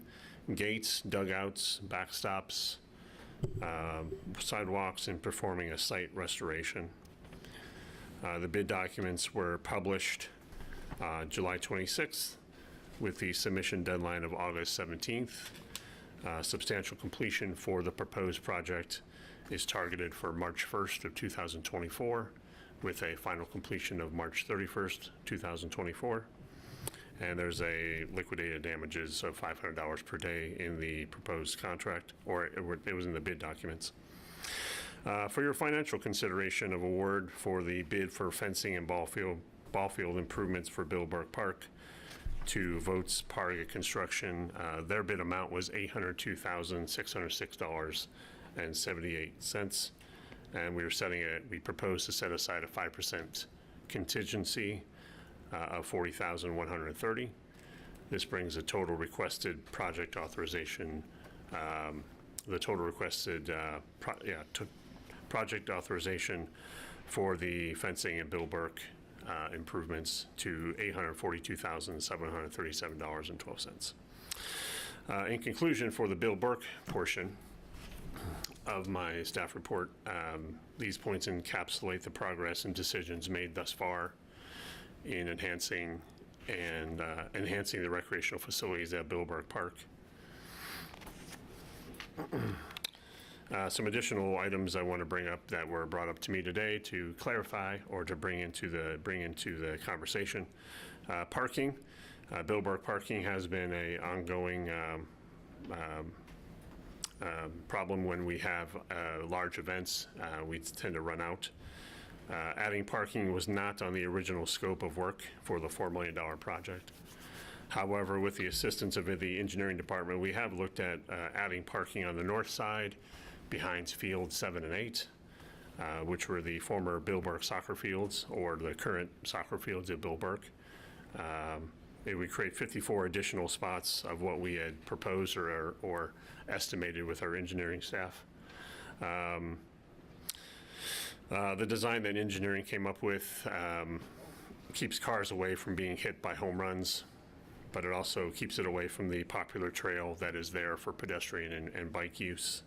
gates, dugouts, backstops, sidewalks, and performing a site restoration. The bid documents were published July 26th with the submission deadline of August 17th. Substantial completion for the proposed project is targeted for March 1st of 2024 with a final completion of March 31st, 2024. And there's a liquidated damages of $500 per day in the proposed contract, or it was in the bid documents. For your financial consideration of award for the bid for fencing and ballfield improvements for Bill Burke Park to Votes Parga Construction, their bid amount was $802,606.78. And we proposed to set aside a 5% contingency of $40,130. This brings the total requested project authorization, project authorization for the fencing and Bill Burke improvements to $842,737.12. In conclusion, for the Bill Burke portion of my staff report, these points encapsulate the progress and decisions made thus far in enhancing the recreational facilities at Bill Burke Park. Some additional items I want to bring up that were brought up to me today to clarify or to bring into the conversation. Parking, Bill Burke parking has been an ongoing problem when we have large events. We tend to run out. Adding parking was not on the original scope of work for the $4 million project. However, with the assistance of the engineering department, we have looked at adding parking on the north side behind fields 7 and 8, which were the former Bill Burke soccer fields or the current soccer fields at Bill Burke. It would create 54 additional spots of what we had proposed or estimated with our engineering staff. The design that engineering came up with keeps cars away from being hit by home runs, but it also keeps it away from the popular trail that is there for pedestrian and bike use.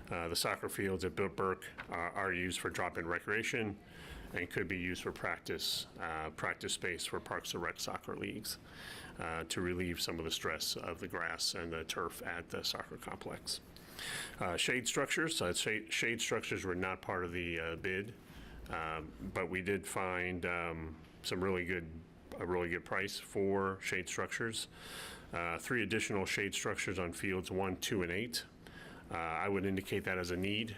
The soccer fields at Bill Burke are used for drop-in recreation and could be used for practice space for Parks and Rec soccer leagues to relieve some of the stress of the grass and the turf at the soccer complex. Shade structures. Shade structures were not part of the bid, but we did find a really good price for shade structures. 3 additional shade structures on fields 1, 2, and 8. I would indicate that as a need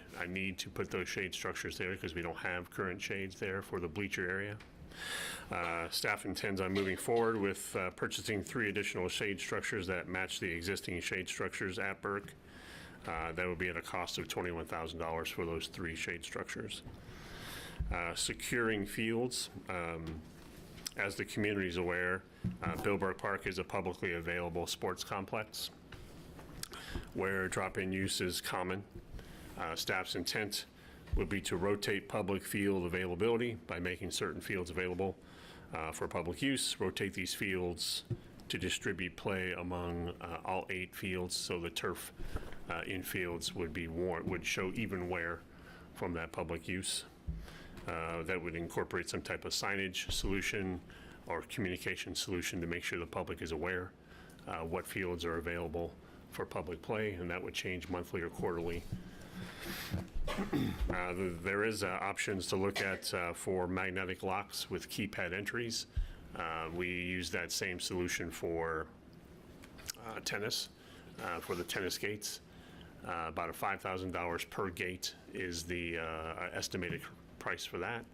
to put those shade structures there because we don't have current shades there for the bleacher area. Staff intends on moving forward with purchasing 3 additional shade structures that match the existing shade structures at Burke. That would be at a cost of $21,000 for those 3 shade structures. Securing fields. As the community is aware, Bill Burke Park is a publicly available sports complex where drop-in use is common. Staff's intent would be to rotate public field availability by making certain fields available for public use, rotate these fields to distribute play among all 8 fields, so the turf in fields would show even wear from that public use. That would incorporate some type of signage solution or communication solution to make sure the public is aware what fields are available for public play, and that would change monthly or quarterly. There is options to look at for magnetic locks with keypad entries. We use that same solution for tennis, for the tennis gates. About $5,000 per gate is the estimated price for that.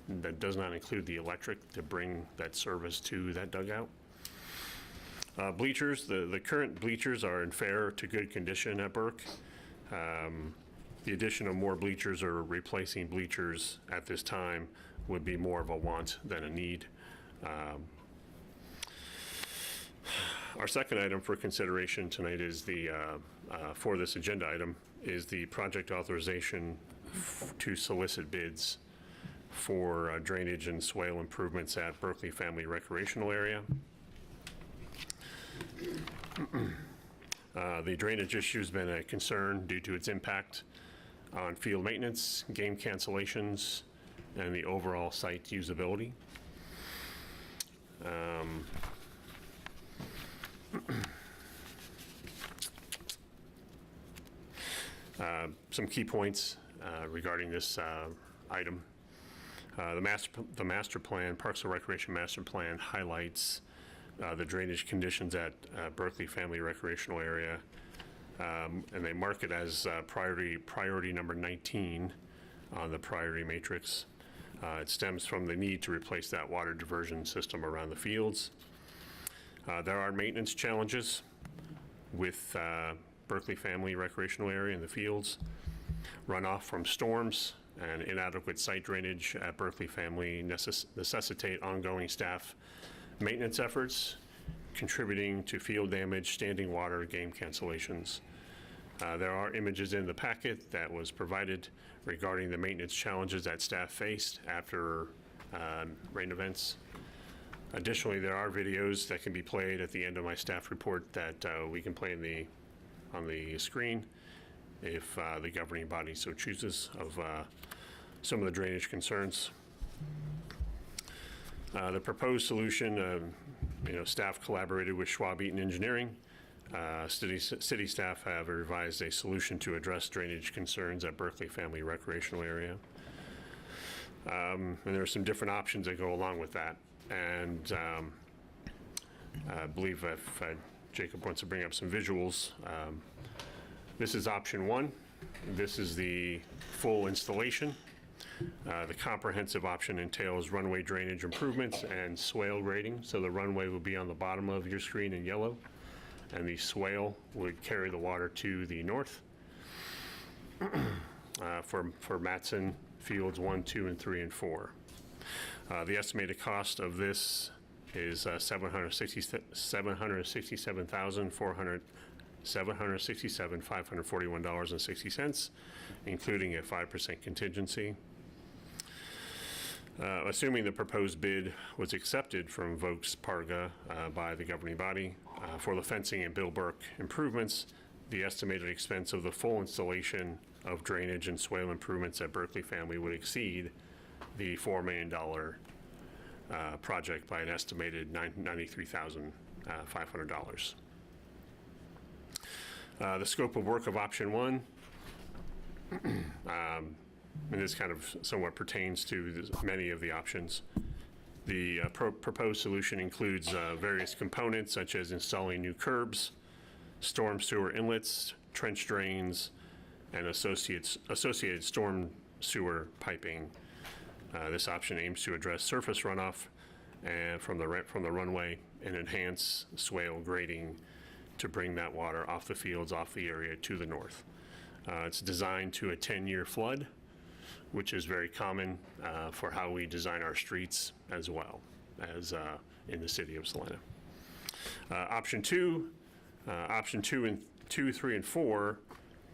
That does not include the electric to bring that service to that dugout. Bleachers, the current bleachers are in fair to good condition at Burke. The addition of more bleachers or replacing bleachers at this time would be more of a want than a need. Our second item for consideration tonight is the, for this agenda item, is the project authorization to solicit bids for drainage and swale improvements at Berkley Family Recreational Area. The drainage issue has been a concern due to its impact on field maintenance, game cancellations, and the overall site usability. Some key points regarding this item. The master plan, Parks and Recreation Master Plan, highlights the drainage conditions at Berkley Family Recreational Area, and they mark it as priority number 19 on the priority matrix. It stems from the need to replace that water diversion system around the fields. There are maintenance challenges with Berkley Family Recreational Area in the fields. Runoff from storms and inadequate site drainage at Berkley Family necessitate ongoing staff maintenance efforts, contributing to field damage, standing water, game cancellations. There are images in the packet that was provided regarding the maintenance challenges that staff faced after rain events. Additionally, there are videos that can be played at the end of my staff report that we can play on the screen if the governing body so chooses of some of the drainage concerns. The proposed solution, staff collaborated with Schwab Eaton Engineering. City staff have revised a solution to address drainage concerns at Berkley Family Recreational Area. And there are some different options that go along with that. And I believe if Jacob wants to bring up some visuals, this is option one. This is the full installation. The comprehensive option entails runway drainage improvements and swale grading. So the runway will be on the bottom of your screen in yellow, and the swale would carry the water to the north. For Matson Fields 1, 2, and 3, and 4. The estimated cost of this is $767,541.60, including a 5% contingency. Assuming the proposed bid was accepted from Vokes Parga by the governing body for the fencing and Bill Burke improvements, the estimated expense of the full installation of drainage and swale improvements at Berkley Family would exceed the $4 million project by an estimated $93,500. The scope of work of option one, and this kind of somewhat pertains to many of the options. The proposed solution includes various components such as installing new curbs, storm sewer inlets, trench drains, and associated storm sewer piping. This option aims to address surface runoff and from the runway and enhance swale grading to bring that water off the fields, off the area to the north. It's designed to a 10-year flood, which is very common for how we design our streets as well as in the city of Salina. Option 2, and 2, 3, and 4,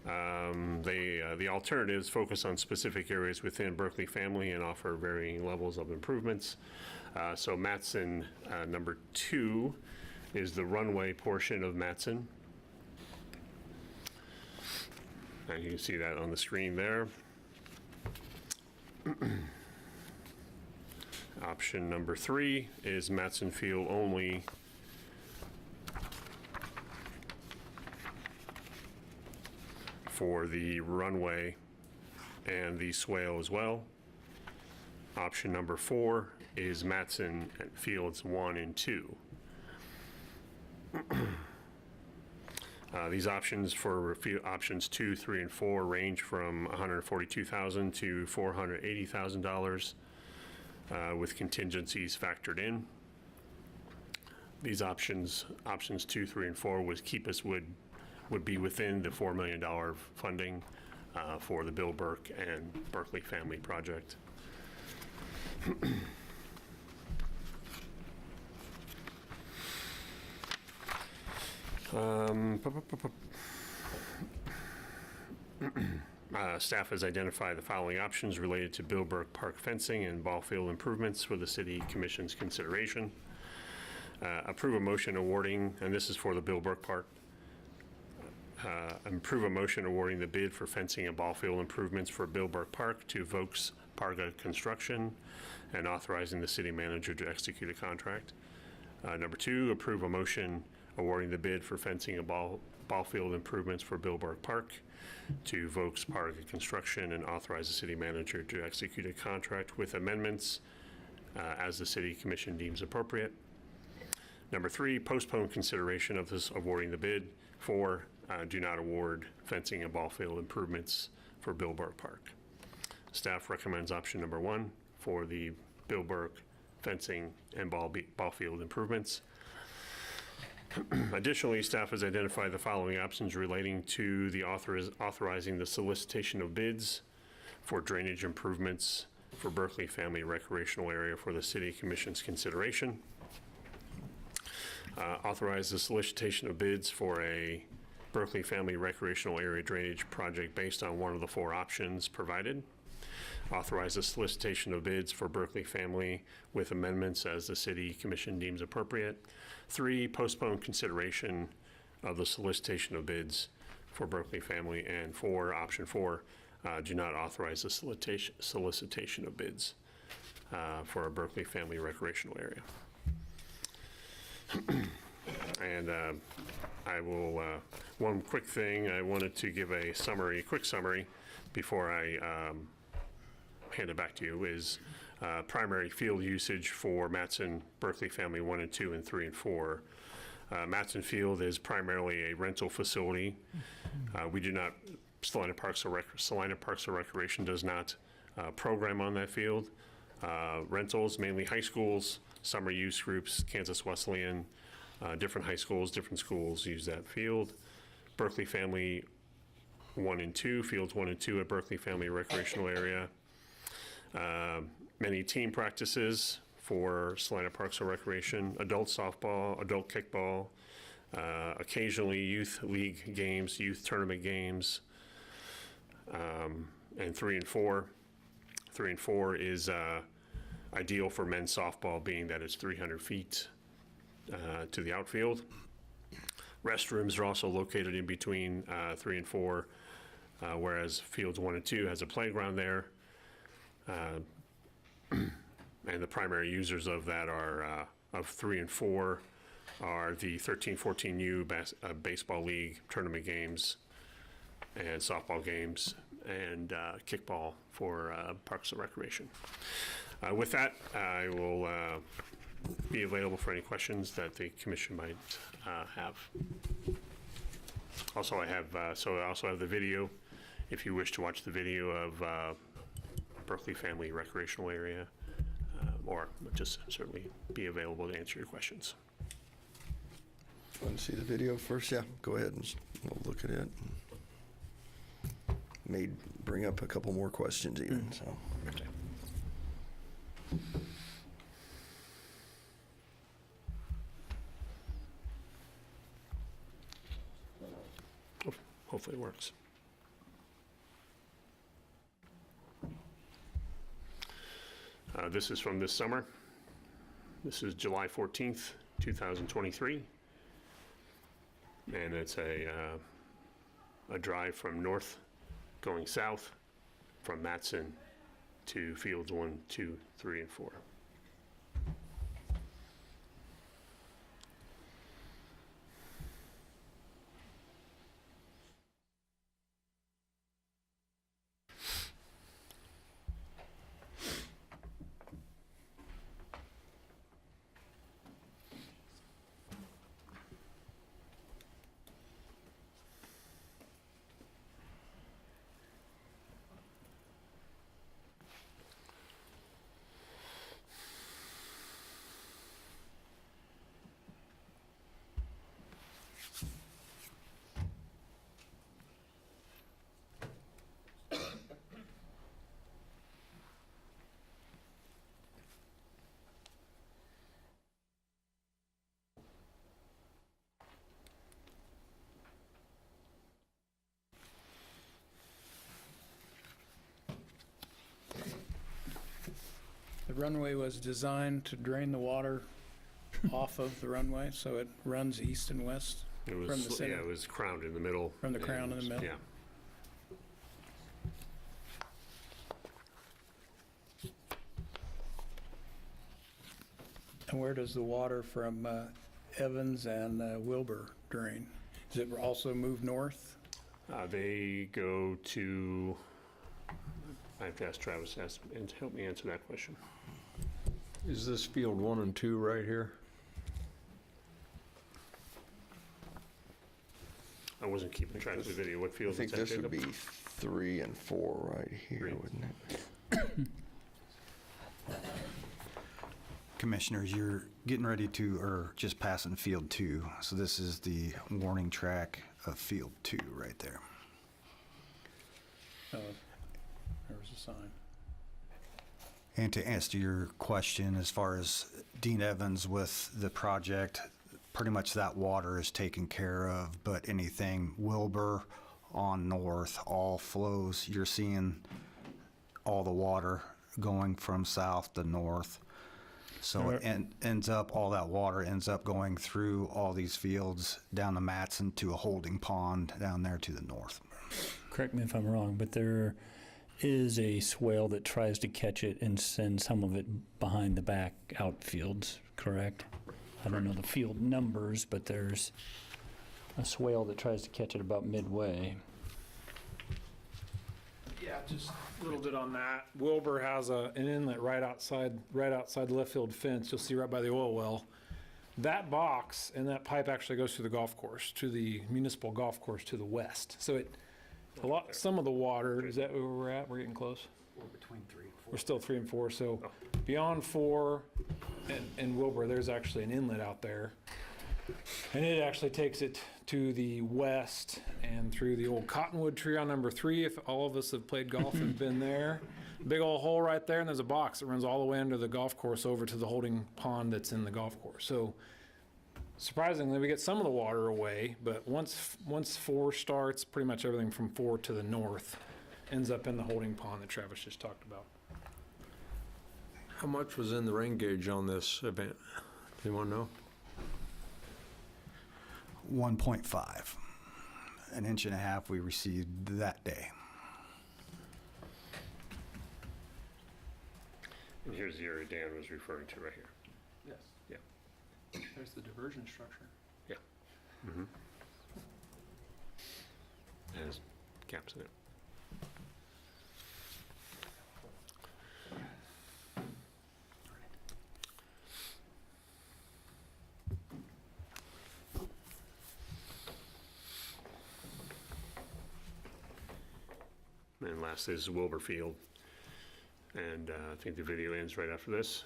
the alternatives focus on specific areas within Berkley Family and offer varying levels of improvements. So Matson number 2 is the runway portion of Matson. And you can see that on the screen there. Option number 3 is Matson Field only. For the runway and the swale as well. Option number 4 is Matson at Fields 1 and 2. These options for options 2, 3, and 4 range from $142,000 to $480,000 with contingencies factored in. These options 2, 3, and 4 would be within the $4 million funding for the Bill Burke and Berkley Family project. Staff has identified the following options related to Bill Burke Park fencing and ball field improvements for the City Commission's consideration. Approve a motion awarding, and this is for the Bill Burke Park. Approve a motion awarding the bid for fencing and ball field improvements for Bill Burke Park to Vokes Parga Construction and authorizing the city manager to execute a contract. Number 2, approve a motion awarding the bid for fencing and ball field improvements for Bill Burke Park to Vokes Parga Construction and authorize the city manager to execute a contract with amendments as the city commission deems appropriate. Number 3, postpone consideration of this awarding the bid. 4, do not award fencing and ball field improvements for Bill Burke Park. Staff recommends option number 1 for the Bill Burke fencing and ball field improvements. Additionally, staff has identified the following options relating to the authorizing the solicitation of bids for drainage improvements for Berkley Family recreational area for the City Commission's consideration. Authorize the solicitation of bids for a Berkley Family recreational area drainage project based on one of the 4 options provided. Authorize the solicitation of bids for Berkley Family with amendments as the City Commission deems appropriate. 3, postpone consideration of the solicitation of bids for Berkley Family. And 4, option 4, do not authorize the solicitation of bids for a Berkley Family recreational area. And I will, one quick thing, I wanted to give a quick summary before I hand it back to you, is primary field usage for Matson, Berkley Family 1 and 2 and 3 and 4. Matson Field is primarily a rental facility. We do not, Salina Parks and Recreation does not program on that field. Rentals, mainly high schools, summer use groups, Kansas Wesleyan, different high schools, different schools use that field. Berkley Family 1 and 2, fields 1 and 2 at Berkley Family recreational area. Many team practices for Salina Parks and Recreation, adult softball, adult kickball, occasionally youth league games, youth tournament games, and 3 and 4. 3 and 4 is ideal for men's softball, being that it's 300 feet to the outfield. Restrooms are also located in between 3 and 4, whereas fields 1 and 2 has a playground there. And the primary users of that are, of 3 and 4, are the 13-14U baseball league tournament games and softball games and kickball for Parks and Recreation. With that, I will be available for any questions that the commission might have. Also, I also have the video, if you wish to watch the video of Berkley Family recreational area, or just certainly be available to answer your questions. Want to see the video first? Yeah, go ahead and we'll look at it. May bring up a couple more questions even, so. Okay. Hopefully it works. This is from this summer. This is July 14th, 2023. And it's a drive from north going south from Matson to fields 1, 2, 3, and 4. runway was designed to drain the water off of the runway, so it runs east and west It from the was, center. yeah, it was crowned in the middle. From the crown in the middle. Yeah. And where does the water from Evans and Wilbur drain? Does it also move north? They go to, I have to ask Travis and help me answer that question. Is this field 1 and 2 right here? I wasn't keeping track of the video. What I field is think that, this would Jacob? be 3 and 4 right here, wouldn't it? Commissioners, you're getting ready to, or just passing Field 2. So this is the warning track of Field 2 right there. There was a sign. And to answer your question, as far as Dean Evans with the project, pretty much that water is taken care of, but anything Wilbur on north, all flows, you're seeing all the water going from south to north. So it all that water ends up going through all these fields down the Matson to a holding pond down there to the north. Correct me if I'm wrong, but there is a swale that tries to catch it and send some of it behind the back outfields, correct? I don't know the field numbers, but there's a swale that tries to catch it about midway. Yeah, just a little bit on that. Wilbur has an inlet right outside the left field fence. You'll see right by the oil well. That box and that pipe actually goes to the golf course, to the municipal golf course to the west. So some of the water, is that where we're at? We're getting close? We're between 3 and 4. We're still 3 and 4. So beyond 4 and Wilbur, there's actually an inlet out there. And it actually takes it to the west and through the old cottonwood tree on number 3. If all of us have played golf and been there, big old hole right there, and there's a box that runs all the way under the golf course over to the holding pond that's in the golf course. So surprisingly, we get some of the water away, but once 4 starts, pretty much everything from 4 to the north ends up in the holding pond that Travis just talked about. How much was in the rain gauge on this event? Anyone know? 1.5. An inch and a half we received that day. And here's the area Dan was referring to right here. Yes. Yeah. There's the diversion structure. Yeah. Mm-hmm. Has gaps in it. And last is Wilbur Field. And I think the video ends right after this.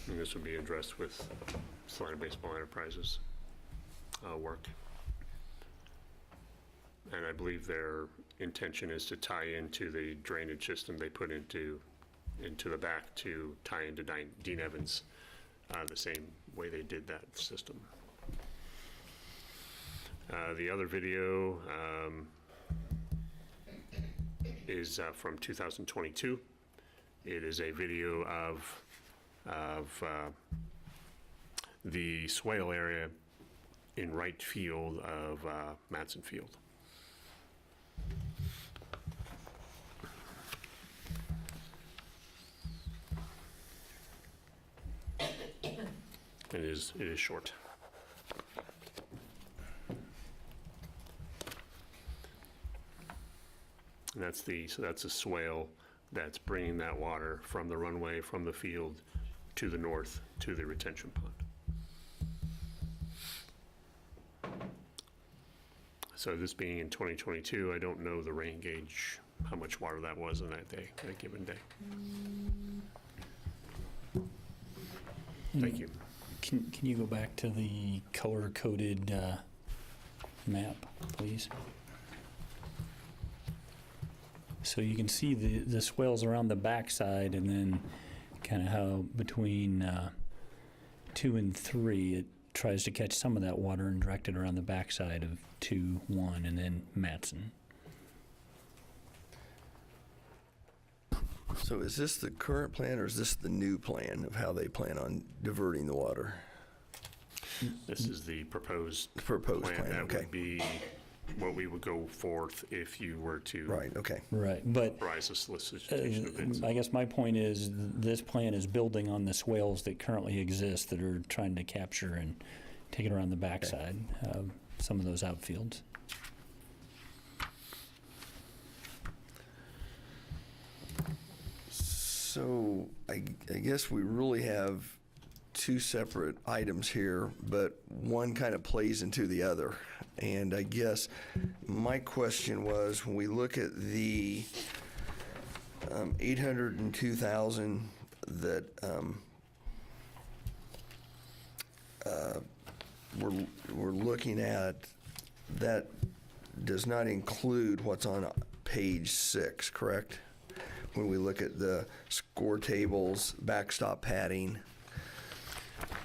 And this will be addressed with Salina Baseball Enterprises work. And I believe their intention is to tie into the drainage system they put into the back to tie into Dean Evans the same way they did that system. The other video is from 2022. It is a video of the swale area in right field of Matson Field. It is short. And that's a swale that's bringing that water from the runway, from the field to the north to the retention pond. So this being in 2022, I don't know the rain gauge, how much water that was on that day, that given day. Thank you. Can you go back to the color-coded map, please? So you can see the swales around the backside, and then kind of how between 2 and 3 it tries to catch some of that water and direct it around the backside of 2, 1, and then Matson. So is this the current plan, or is this the new plan of how they plan on diverting the water? This is the proposed Proposed plan, that okay. would be what we would go forth if you were to Right, okay. Right, but rise a solicitation of bids. I guess my point is, this plan is building on the swales that currently exist that are trying to capture and take it around the backside of some of those outfields. So I guess we really have two separate items here, but one kind of plays into the other. And I guess my question was, when we look at the 802,000 that we're looking at, that does not include what's on page 6, correct? When we look at the score tables, backstop padding.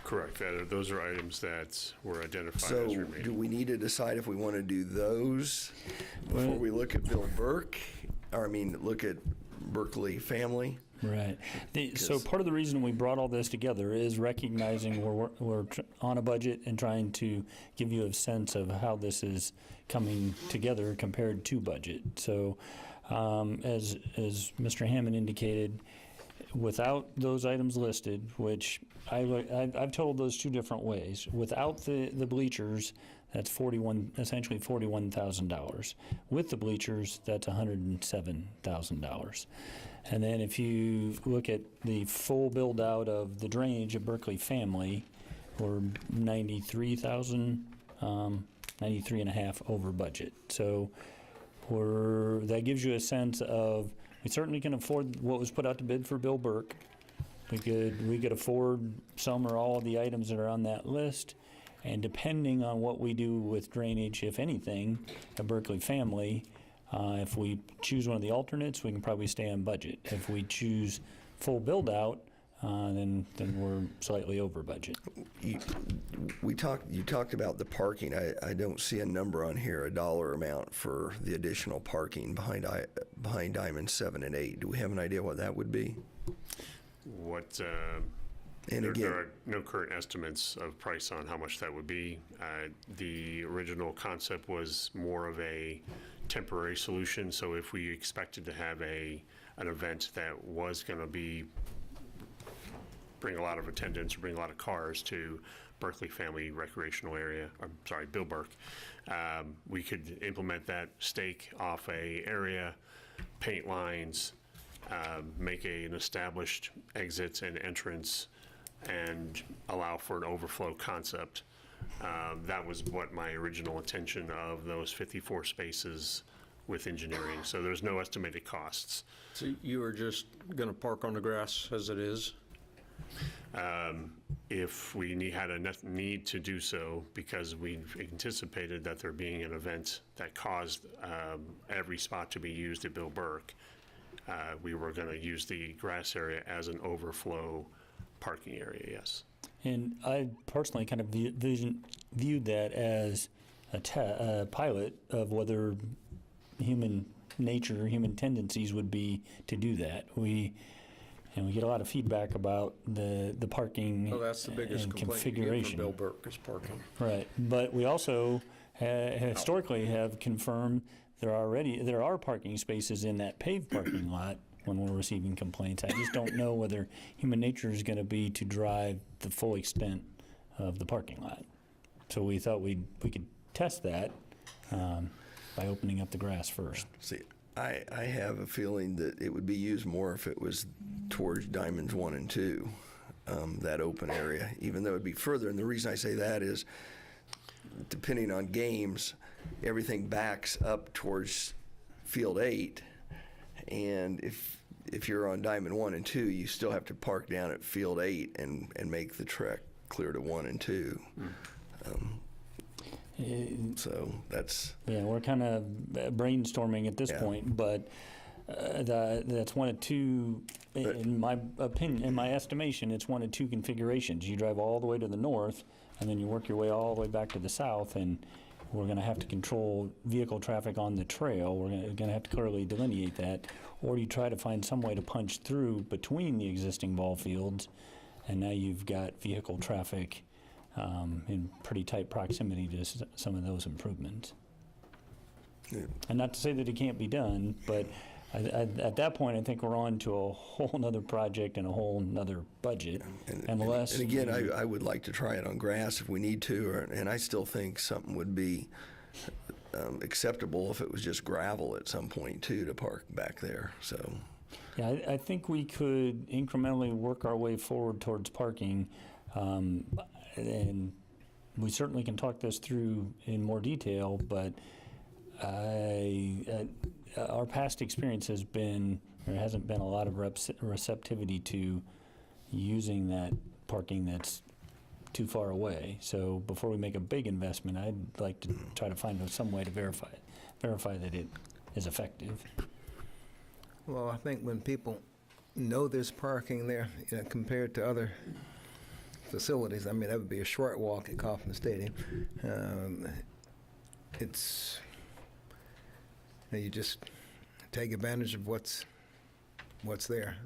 Correct. Those are items that were identified So as remaining. do we need to decide if we want to do those before we look at Bill Burke? Or, I mean, look at Berkley Family? Right. So part of the reason we brought all this together is recognizing we're on a budget and trying to give you a sense of how this is coming together compared to budget. So as Mr. Hammond indicated, without those items listed, which I've totaled those two different ways. Without the bleachers, that's essentially $41,000. With the bleachers, that's $107,000. And then if you look at the full build out of the drainage at Berkley Family, we're 93,000, 93 and a half over budget. So that gives you a sense of, we certainly can afford what was put out to bid for Bill Burke. We could afford some or all of the items that are on that list, and depending on what we do with drainage, if anything, at Berkley Family, if we choose one of the alternates, we can probably stay on budget. If we choose full build out, then we're slightly over budget. You talked about the parking. I don't see a number on here, a dollar amount for the additional parking behind Diamond 7 and 8. Do we have an idea what that would be? There are no current estimates of price on how much that would be. The original concept was more of a temporary solution, so if we expected to have an event that was going to bring a lot of attendance or bring a lot of cars to Berkley Family recreational area, Bill Burke, we could implement that stake off a area, paint lines, make an established exit and entrance, and allow for an overflow concept. That was what my original intention of those 54 spaces with engineering. So there's no estimated costs. So you were just going to park on the grass as it is? If we had a need to do so, because we anticipated that there being an event that caused every spot to be used at Bill Burke, we were going to use the grass area as an overflow parking area, yes. And I personally kind of viewed that as a pilot of whether human nature, human tendencies would be to do that. We get a lot of feedback about the parking That's the biggest and complaint you get configuration. from Bill Burke is parking. Right, but we also historically have confirmed there are parking spaces in that paved parking lot when we're receiving complaints. I just don't know whether human nature is going to be to drive the full extent of the parking lot. So we thought we could test that by opening up the grass first. See, I have a feeling that it would be used more if it was towards Diamonds 1 and 2, that open area, even though it'd be further. And the reason I say that is, depending on games, everything backs up towards Field 8, and if you're on Diamond 1 and 2, you still have to park down at Field 8 and make the trek clear to 1 and 2. So that's... Yeah, we're kind of brainstorming at this point, but that's one of two, in my opinion, in my estimation, it's one of two configurations. You drive all the way to the north, and then you work your way all the way back to the south, and we're going to have to control vehicle traffic on the trail. We're going to have to clearly delineate that. Or you try to find some way to punch through between the existing ball fields, and now you've got vehicle traffic in pretty tight proximity to some of those improvements. Yeah. And not to say that it can't be done, but at that point, I think we're on to a whole nother project and a whole nother budget. And again, I would like to try it on grass if we need to, and I still think something would be acceptable if it was just gravel at some point too to park back there. So, yeah, I think we could incrementally work our way forward towards parking, and we certainly can talk this through in more detail. But our past experience has been there hasn't been a lot of receptivity to using that parking that's too far away. So before we make a big investment, I'd like to try to find some way to verify that it is effective. Well, I think when people know there's parking there, compared to other facilities, I mean, that would be a short walk at Kauffman Stadium. You just take advantage of what's there.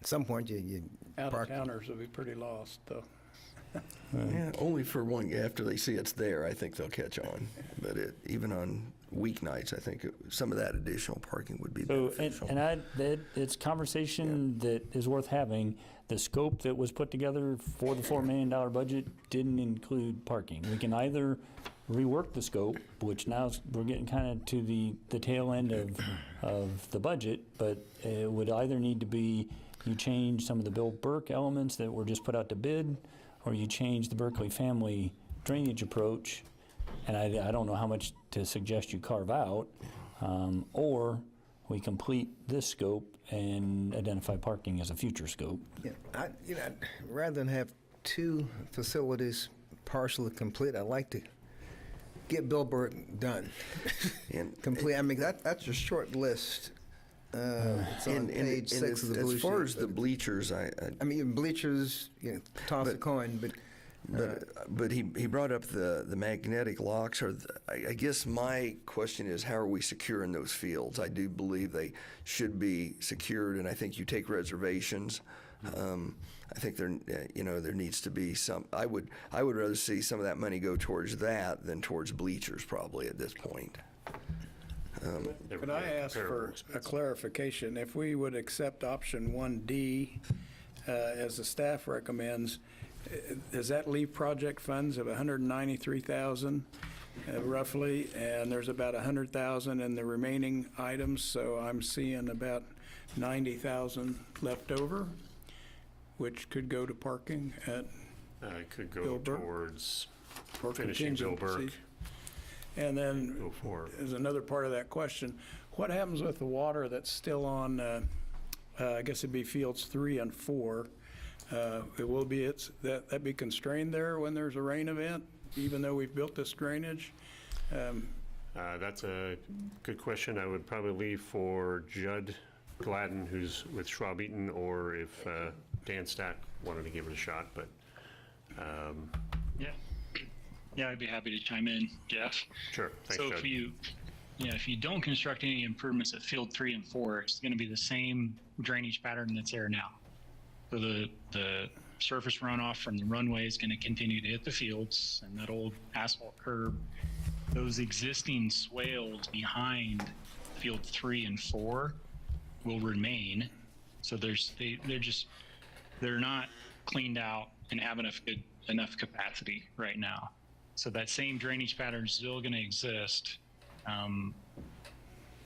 At some point, you park. Out-of-towners will be pretty lost, though. yeah, only for one. After they see it's there, I think they'll catch on. But even on weeknights, I think some of that additional parking would be beneficial. It's conversation that is worth having. The scope that was put together for the $4 million budget didn't include parking. We can either rework the scope, which now we're getting kind of to the tail end of the budget, but it would either need to be you change some of the Bill Burke elements that were just put out to bid, or you change the Berkley Family drainage approach, and I don't know how much to suggest you carve out, or we complete this scope and identify parking as a future scope. Yeah, rather than have two facilities partially complete, I'd like to get Bill Burke done. Complete. I mean, that's a short list. It's on page 6 of the blue sheet. As far as the bleachers, I mean, bleachers, toss a coin, but he brought up the magnetic locks. I guess my question is, how are we securing those fields? I do believe they should be secured, and I think you take reservations. I think there needs to be some. I would rather see some of that money go towards that than towards bleachers, probably at this point. Could I ask for a clarification? If we would accept option 1D, as the staff recommends, does that leave project funds of $193,000 roughly, and there's about $100,000 in the remaining items, so I'm seeing about $90,000 left over, which could go to parking at could go Bill Burke, towards or finishing Bill Burke. contingency. And then there's another part of that question. What happens with the water that's still on, I guess it'd be fields 3 and 4? It will be, that be constrained there when there's a rain event, even though we've built this drainage? That's a good question. I would probably leave for Judd Gladden, who's with Schwab Eaton, or if Dan Stack wanted to give it a shot, but Yeah, I'd be happy to chime in, Jeff. Sure. Thanks, so Judd. if you don't construct any improvements at field 3 and 4, it's going to be the same drainage pattern that's there now. So the surface runoff from the runway is going to continue to hit the fields, and that old asphalt curb, those existing swales behind field 3 and 4 will remain. So they're not cleaned out and have enough capacity right now. So that same drainage pattern is still going to exist,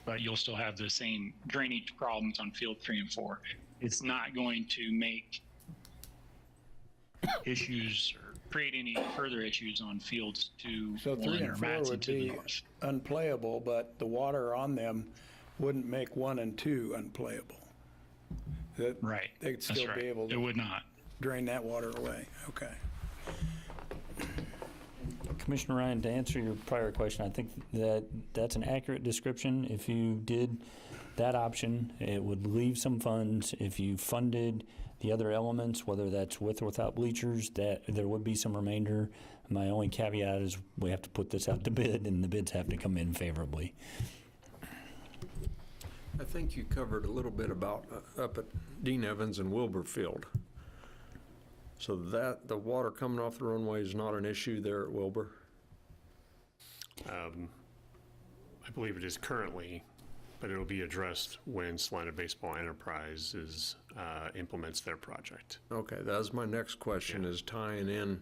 but you'll still have the same drainage problems on field 3 and 4. It's not going to make issues or create any further issues on fields 2, So 3 1, and or 4 Matson would to the be north. unplayable, but the water on them wouldn't make 1 and 2 unplayable. Right. They'd still That's be right. able to It would not. drain that water away. Okay. Commissioner Ryan, to answer your prior question, I think that's an accurate description. If you did that option, it would leave some funds. If you funded the other elements, whether that's with or without bleachers, that there would be some remainder. My only caveat is we have to put this out to bid, and the bids have to come in favorably. I think you covered a little bit about up at Dean Evans and Wilbur Field. So that, the water coming off the runway is not an issue there at Wilbur? I believe it is currently, but it'll be addressed when Salina Baseball Enterprises implements their project. Okay, that was my next question, is tying in,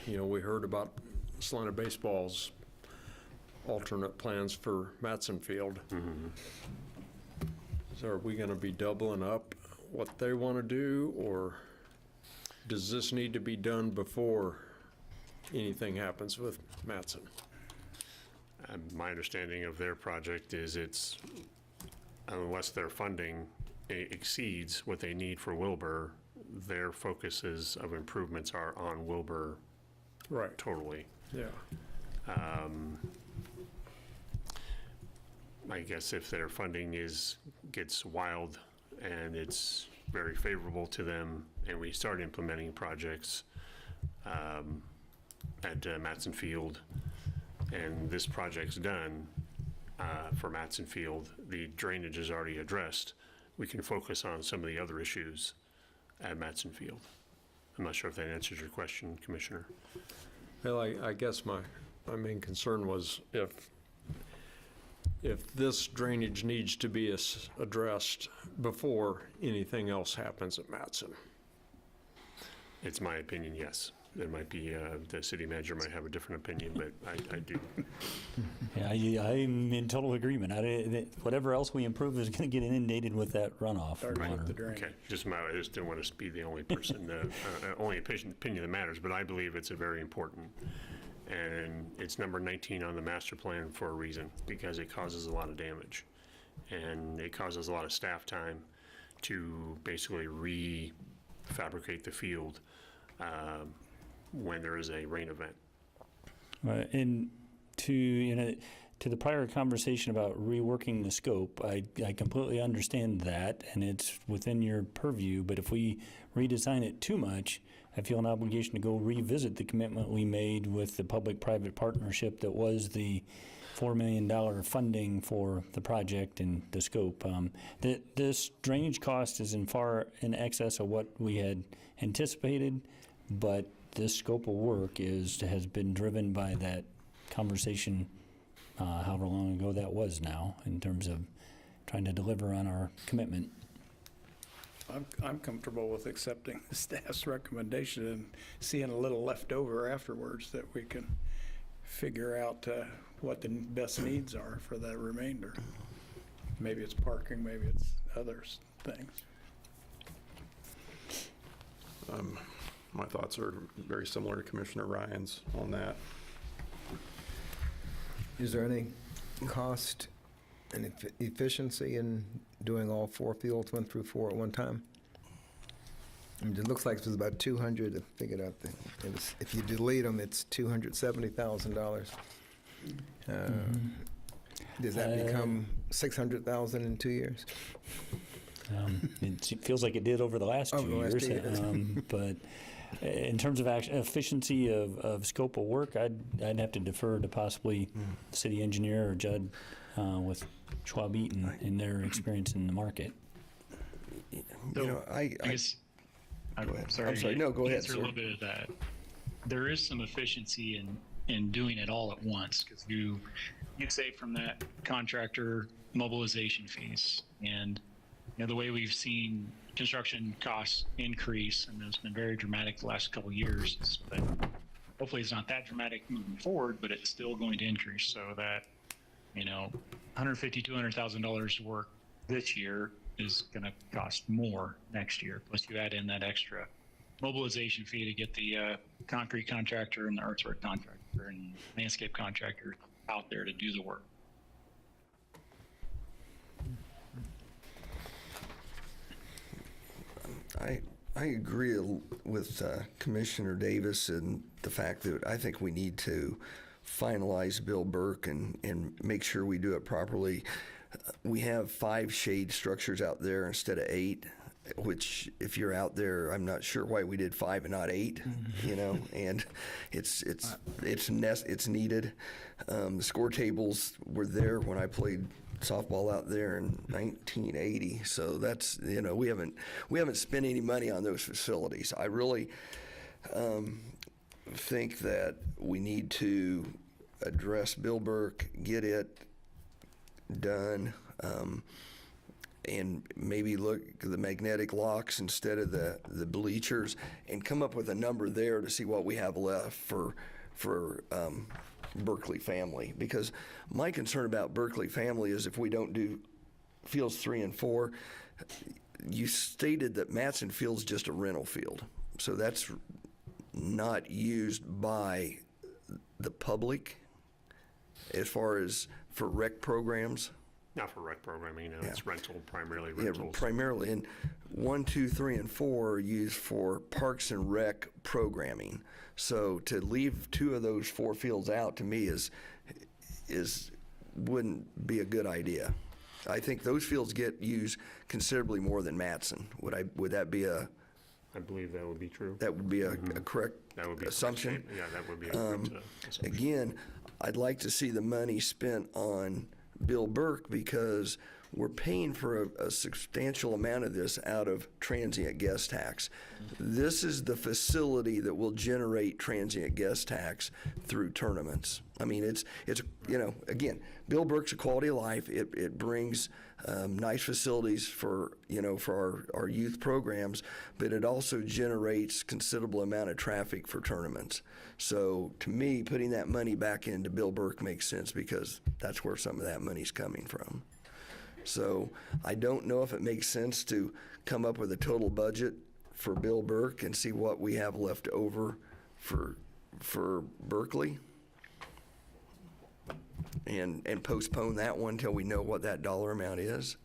you know, we heard about Salina Baseball's alternate plans for Matson Field. So are we gonna be doubling up what they wanna do, or does this need to be done before anything happens with Matson? My understanding of their project is it's, unless their funding exceeds what they need for Wilbur, their focuses of improvements are on Wilbur. Right. Totally. Yeah. I guess if their funding gets wild and it's very favorable to them, and we start implementing projects at Matson Field, and this project's done for Matson Field, the drainage is already addressed, we can focus on some of the other issues at Matson Field. I'm not sure if that answers your question, Commissioner. Well, I guess my main concern was if this drainage needs to be addressed before anything else happens at Matson. It's my opinion, yes. There might be, the city manager might have a different opinion, but I do. Yeah, I'm in total agreement. Whatever else we improve is going to get inundated with that runoff water. Okay, I just didn't want to be the only person, only opinion that matters, but I believe it's a very important. And it's number 19 on the master plan for a reason, because it causes a lot of damage. And it causes a lot of staff time to basically refabricate the field when there is a rain event. And to the prior conversation about reworking the scope, I completely understand that, and it's within your purview. But if we redesign it too much, I feel an obligation to go revisit the commitment we made with the public-private partnership that was the $4 million funding for the project and the scope. This drainage cost is far in excess of what we had anticipated, but this scope of work has been driven by that conversation, however long ago that was now, in terms of trying to deliver on our commitment. I'm comfortable with accepting the staff's recommendation and seeing a little left over afterwards that we can figure out what the best needs are for that remainder. Maybe it's parking, maybe it's other things. My thoughts are very similar to Commissioner Ryan's on that. Is there any cost and efficiency in doing all 4 fields, 1 through 4 at one time? I mean, it looks like it was about 200. I figured out that if you delete them, it's $270,000. Does that become $600,000 in 2 years? It feels like it did over the last 2 years. But in terms of efficiency of scope of work, I'd have to defer to possibly the city engineer or Judd with Schwab Eaton in their experience in the market. I guess, I'm sorry. No, go ahead, answer sir. a little bit of that. There is some efficiency in doing it all at once, because you save from that contractor mobilization fees, and the way we've seen construction costs increase, and it's been very dramatic the last couple of years, but hopefully it's not that dramatic moving forward, but it's still going to increase, so that $150,000, $200,000 work this year is going to cost more next year. Plus you add in that extra mobilization fee to get the concrete contractor and the earthwork contractor and landscape contractor out there to do the work. I agree with Commissioner Davis and the fact that I think we need to finalize Bill Burke and make sure we do it properly. We have 5 shade structures out there instead of 8. which if you're out there, I'm not sure why we did 5 and not 8, you know, and it's needed. The score tables were there when I played softball out there in 1980, so that's, you know, we haven't spent any money on those facilities. I really think that we need to address Bill Burke, get it done, and maybe look at the magnetic locks instead of the bleachers, and come up with a number there to see what we have left for Berkley Family. Because my concern about Berkley Family is if we don't do fields 3 and 4, you stated that Matson Field's just a rental field, so that's not used by the public as far as for rec programs. Not for rec programming, no, Yeah. it's rental, primarily Yeah, rentals. primarily, and 1, 2, 3, and 4 are used for parks and rec programming. So to leave 2 of those 4 fields out, to me, wouldn't be a good idea. I think those fields get used considerably more than Matson. Would that be a? I believe that would be true. That would be a correct That would be a correct assumption. statement. Yeah, that would be a correct assumption. Again, I'd like to see the money spent on Bill Burke because we're paying for a substantial amount of this out of transient guest tax. This is the facility that will generate transient guest tax through tournaments. I mean, it's you know, again, Bill Burke's a quality of life. It brings nice facilities for, you know, for our youth programs, but it also generates considerable amount of traffic for tournaments. So to me, putting that money back into Bill Burke makes sense because that's where some of that money's coming from. So I don't know if it makes sense to come up with a total budget for Bill Burke and see what we have left over for Berkley and postpone that one until we know what that dollar amount is.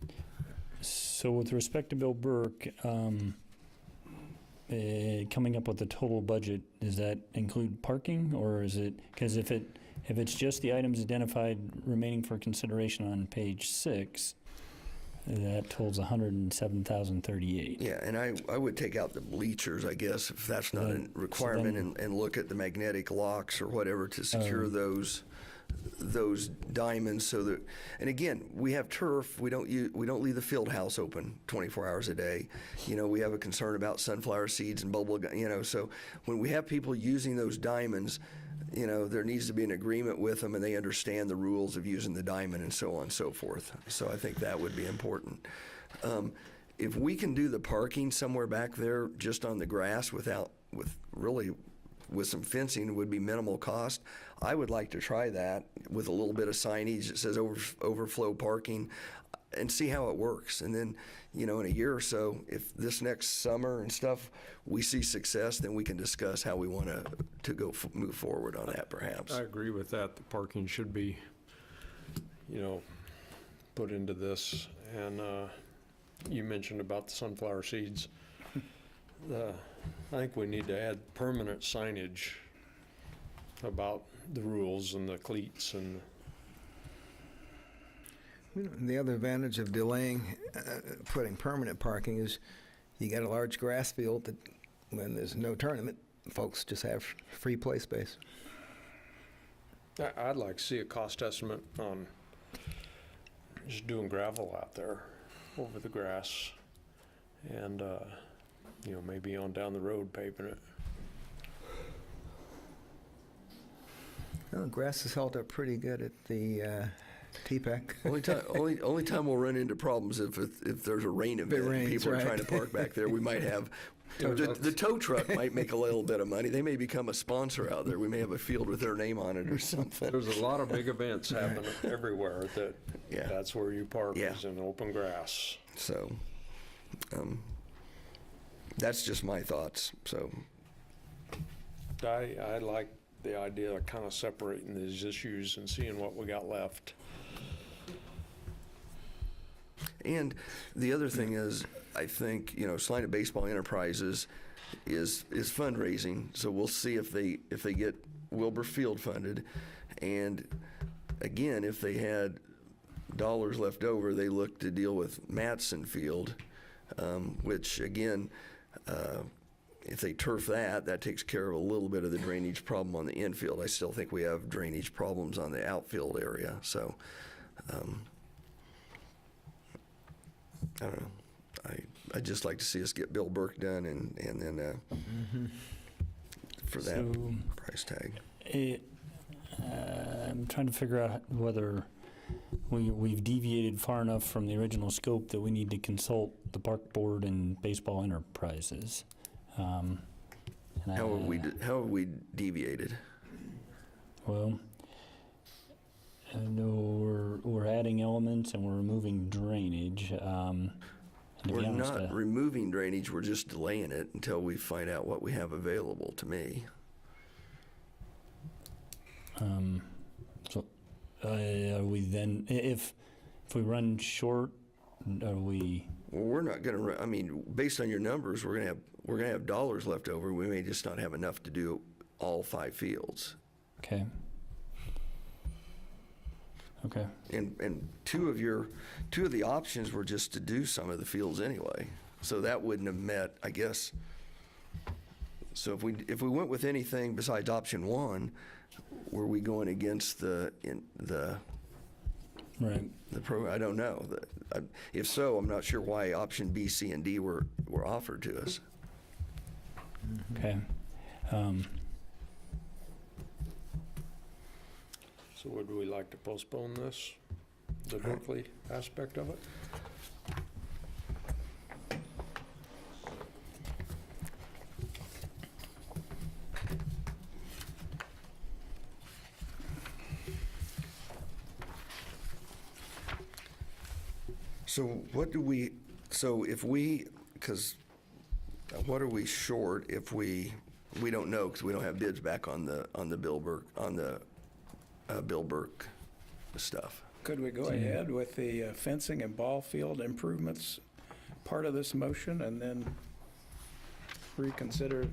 So with respect to Bill Burke, coming up with the total budget, does that include parking, or is it, because if it's just the items identified remaining for consideration on page 6, that totals $107,038. Yeah, and I would take out the bleachers, I guess, if that's not a requirement, and look at the magnetic locks or whatever to secure those diamonds, so that, and again, we have turf. We don't leave the field house open 24 hours a day. You know, we have a concern about sunflower seeds and bubble gum, you know, so when we have people using those diamonds, you know, there needs to be an agreement with them and they understand the rules of using the diamond and so on and so forth. So I think that would be important. If we can do the parking somewhere back there just on the grass with some fencing, it would be minimal cost. I would like to try that with a little bit of signage that says overflow parking and see how it works. And then, you know, in a year or so, if this next summer and stuff, we see success, then we can discuss how we want to move forward on that, perhaps. I agree with that. The parking should be, you know, put into this. And you mentioned about the sunflower seeds. I think we need to add permanent signage about the rules and the cleats and. The other advantage of delaying putting permanent parking is you got a large grass field that when there's no tournament, folks just have free play space. I'd like to see a cost estimate on just doing gravel out there over the grass and, you know, maybe on down the road paving it. Well, grass has held up pretty good at the TPAC. Only time we'll run into problems if there's a rain event. Rains, people are right. trying to park back there. We might have the tow truck might make a little bit of money. They may become a sponsor out there. We may have a field with their name on it or something. There's a lot of big events happening everywhere that's where you park is in open grass. So that's just my thoughts. So I like the idea of kind of separating these issues and seeing what we got left. And the other thing is, I think, you know, Salina Baseball Enterprises is fundraising, so we'll see if they get Wilbur Field funded, and again, if they had dollars left over, they look to deal with Matson Field, which again, if they turf that, that takes care of a little bit of the drainage problem on the infield. I still think we have drainage problems on the outfield area, so I don't know. I'd just like to see us get Bill Burke done and then for that So, price tag. I'm trying to figure out whether we've deviated far enough from the original scope that we need to consult the park board and baseball enterprises. And How have we deviated? Well, I know we're adding elements and we're removing drainage. And to We're be honest, not removing drainage, we're just delaying it until we find out what we have available, to me. So are we then, if we run short, are we? Well, we're not gonna run, I mean, based on your numbers, we're gonna have dollars left over. We may just not have enough to do all 5 fields. Okay. Okay. And two of the options were just to do some of the fields anyway. So that wouldn't have met, I guess. So if we went with anything besides option 1, were we going against the right. The program? I don't know. If so, I'm not sure why option B, C, and D were offered to us. Okay. So would we like to postpone this, the Berkley aspect of it? So what are we short if we don't know because we don't have bids back on the Bill Burke stuff. Could we go ahead with the fencing and ball field improvements part of this motion and then reconsider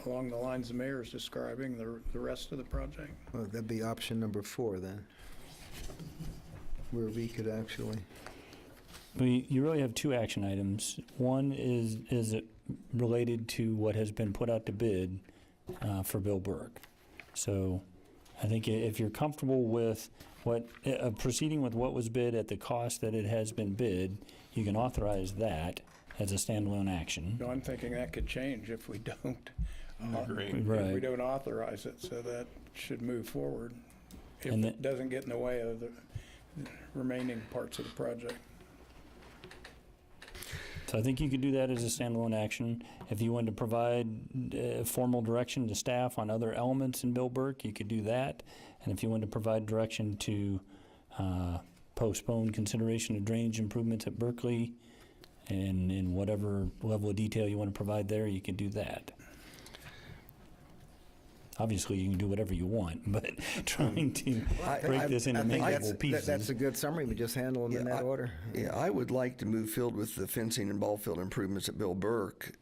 along the lines the mayor's describing the rest of the project? Well, that'd be option number 4 then, where we could actually. You really have 2 action items. One is it related to what has been put out to bid for Bill Burke. So I think if you're comfortable with proceeding with what was bid at the cost that it has been bid, you can authorize that as a standalone action. No, I'm thinking that could change if we don't. Agree. If we don't authorize it, so that should move forward. If it doesn't get in the way of the remaining parts of the project. So I think you could do that as a standalone action. If you wanted to provide formal direction to staff on other elements in Bill Burke, you could do that. And if you wanted to provide direction to postpone consideration of drainage improvements at Berkley and in whatever level of detail you want to provide there, you could do that. Obviously, you can do whatever you want, but trying to break this into manageable pieces. That's a good summary. We just handle them in that order. Yeah, I would like to move field with the fencing and ball field improvements at Bill Burke,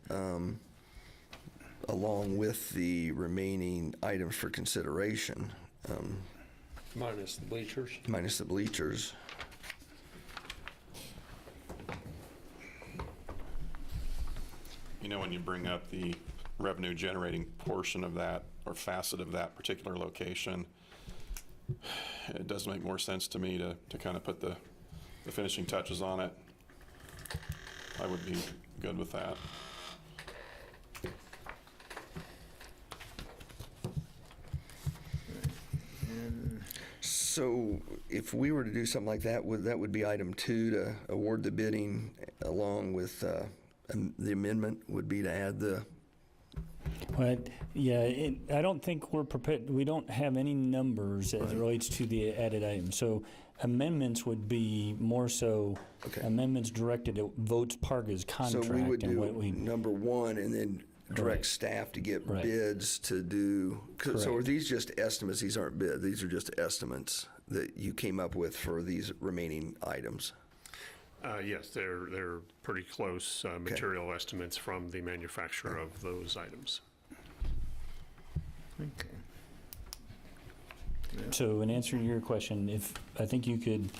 along with the remaining items for consideration. Minus the bleachers? Minus the bleachers. You know, when you bring up the revenue generating portion of that or facet of that particular location, it does make more sense to me to kind of put the finishing touches on it. I would be good with that. So if we were to do something like that would be item 2 to award the bidding along with the amendment would be to add the. But yeah, I don't think we're prepared. We don't have any numbers as it relates to the added items. So amendments would be more so amendments directed at Votes Parga's contract. So we would and do what we, number 1 and then direct staff to get bids to do. So are these just estimates? These aren't bids. These are just estimates that you came up with for these remaining items. Yes, they're pretty close material estimates from the manufacturer of those items. Okay. So in answer to your question, I think you could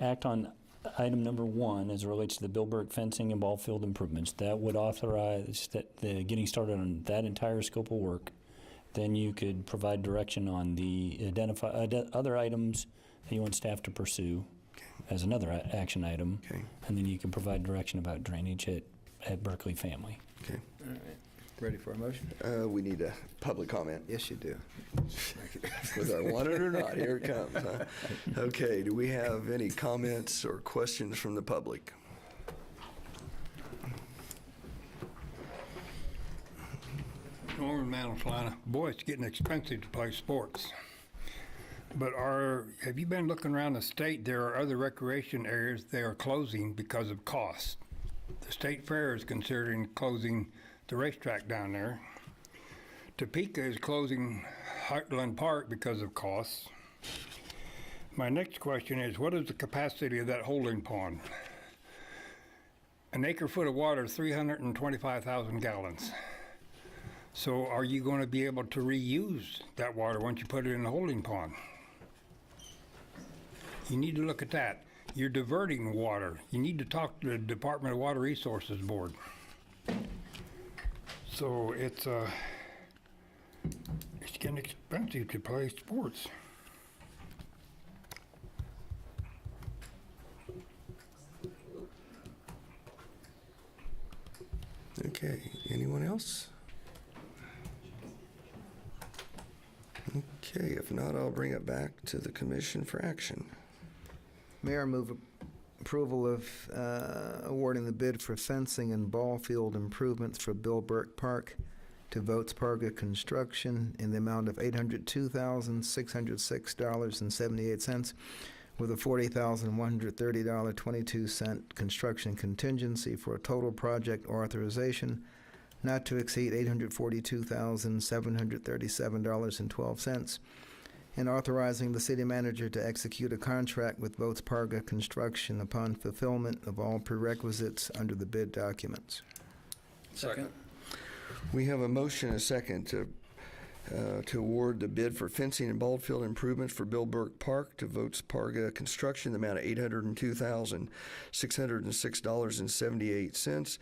act on item number 1, as it relates to the Bill Burke fencing and ball field improvements, that would authorize the getting started on that entire scope of work. Then you could provide direction on the other items that you want staff to pursue as another action item. Okay. And then you can provide direction about drainage at Berkley Family. Okay. All right. Ready for a motion? We need a public comment. Yes, you do. Whether I want it or not, here it comes. Huh? Okay, do we have any comments or questions from the public? Norman Mantle, Salina. Boy, it's getting expensive to play sports. But have you been looking around the state? There are other recreation areas they are closing because of cost. The state fair is considering closing the racetrack down there. Topeka is closing Heartland Park because of costs. My next question is, what is the capacity of that holding pond? An acre foot of water is 325,000 gallons. So are you going to be able to reuse that water once you put it in the holding pond? You need to look at that. You're diverting water. You need to talk to the Department of Water Resources Board. So it's getting expensive to play sports. Okay, anyone else? Okay, if not, I'll bring it back to the commission for action. Mayor, I move approval of awarding the bid for fencing and ball field improvements for Bill Burke Park to Votes Parga Construction in the amount of $802,606.78 with a $40,130.22 construction contingency for a total project authorization not to exceed $842,737.12, and authorizing the city manager to execute a contract with Votes Parga Construction upon fulfillment of all prerequisites under the bid documents. Second. We have a motion and a second to award the bid for fencing and ball field improvements for Bill Burke Park to Votes Parga Construction, the amount of $802,606.78,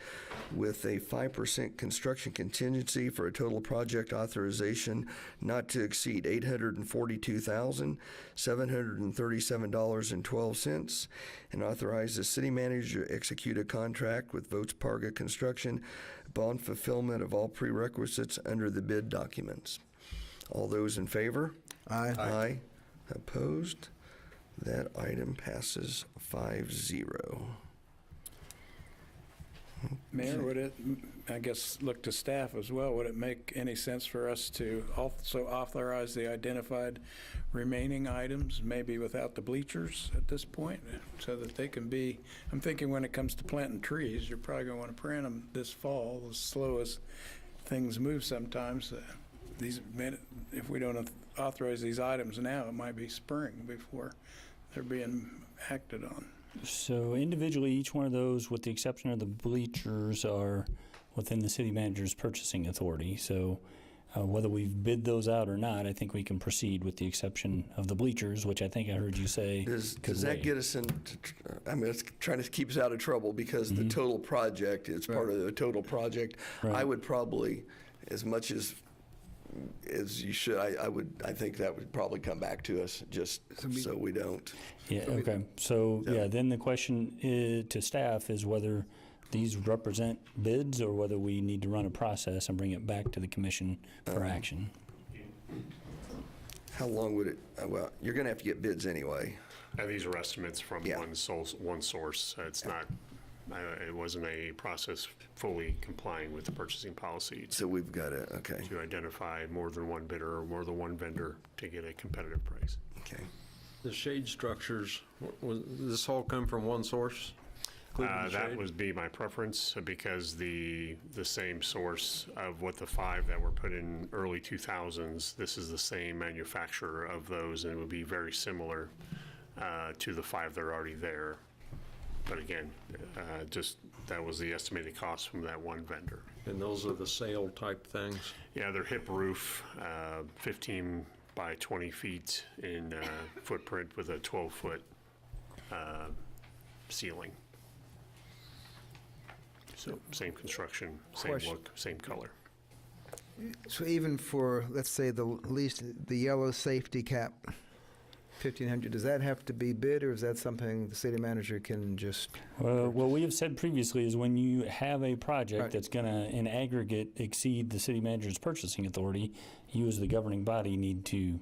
with a 5% construction contingency for a total project authorization not to exceed $842,737.12, and authorize the city manager to execute a contract with Votes Parga Construction upon fulfillment of all prerequisites under the bid documents. All those in favor? Aye. Aye. Opposed? That item passes 5-0. Mayor, would it, I guess, look to staff as well, would it make any sense for us to also authorize the identified remaining items, maybe without the bleachers at this point, so that they can be, I'm thinking when it comes to planting trees, you're probably going to want to plant them this fall, as slow as things move sometimes. If we don't authorize these items now, it might be spring before they're being acted on. So individually, each one of those, with the exception of the bleachers, are within the city manager's purchasing authority. So whether we've bid those out or not, I think we can proceed with the exception of the bleachers, which I think I heard you say. Does that get us into, I mean, it's trying to keep us out of trouble because the total project is part of the total project. Right. I would probably, as much as you should, I think that would probably come back to us just so we don't. Yeah, okay. So, then the question to staff is whether these represent bids or whether we need to run a process and bring it back to the commission for action. How long would it, well, you're going to have to get bids anyway. These are estimates from one source. It's not, it wasn't a process fully complying with the purchasing policy. So we've got to, to identify more than one bidder or more than one vendor to get a competitive price. Okay. The shade structures, does this all come from one source? That would be my preference because the same source of what the 5 that were put in early 2000s, this is the same manufacturer of those, and it would be very similar to the 5 that are already there. But again, just that was the estimated cost from that one vendor. And those are the sail type things? Yeah, they're hip roof, 15 by 20 feet in footprint with a 12-foot ceiling. So same construction, same Question. look, same color. So even for, let's say, the yellow safety cap, 1,500, does that have to be bid, or is that something the city manager can just? What we have said previously is when you have a project Right. that's going to, in aggregate, exceed the city manager's purchasing authority, you as the governing body need to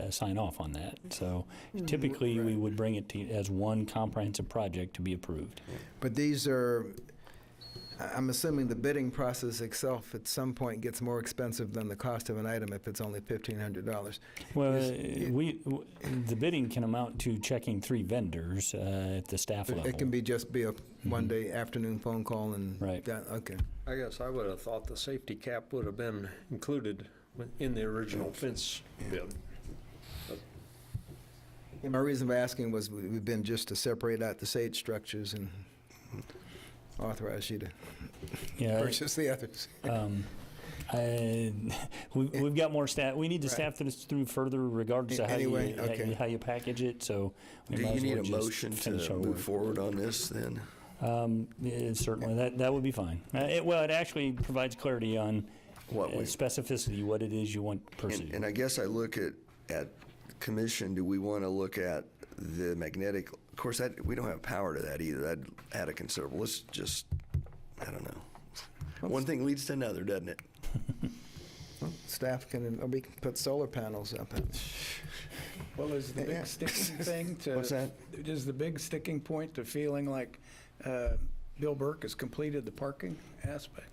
sign off on that. So typically, we would bring it to as one comprehensive project to be approved. But these are, I'm assuming the bidding process itself at some point gets more expensive than the cost of an item if it's only $1,500. Well, the bidding can amount to checking 3 vendors at the staff level. It can be just be a one-day afternoon phone call and. Right. Okay. I guess I would have thought the safety cap would have been included in the original fence bid. Yeah, my reason for asking was we've been just to separate out the shade structures and authorize you to purchase the others. We've got more staff. We need to staff this through further regardless of how you package it. So we Do might you as need well a just motion finish to our move work. forward on this then? Certainly, that would be fine. It actually provides clarity on specificity, what it is you want pursued. And I guess I look at commission, do we want to look at the magnetic, of course, we don't have power to that either. That'd add a considerable, let's just, I don't know. One thing leads to another, doesn't it? Well, staff can, or we can put solar panels up. Well, is the big sticking thing to... What's that? Is the big sticking point to feeling like Bill Burke has completed the parking aspect?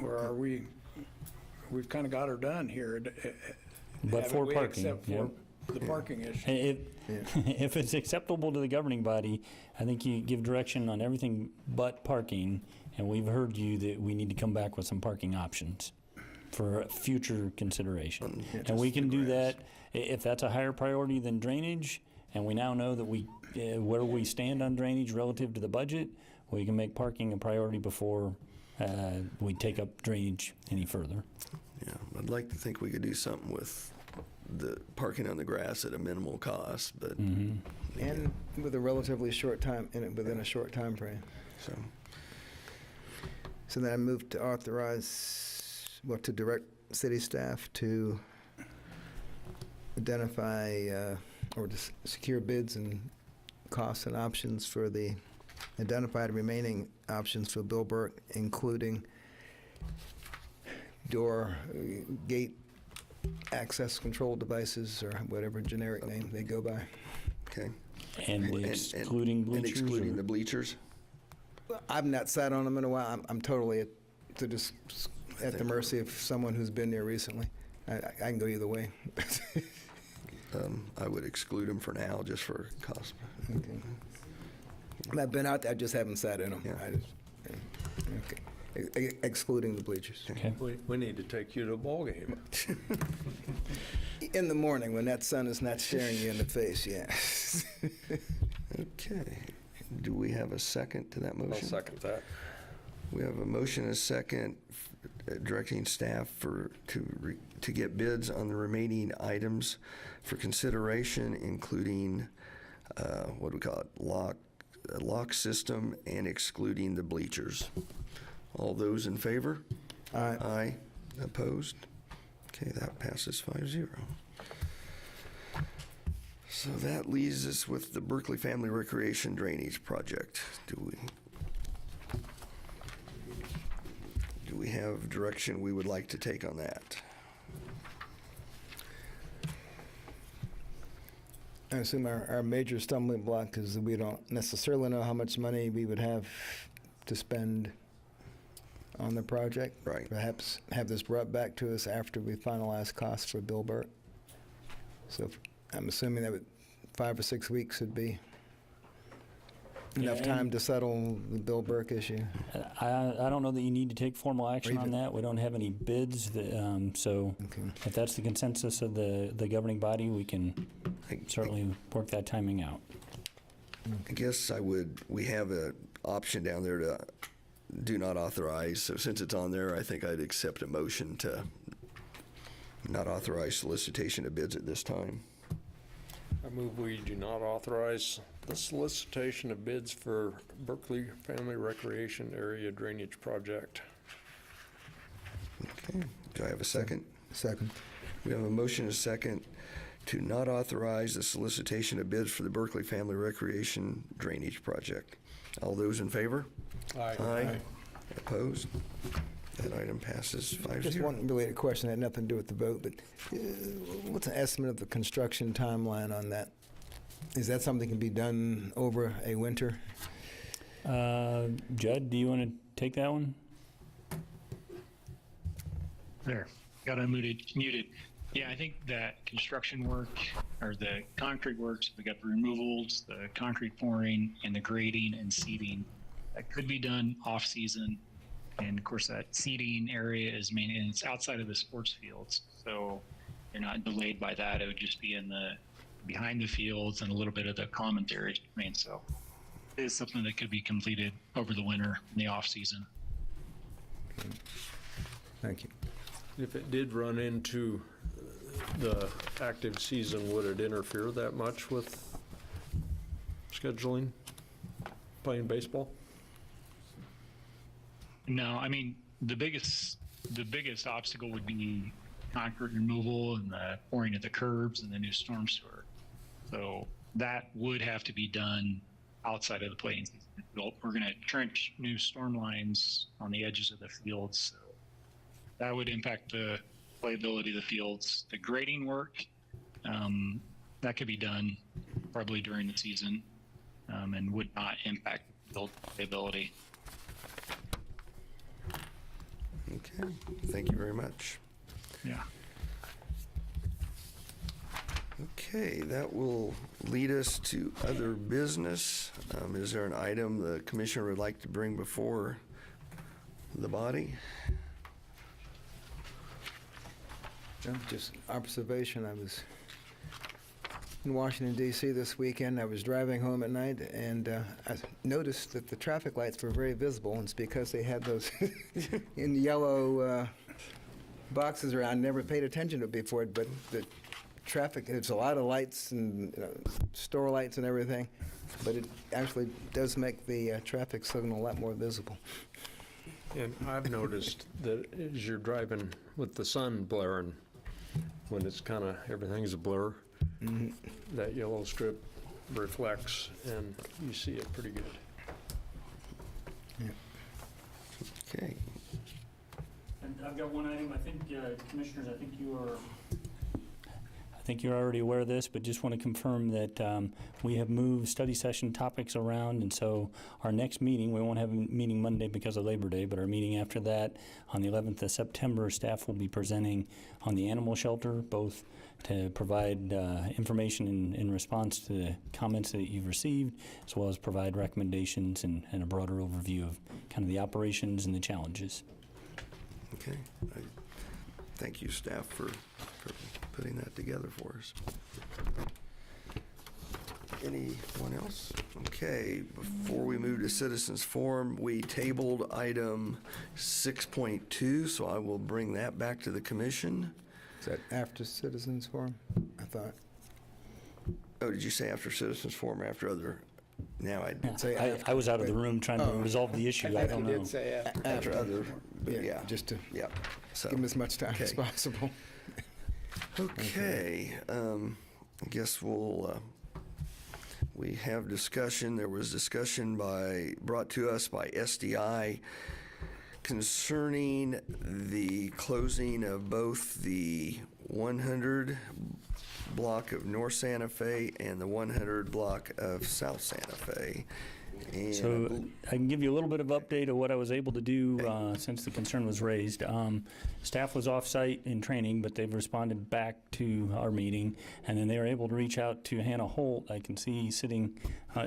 Or are we've kind of got her done here? But haven't for we, parking, except for the parking issue. If it's acceptable to the governing body, I think you give direction on everything but parking, and we've heard you that we need to come back with some parking options for future consideration. And we can do that if that's a higher priority than drainage, and we now know that where we stand on drainage relative to the budget, we can make parking a priority before we take up drainage any further. Yeah, I'd like to think we could do something with the parking on the grass at a minimal cost, but. And with a relatively short time, within a short time frame. So then I move to authorize, to direct city staff to identify or to secure bids and costs and options for the identified remaining options for Bill Burke, including door, gate access control devices, or whatever generic name they go by. Okay. And excluding bleachers? And excluding the bleachers? I've not sat on them in a while. I'm totally at the mercy of someone who's been there recently. I can go either way. I would exclude them for now, just for cost. I've been out there, I just haven't sat in them. Yeah. Excluding the bleachers. Okay. We need to take you to a ball game. In the morning, when that sun is not staring you in the face, yeah. Okay. Do we have a second to that motion? I'll second that. We have a motion and a second directing staff to get bids on the remaining items for consideration, including, what do we call it, lock system, and excluding the bleachers. All those in favor? Aye. Aye. Opposed? Okay, that passes 5-0. So that leaves us with the Berkley Family Recreation Drainage Project. Do we have direction we would like to take on that? I assume our major stumbling block is that we don't necessarily know how much money we would have to spend on the project. Right. Perhaps have this brought back to us after we finalize costs for Bill Burke. So I'm assuming that 5 or 6 weeks would be enough time to settle the Bill Burke issue. I don't know that you need to take formal action on that. We don't have any bids, so if that's the consensus of the governing body, we can certainly work that timing out. I guess we have an option down there to do not authorize. So since it's on there, I think I'd accept a motion to not authorize solicitation of bids at this time. I move we do not authorize the solicitation of bids for Berkley Family Recreation Area Drainage Project. Okay, do I have a second? Second. We have a motion and a second to not authorize the solicitation of bids for the Berkley Family Recreation Drainage Project. All those in favor? Aye. Opposed? That item passes 5-0. Just one related question, had nothing to do with the vote, but what's an estimate of the construction timeline on that? Is that something that can be done over a winter? Judd, do you want to take that one? There, got muted. Yeah, I think that construction work, or the concrete works, we got the removals, the concrete pouring, and the grading and seeding, that could be done off-season. And of course, that seeding area is main, and it's outside of the sports fields, so you're not delayed by that. It would just be in the behind the fields and a little bit of the common areas. I mean, so it is something that could be completed over the winter in the off-season. Thank you. If it did run into the active season, would it interfere that much with scheduling, playing baseball? No, I mean, the biggest obstacle would be concrete removal and the pouring of the curbs and the new storm sewer. So that would have to be done outside of the playing season. We're going to trench new storm lines on the edges of the fields. So that would impact the playability of the fields. The grading work, that could be done probably during the season, and would not impact field playability. Okay, thank you very much. Yeah. Okay, that will lead us to other business. Is there an item the commissioner would like to bring before the body? Just observation, I was in Washington, D.C. this weekend. I was driving home at night, and I noticed that the traffic lights were very visible, and it's because they had those in yellow boxes around. I never paid attention to it before, but the traffic, it's a lot of lights and store lights and everything, but it actually does make the traffic signal a lot more visible. And I've noticed that as you're driving with the sun blaring, when it's kind of, everything's a blur, that yellow strip reflects and you see it pretty good. Okay. And I've got one item. I think, commissioners, I think you're already aware of this, but just want to confirm that we have moved study session topics around, and so our next meeting, we won't have a meeting Monday because of Labor Day, but our meeting after that, on the 11th of September, staff will be presenting on the animal shelter, both to provide information in response to the comments that you've received, as well as provide recommendations and a broader overview of kind of the operations and the challenges. Okay. Thank you, staff, for putting that together for us. Anyone else? Okay, before we move to citizens forum, we tabled item 6.2, so I will bring that back to the commission. Is that after citizens forum? I thought. Oh, did you say after citizens forum or after other? Now I did say I after. was out of the room trying to resolve the issue. I don't know. Did say After other, but yeah. Just to So, give them as much time as possible. Okay, I guess we have discussion. There was discussion brought to us by SDI concerning the closing of both the 100 block of North Santa Fe and the 100 block of South Santa Fe. And So I can give you a little bit of update of what I was able to do since the concern was raised. Staff was off-site in training, but they've responded back to our meeting, and then they were able to reach out to Hannah Holt. I can see sitting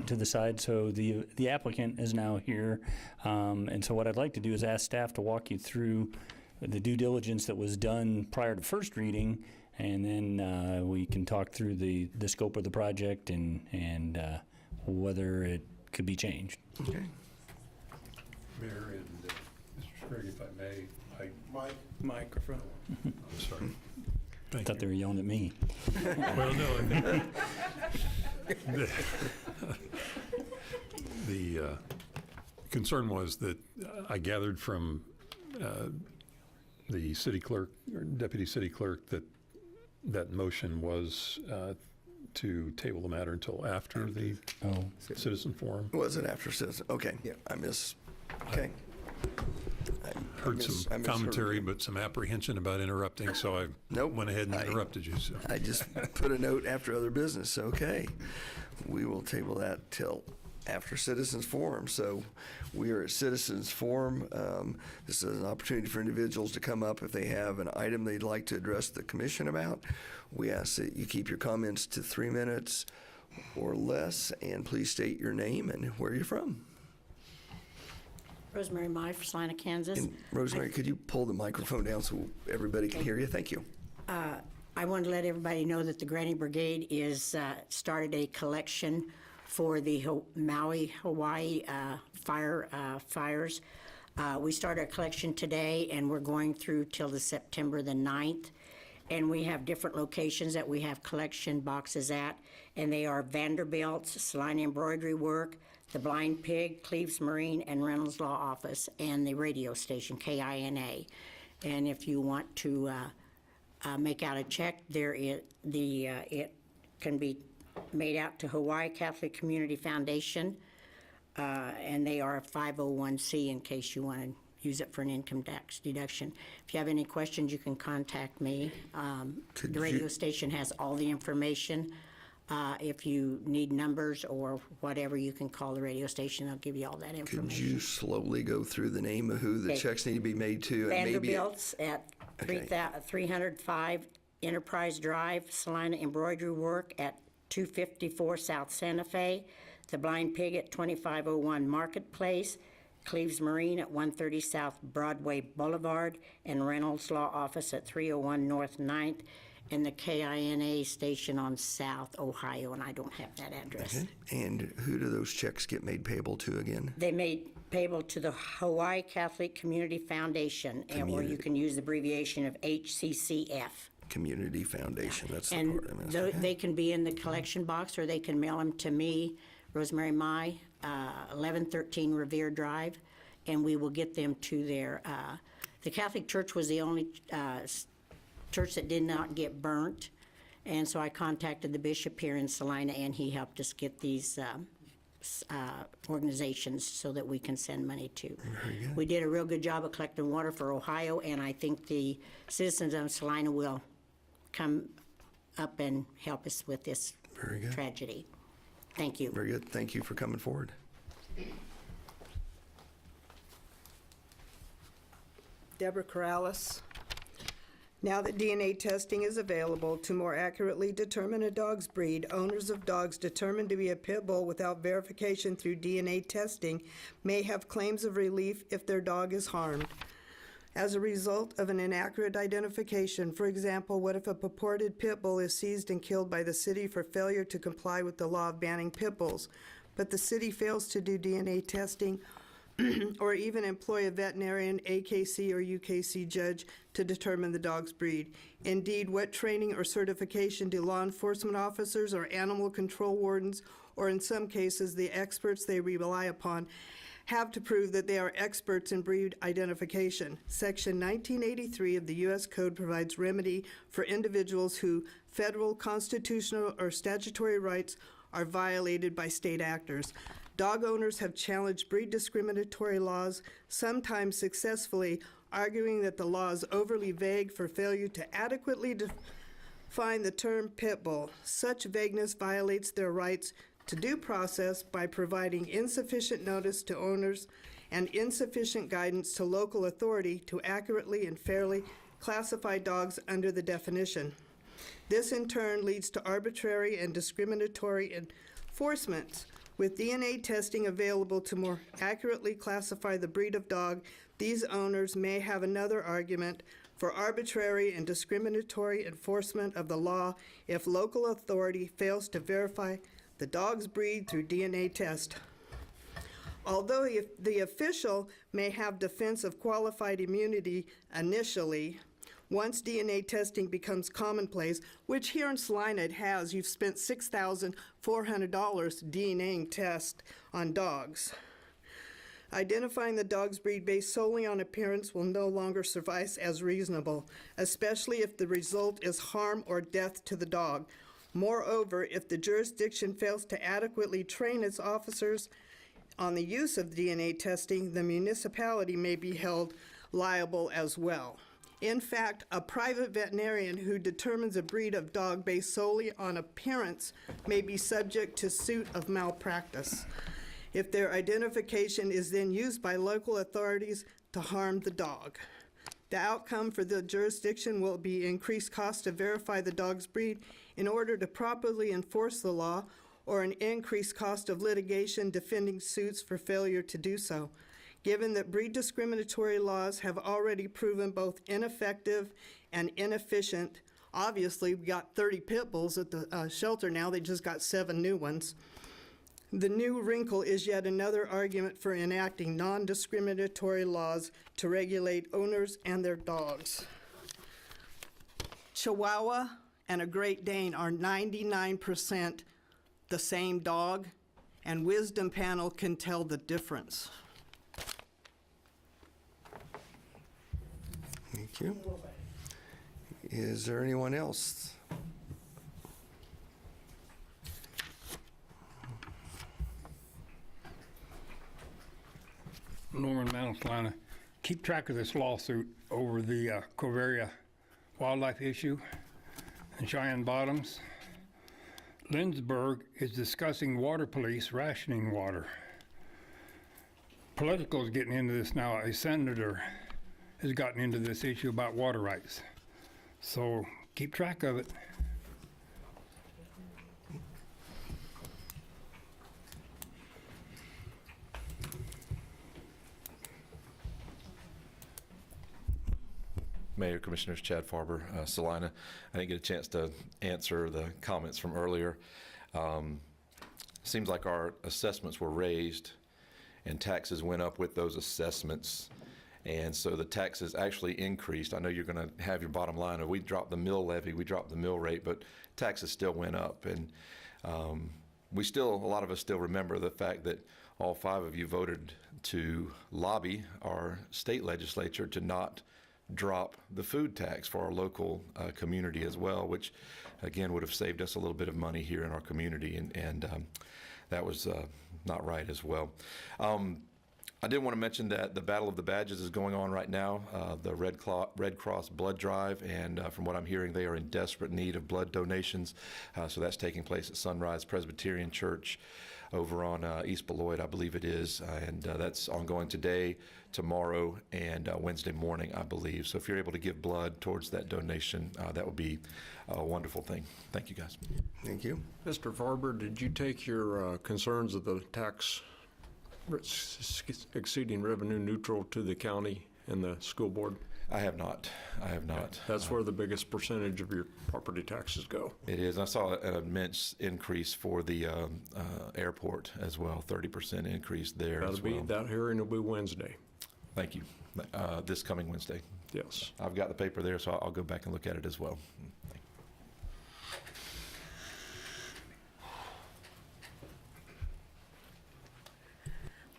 to the side. So the applicant is now here, and so what I'd like to do is ask staff to walk you through the due diligence that was done prior to first reading, and then we can talk through the scope of the project and whether it could be changed. Okay. Mayor and Mr. Scruggs, if I may, Microphone. I'm sorry. I thought they were yelling at me. Well, no. The concern was that I gathered from the city clerk, or deputy city clerk, that motion was to table the matter until after the citizen forum. Was it after citizen? Okay. Yeah. Okay. Heard some commentary, but some apprehension about interrupting, so I went ahead and interrupted you. So. I just put a note after other business. Okay. We will table that till after Citizens Forum. So we are at Citizens Forum. This is an opportunity for individuals to come up if they have an item they'd like to address the commission about. We ask that you keep your comments to 3 minutes or less, and please state your name and where you're from. Rosemary Mai for Salina, Kansas. And Rosemary, could you pull the microphone down so everybody can hear you? Thank you. I wanted to let everybody know that the Granny Brigade is started a collection for the Maui, Hawaii fires. We started a collection today, and we're going through till the September the 9th. And we have different locations that we have collection boxes at, and they are Vanderbilt's, Salina Embroidery Work, the Blind Pig, Cleves Marine, and Reynolds Law Office, and the radio station, KINA. And if you want to make out a check, it can be made out to Hawaii Catholic Community Foundation, and they are a 501c in case you want to use it for an income tax deduction. If you have any questions, you can contact me. The radio station has all the information. If you need numbers or whatever, you can call the radio station. They'll give you all that information. Could you slowly go through the name of who the checks need to be made to? Vanderbilt's at 305 Enterprise Drive, Salina Embroidery Work at 254 South Santa Fe, the Blind Pig at 2501 Marketplace, Cleves Marine at 130 South Broadway Boulevard, and Reynolds Law Office at 301 North 9th, and the KINA station on South Ohio, and I don't have that address. Okay. And who do those checks get made payable to again? They made payable to the Hawaii Catholic Community Foundation, or you can use the abbreviation of HCCF. Community Foundation, that's the And part I missed. they can be in the collection box, or they can mail them to me, Rosemary Mai, 1113 Revere Drive, and we will get them to their, the Catholic Church was the only church that did not get burnt, and so I contacted the bishop here in Salina, and he helped us get these organizations so that we can send money to. We did a real good job of collecting water for Ohio, and I think the citizens of Salina will come up and help us with this tragedy. Thank you. Very good. Thank you for coming forward. Deborah Corrales. Now that DNA testing is available to more accurately determine a dog's breed, owners of dogs determined to be a pit bull without verification through DNA testing may have claims of relief if their dog is harmed as a result of an inaccurate identification. For example, what if a purported pit bull is seized and killed by the city for failure to comply with the law of banning pit bulls, but the city fails to do DNA testing or even employ a veterinarian, AKC, or UKC judge to determine the dog's breed? Indeed, what training or certification do law enforcement officers or animal control wardens, or in some cases the experts they rely upon, have to prove that they are experts in breed identification? Section 1983 of the U.S. Code provides remedy for individuals who federal, constitutional, or statutory rights are violated by state actors. Dog owners have challenged breed discriminatory laws, sometimes successfully, arguing that the law is overly vague for failure to adequately define the term pit bull. Such vagueness violates their rights to due process by providing insufficient notice to owners and insufficient guidance to local authority to accurately and fairly classify dogs under the definition. This in turn leads to arbitrary and discriminatory enforcement. With DNA testing available to more accurately classify the breed of dog, these owners may have another argument for arbitrary and discriminatory enforcement of the law if local authority fails to verify the dog's breed through DNA test. Although the official may have defense of qualified immunity initially, Once DNA testing becomes commonplace, which here in Salina it has, you've spent $6,400 DNAing tests on dogs. Identifying the dog's breed based solely on appearance will no longer suffice as reasonable, especially if the result is harm or death to the dog. Moreover, if the jurisdiction fails to adequately train its officers on the use of DNA testing, the municipality may be held liable as well. In fact, a private veterinarian who determines a breed of dog based solely on appearance may be subject to suit of malpractice if their identification is then used by local authorities to harm the dog. The outcome for the jurisdiction will be increased cost to verify the dog's breed in order to properly enforce the law, or an increased cost of litigation defending suits for failure to do so. Given that breed discriminatory laws have already proven both ineffective and inefficient, obviously we got 30 pit bulls at the shelter now, they just got 7 new ones. The new wrinkle is yet another argument for enacting non-discriminatory laws to regulate owners and their dogs. Chihuahua and a Great Dane are 99% the same dog, and Wisdom Panel can tell the difference. Thank you. Is there anyone else? Norman Mantle, Salina. Keep track of this lawsuit over the Coveria wildlife issue in Cheyenne Bottoms. Lindsberg is discussing water police rationing water. Political is getting into this now. A senator has gotten into this issue about water rights. So keep track of it. Mayor, Commissioners, Chad Farber, Salina. I didn't get a chance to answer the comments from earlier. Seems like our assessments were raised and taxes went up with those assessments. And so the taxes actually increased. I know you're going to have your bottom line of we dropped the mill levy, we dropped the mill rate, but taxes still went up. And we still, a lot of us still remember the fact that all 5 of you voted to lobby our state legislature to not drop the food tax for our local community as well, which again would have saved us a little bit of money here in our community, and that was not right as well. I did want to mention that the Battle of the Badges is going on right now, the Red Cross blood drive, and from what I'm hearing, they are in desperate need of blood donations. So that's taking place at Sunrise Presbyterian Church over on East Beloit, I believe it is, and that's ongoing today, tomorrow, and Wednesday morning, I believe. So if you're able to give blood towards that donation, that would be a wonderful thing. Thank you, guys. Thank you. Mr. Farber, did you take your concerns of the tax exceeding revenue neutral to the county and the school board? I have not. I have not. That's where the biggest percentage of your property taxes go. It is. I saw an immense increase for the airport as well, 30% increase there as well. That hearing will be Wednesday. Thank you. This coming Wednesday. Yes. I've got the paper there, so I'll go back and look at it as well.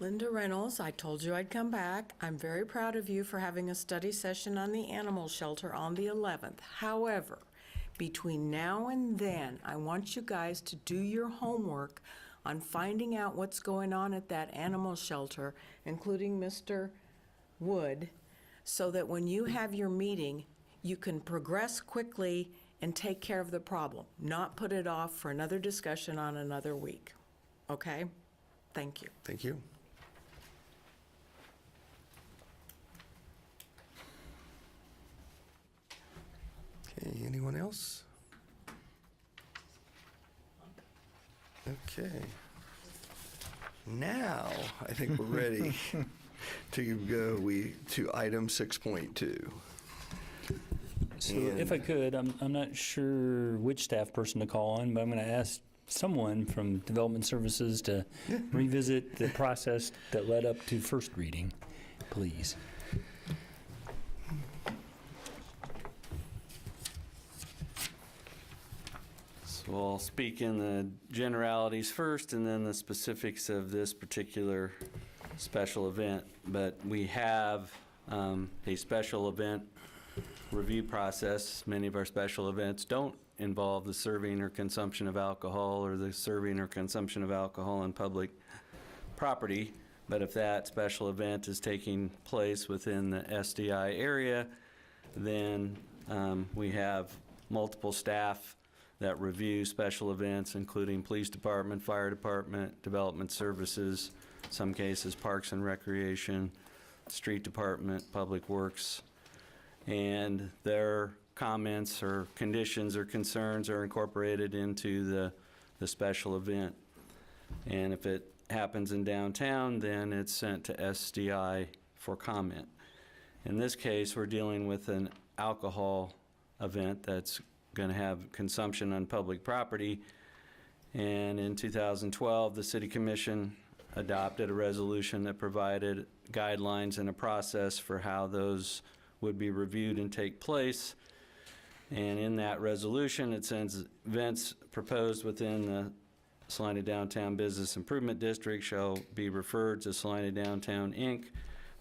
Linda Reynolds, I told you I'd come back. I'm very proud of you for having a study session on the animal shelter on the 11th. However, between now and then, I want you guys to do your homework on finding out what's going on at that animal shelter, including Mr. Wood, so that when you have your meeting, you can progress quickly and take care of the problem, not put it off for another discussion on another week. Okay? Thank you. Thank you. Okay, anyone else? Okay. Now, I think we're ready to go to item 6.2. So if I could, I'm not sure which staff person to call on, but I'm going to ask someone from Development Services to revisit the process that led up to first reading, please. So I'll speak in the generalities first and then the specifics of this particular special event. But we have a special event review process. Many of our special events don't involve the serving or consumption of alcohol or the serving or consumption of alcohol on public property. But if that special event is taking place within the SDI area, then we have multiple staff that review special events, including police department, fire department, development services, some cases parks and recreation, street department, public works, and their comments or conditions or concerns are incorporated into the special event. And if it happens in downtown, then it's sent to SDI for comment. In this case, we're dealing with an alcohol event that's going to have consumption on public property. And in 2012, the City Commission adopted a resolution that provided guidelines and a process for how those would be reviewed and take place. And in that resolution, it says events proposed within the Salina Downtown Business Improvement District shall be referred to Salina Downtown, Inc.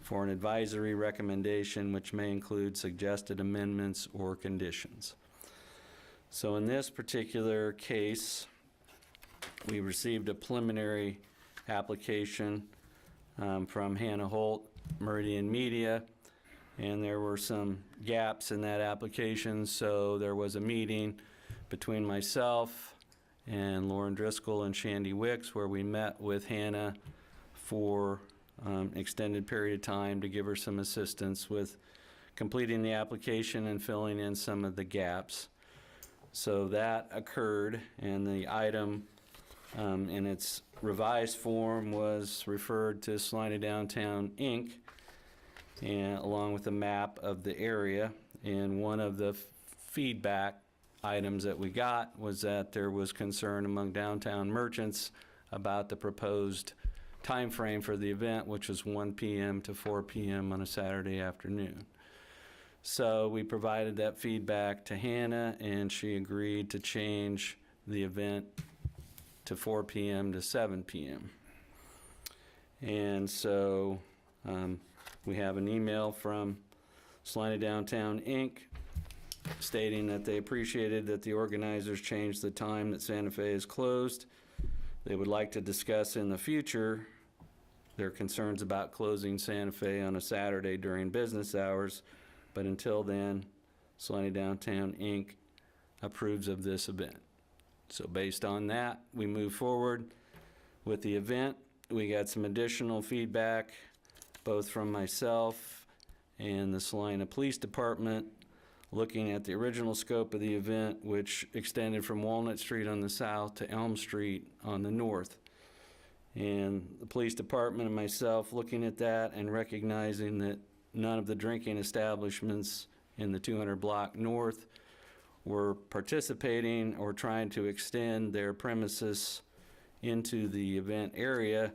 for an advisory recommendation, which may include suggested amendments or conditions. So in this particular case, we received a preliminary application from Hannah Holt, Meridian Media, and there were some gaps in that application, so there was a meeting between myself and Lauren Driscoll and Shandy Wicks where we met with Hannah for extended period of time to give her some assistance with completing the application and filling in some of the gaps. So that occurred, and the item in its revised form was referred to Salina Downtown, Inc., and along with a map of the area. And one of the feedback items that we got was that there was concern among downtown merchants about the proposed time frame for the event, which was 1 p.m. to 4 p.m. on a Saturday afternoon. So we provided that feedback to Hannah, and she agreed to change the event to 4 p.m. to 7 p.m. And so we have an email from Salina Downtown, Inc. stating that they appreciated that the organizers changed the time that Santa Fe is closed. They would like to discuss in the future their concerns about closing Santa Fe on a Saturday during business hours, but until then, Salina Downtown, Inc. approves of this event. So based on that, we move forward with the event. We got some additional feedback, both from myself and the Salina Police Department, looking at the original scope of the event, which extended from Walnut Street on the south to Elm Street on the north. And the police department and myself looking at that and recognizing that none of the drinking establishments in the 200 block north were participating or trying to extend their premises into the event area.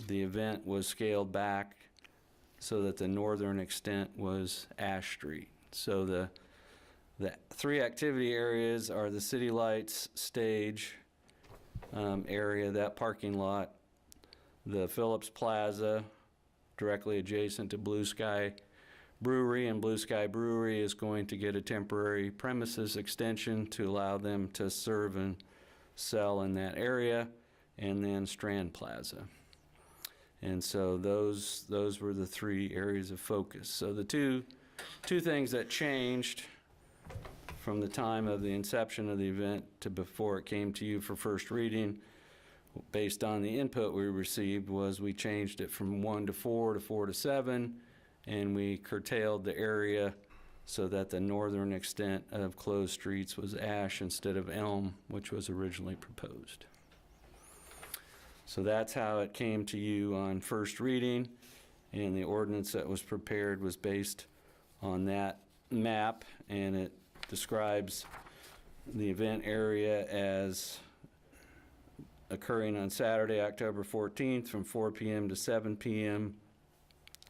The event was scaled back so that the northern extent was Ash Street. So the three activity areas are the City Lights stage area, that parking lot, the Phillips Plaza, directly adjacent to Blue Sky Brewery, and Blue Sky Brewery is going to get a temporary premises extension to allow them to serve and sell in that area, and then Strand Plaza. And so those were the three areas of focus. So the two things that changed from the time of the inception of the event to before it came to you for first reading, based on the input we received, was we changed it from 1 to 4 to 4 to 7, and we curtailed the area so that the northern extent of closed streets was Ash instead of Elm, which was originally proposed. So that's how it came to you on first reading, and the ordinance that was prepared was based on that map, and it describes the event area as occurring on Saturday, October 14th from 4 p.m. to 7 p.m.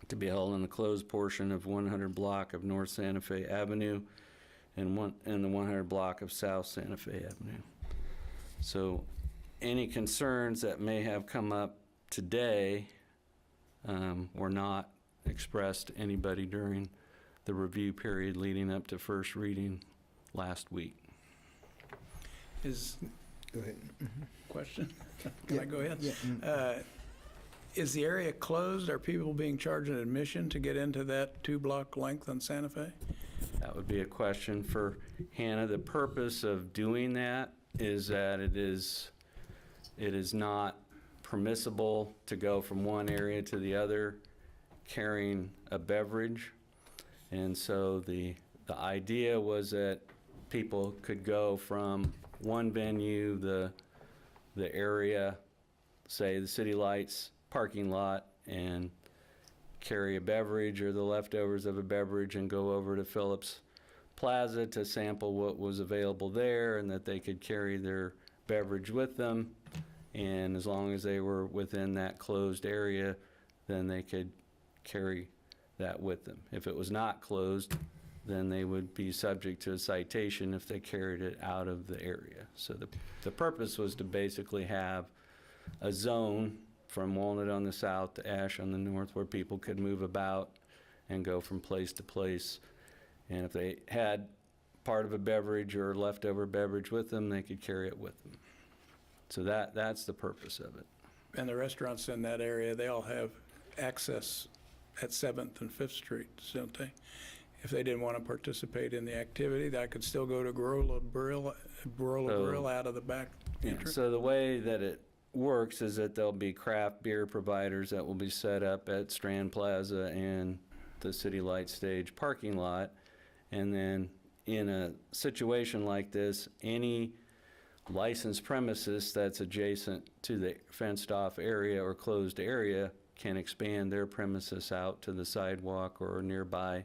to be held in the closed portion of 100 block of North Santa Fe Avenue and the 100 block of South Santa Fe Avenue. So any concerns that may have come up today were not expressed to anybody during the review period leading up to first reading last week. Go ahead. Question? Can I go ahead? Yeah. Is the area closed? Are people being charged an admission to get into that 2-block length on Santa Fe? That would be a question for Hannah. The purpose of doing that is that it is not permissible to go from one area to the other carrying a beverage. And so the idea was that people could go from one venue, the area, say the City Lights parking lot, and carry a beverage or the leftovers of a beverage and go over to Phillips Plaza to sample what was available there, and that they could carry their beverage with them. And as long as they were within that closed area, then they could carry that with them. If it was not closed, then they would be subject to a citation if they carried it out of the area. So the purpose was to basically have a zone from Walnut on the south to Ash on the north where people could move about and go from place to place. And if they had part of a beverage or leftover beverage with them, they could carry it with them. So that's the purpose of it. And the restaurants in that area, they all have access at 7th and 5th Street, don't they? If they didn't want to participate in the activity, that could still go to Grola Grill out of the back entrance? So the way that it works is that there'll be craft beer providers that will be set up at Strand Plaza and the City Light Stage parking lot. And then in a situation like this, any licensed premises that's adjacent to the fenced-off area or closed area can expand their premises out to the sidewalk or nearby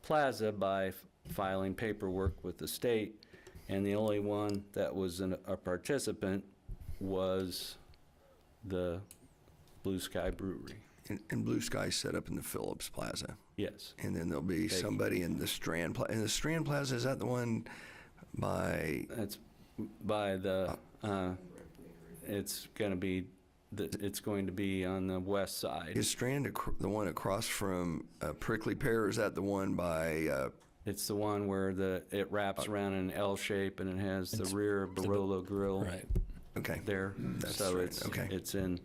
plaza by filing paperwork with the state. And the only one that was a participant was the Blue Sky Brewery. And Blue Sky set up in the Phillips Plaza. Yes. And then there'll be somebody in the Strand Plaza. And the Strand Plaza, is that the one by? That's by the, it's going to be on the west side. Is Strand the one across from Prickly Pear, or is that the one by? It's the one where it wraps around in an L shape and it has the rear Barolo grill. Right. Okay. There. So it's in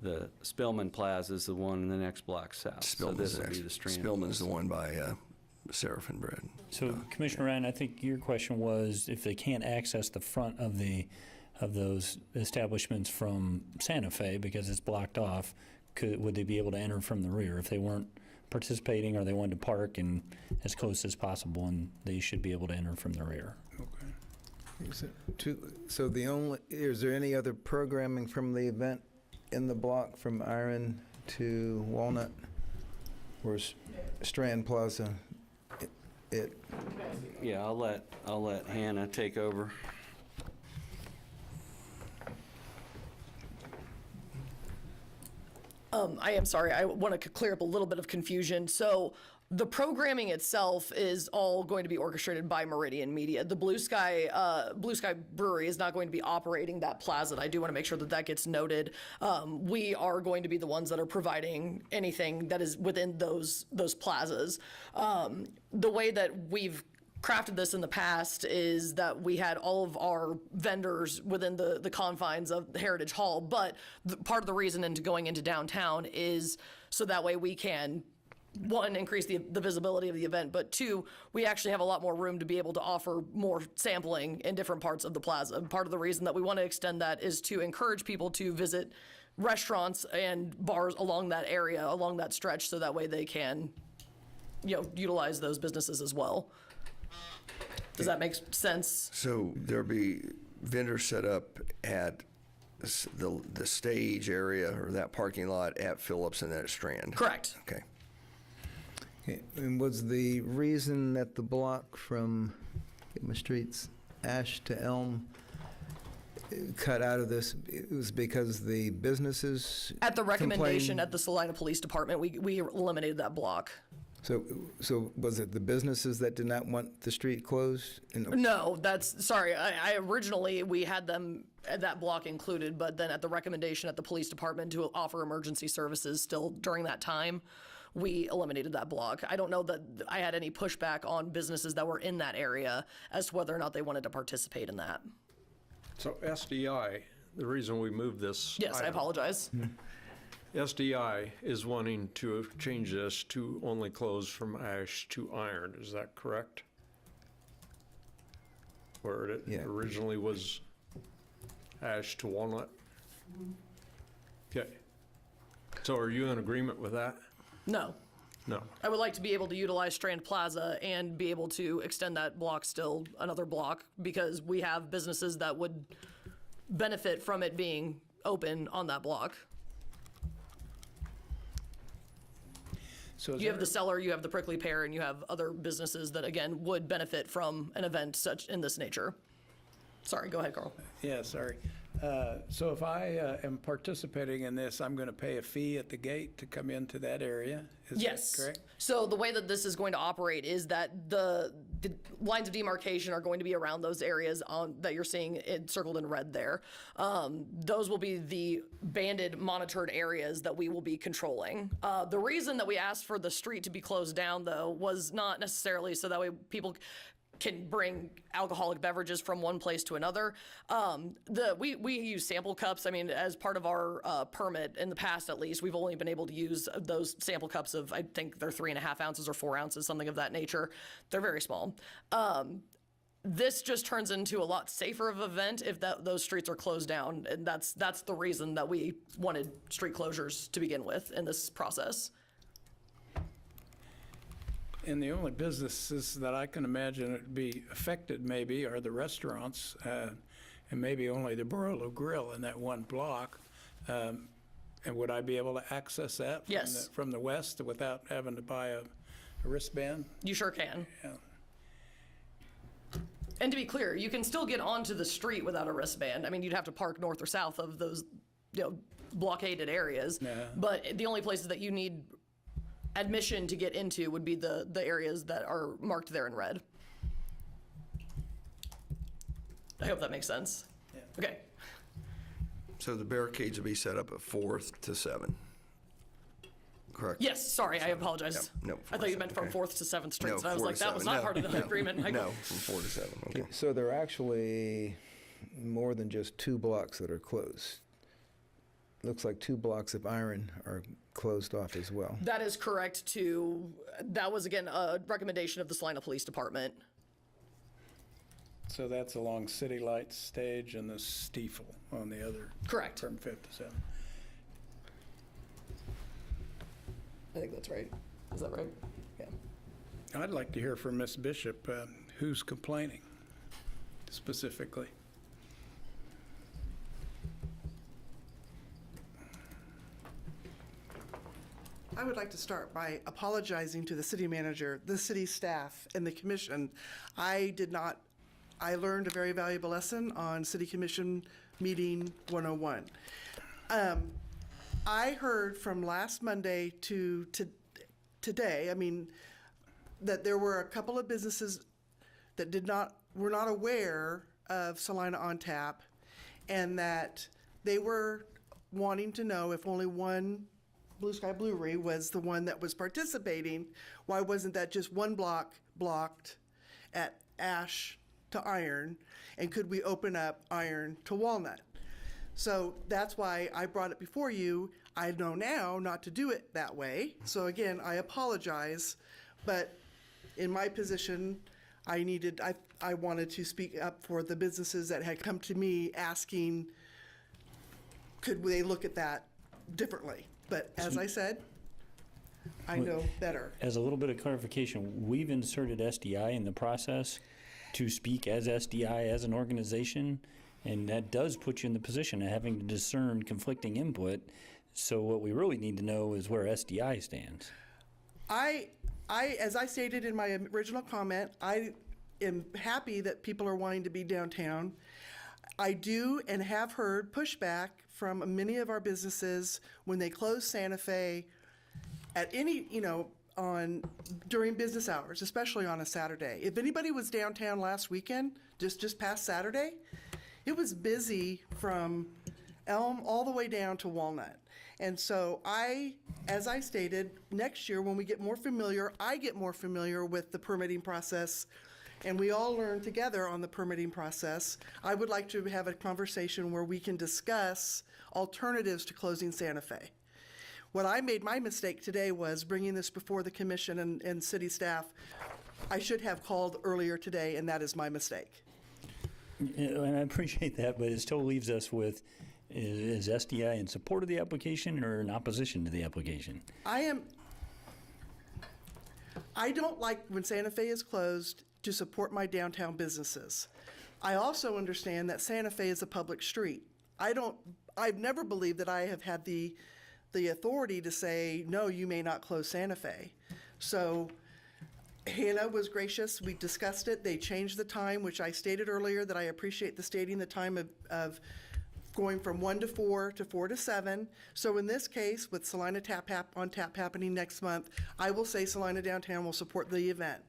the Spillman Plaza is the one in the next block south. So this will be the Strand. Spillman's the one by Seraphin Bread. So Commissioner Ryan, I think your question was if they can't access the front of those establishments from Santa Fe because it's blocked off, would they be able to enter from the rear if they weren't participating or they wanted to park in as close as possible, and they should be able to enter from the rear? So is there any other programming from the event in the block from Iron to Walnut? Or Strand Plaza? Yeah, I'll let Hannah take over. I am sorry, I want to clear up a little bit of confusion. So the programming itself is all going to be orchestrated by Meridian Media. The Blue Sky Brewery is not going to be operating that plaza. I do want to make sure that gets noted. We are going to be the ones that are providing anything that is within those plazas. The way that we've crafted this in the past is that we had all of our vendors within the confines of the Heritage Hall, but part of the reason into going into downtown is so that way we can, one, increase the visibility of the event, but two, we actually have a lot more room to be able to offer more sampling in different parts of the plaza. Part of the reason that we want to extend that is to encourage people to visit restaurants and bars along that area, along that stretch, so that way they can, utilize those businesses as well. Does that make sense? So there'll be vendors set up at the stage area or that parking lot at Phillips and at Strand? Correct. Okay. And was the reason that the block from my streets, Ash to Elm, cut out of this, it was because the businesses At the recommendation at the Salina Police Department, we eliminated that block. So was it the businesses that did not want the street closed? No, sorry. I originally, we had them at that block included, but then at the recommendation at the police department to offer emergency services still during that time, we eliminated that block. I don't know that I had any pushback on businesses that were in that area as to whether or not they wanted to participate in that. So SDI, the reason we moved this. Yes, I apologize. SDI is wanting to change this to only close from ash to iron. Is that correct? Where it originally was ash to walnut? Okay. So are you in agreement with that? No. No. I would like to be able to utilize Strand Plaza and be able to extend that block still another block, because we have businesses that would benefit from it being open on that block. So you have the Cellar, you have the Prickly Pear, and you have other businesses that, again, would benefit from an event such in this nature. Sorry, go ahead, Carl. Yeah, sorry. So if I am participating in this, I'm going to pay a fee at the gate to come into that area? Is Yes. that correct? So the way that this is going to operate is that the lines of demarcation are going to be around those areas that you're seeing circled in red there. Those will be the banded monitored areas that we will be controlling. The reason that we asked for the street to be closed down, though, was not necessarily so that way people can bring alcoholic beverages from one place to another. We use sample cups. I mean, as part of our permit in the past, at least, we've only been able to use those sample cups of, I think they're 3.5 ounces or 4 ounces, something of that nature. They're very small. This just turns into a lot safer of an event if those streets are closed down. And that's the reason that we wanted street closures to begin with in this process. And the only businesses that I can imagine would be affected maybe are the restaurants, and maybe only the Barolo Grill in that one block. And would I be able to access that Yes. from the west without having to buy a wristband? You sure can. Yeah. And to be clear, you can still get onto the street without a wristband. I mean, you'd have to park north or south of those, blockaded areas. Yeah. But the only places that you need admission to get into would be the areas that are marked there in red. I hope that makes sense. Yeah. Okay. So the barricades will be set up at 4th to 7, correct? Yes, sorry, I apologize. No, I thought you meant from okay. 4th to 7th Street, No, so I was 4 like, to that was 7. not part of the agreement. No, from 4 to 7, okay. So there are actually more than just 2 blocks that are closed. Looks like 2 blocks of iron are closed off as well. That is correct that was again a recommendation of the Salina Police Department. So that's along City Lights Stage and the Stiefel on the other. Correct. From 5th to 7th. I think that's right. Is that right? Yeah. I'd like to hear from Ms. Bishop, who's complaining specifically. I would like to start by apologizing to the city manager, the city staff, and the commission. I learned a very valuable lesson on City Commission Meeting 101. I heard from last Monday to today, that there were a couple of businesses that were not aware of Salina On Tap, and that they were wanting to know if only one Blue Sky Brewery was the one that was participating, why wasn't that just one block blocked at Ash to Iron, and could we open up Iron to Walnut? So that's why I brought it before you. I know now not to do it that way. So again, I apologize, but in my position, I wanted to speak up for the businesses that had come to me asking, could they look at that differently? But as I said, I know better. As a little bit of clarification, we've inserted SDI in the process to speak as SDI as an organization, and that does put you in the position of having to discern conflicting input. So what we really need to know is where SDI stands. As I stated in my original comment, I am happy that people are wanting to be downtown. I do and have heard pushback from many of our businesses when they close Santa Fe at any, during business hours, especially on a Saturday. If anybody was downtown last weekend, just past Saturday, it was busy from Elm all the way down to Walnut. And so as I stated, next year when we get more familiar, I get more familiar with the permitting process, and we all learn together on the permitting process, I would like to have a conversation where we can discuss alternatives to closing Santa Fe. What I made my mistake today was bringing this before the commission and city staff. I should have called earlier today, and that is my mistake. And I appreciate that, but it still leaves us with, is SDI in support of the application or in opposition to the application? I don't like when Santa Fe is closed to support my downtown businesses. I also understand that Santa Fe is a public street. I've never believed that I have had the authority to say, no, you may not close Santa Fe. So Hannah was gracious. We discussed it. They changed the time, which I stated earlier that I appreciate the stating the time of going from 1 to 4 to 4 to 7. So in this case, with Salina On Tap happening next month, I will say Salina Downtown will support the event.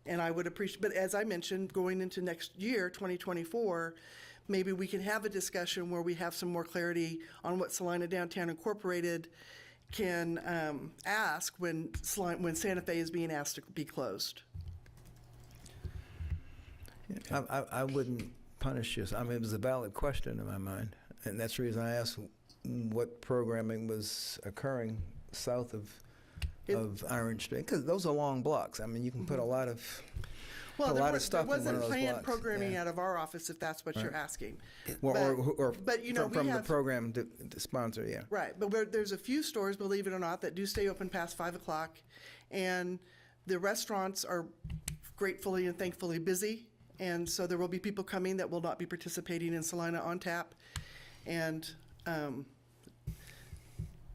And I would appreciate, but as I mentioned, going into next year, 2024, maybe we can have a discussion where we have some more clarity on what Salina Downtown Incorporated can ask when Santa Fe is being asked to be closed. I wouldn't punish you. I mean, it was a valid question in my mind, and that's the reason I asked what programming was occurring south of Iron Street, because those are long blocks. I mean, you can put a lot of stuff in one of those blocks. There wasn't planned programming out of our office, if that's what you're asking. But you know, from the program to sponsor, yeah. Right, but there's a few stores, believe it or not, that do stay open past 5 o'clock, and the restaurants are gratefully and thankfully busy, and so there will be people coming that will not be participating in Salina On Tap, and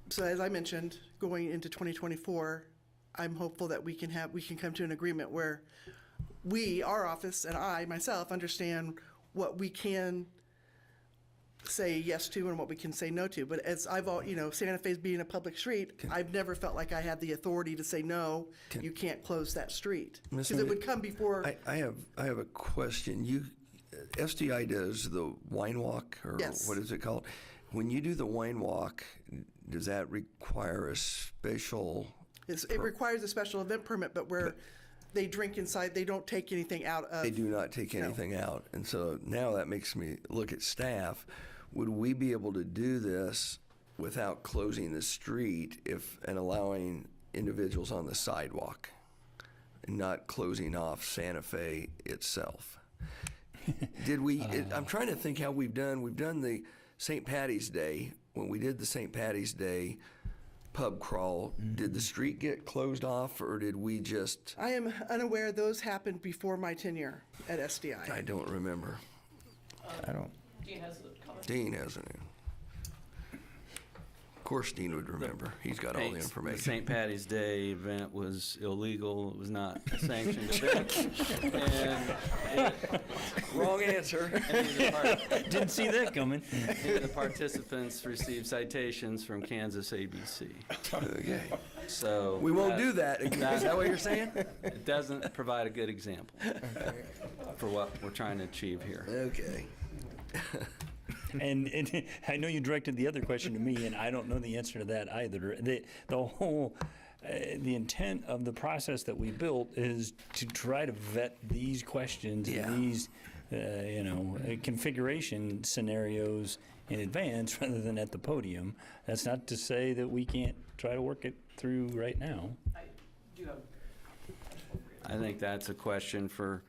so as I mentioned, going into 2024, I'm hopeful that we can come to an agreement where our office and I myself understand what we can say yes to and what we can say no to. But as Santa Fe's being a public street, I've never felt like I had the authority to say no, you can't close that street, because it would come before. I have a question. SDI does the wine walk, or yes. What is it called? When you do the wine walk, does that require a special? It requires a special event permit, but where they drink inside, they don't take anything out of. They do not take anything out. And so now that makes me look at staff. Would we be able to do this without closing the street and allowing individuals on the sidewalk and not closing off Santa Fe itself? Did we, I'm trying to think how we've done the St. Patty's Day. When we did the St. Patty's Day pub crawl, did the street get closed off, or did we just? I am unaware those happened before my tenure at SDI. I don't remember. I don't. Dean has a comment. Dean has it. Of course, Dean would remember. He's got all the information. The St. Patty's Day event was illegal. It was not a sanctioned event. Wrong answer. Didn't see that coming. The participants received citations from Kansas ABC. Okay. So we won't do that. Is that what you're saying? It doesn't provide a good example for what we're trying to achieve here. Okay. And I know you directed the other question to me, and I don't know the answer to that either. The intent of the process that we built is to try to vet these questions and these, configuration scenarios in advance rather than at the podium. That's not to say that we can't try to work it through right now. I think that's a question for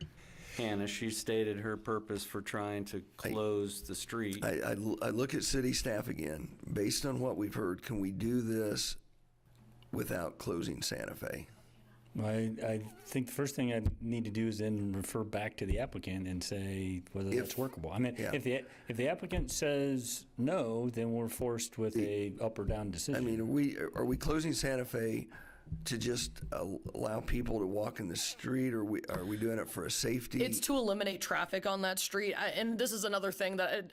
Hannah. She stated her purpose for trying to close the street. I look at city staff again. Based on what we've heard, can we do this without closing Santa Fe? I think the first thing I need to do is then refer back to the applicant and say whether that's workable. I mean, if the applicant says no, then we're forced with a up or down decision. I mean, are we closing Santa Fe to just allow people to walk in the street, or are we doing it for a safety? It's to eliminate traffic on that street. And this is another thing that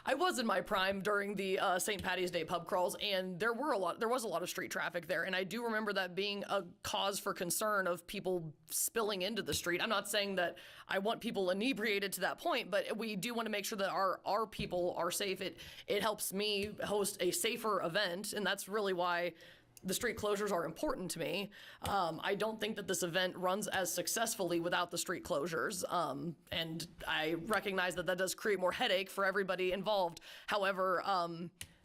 I was in my prime during the St. Patty's Day pub crawls, and there was a lot of street traffic there. And I do remember that being a cause for concern of people spilling into the street. I'm not saying that I want people inebriated to that point, but we do want to make sure that our people are safe. It helps me host a safer event, and that's really why the street closures are important to me. I don't think that this event runs as successfully without the street closures. And I recognize that does create more headache for everybody involved. However,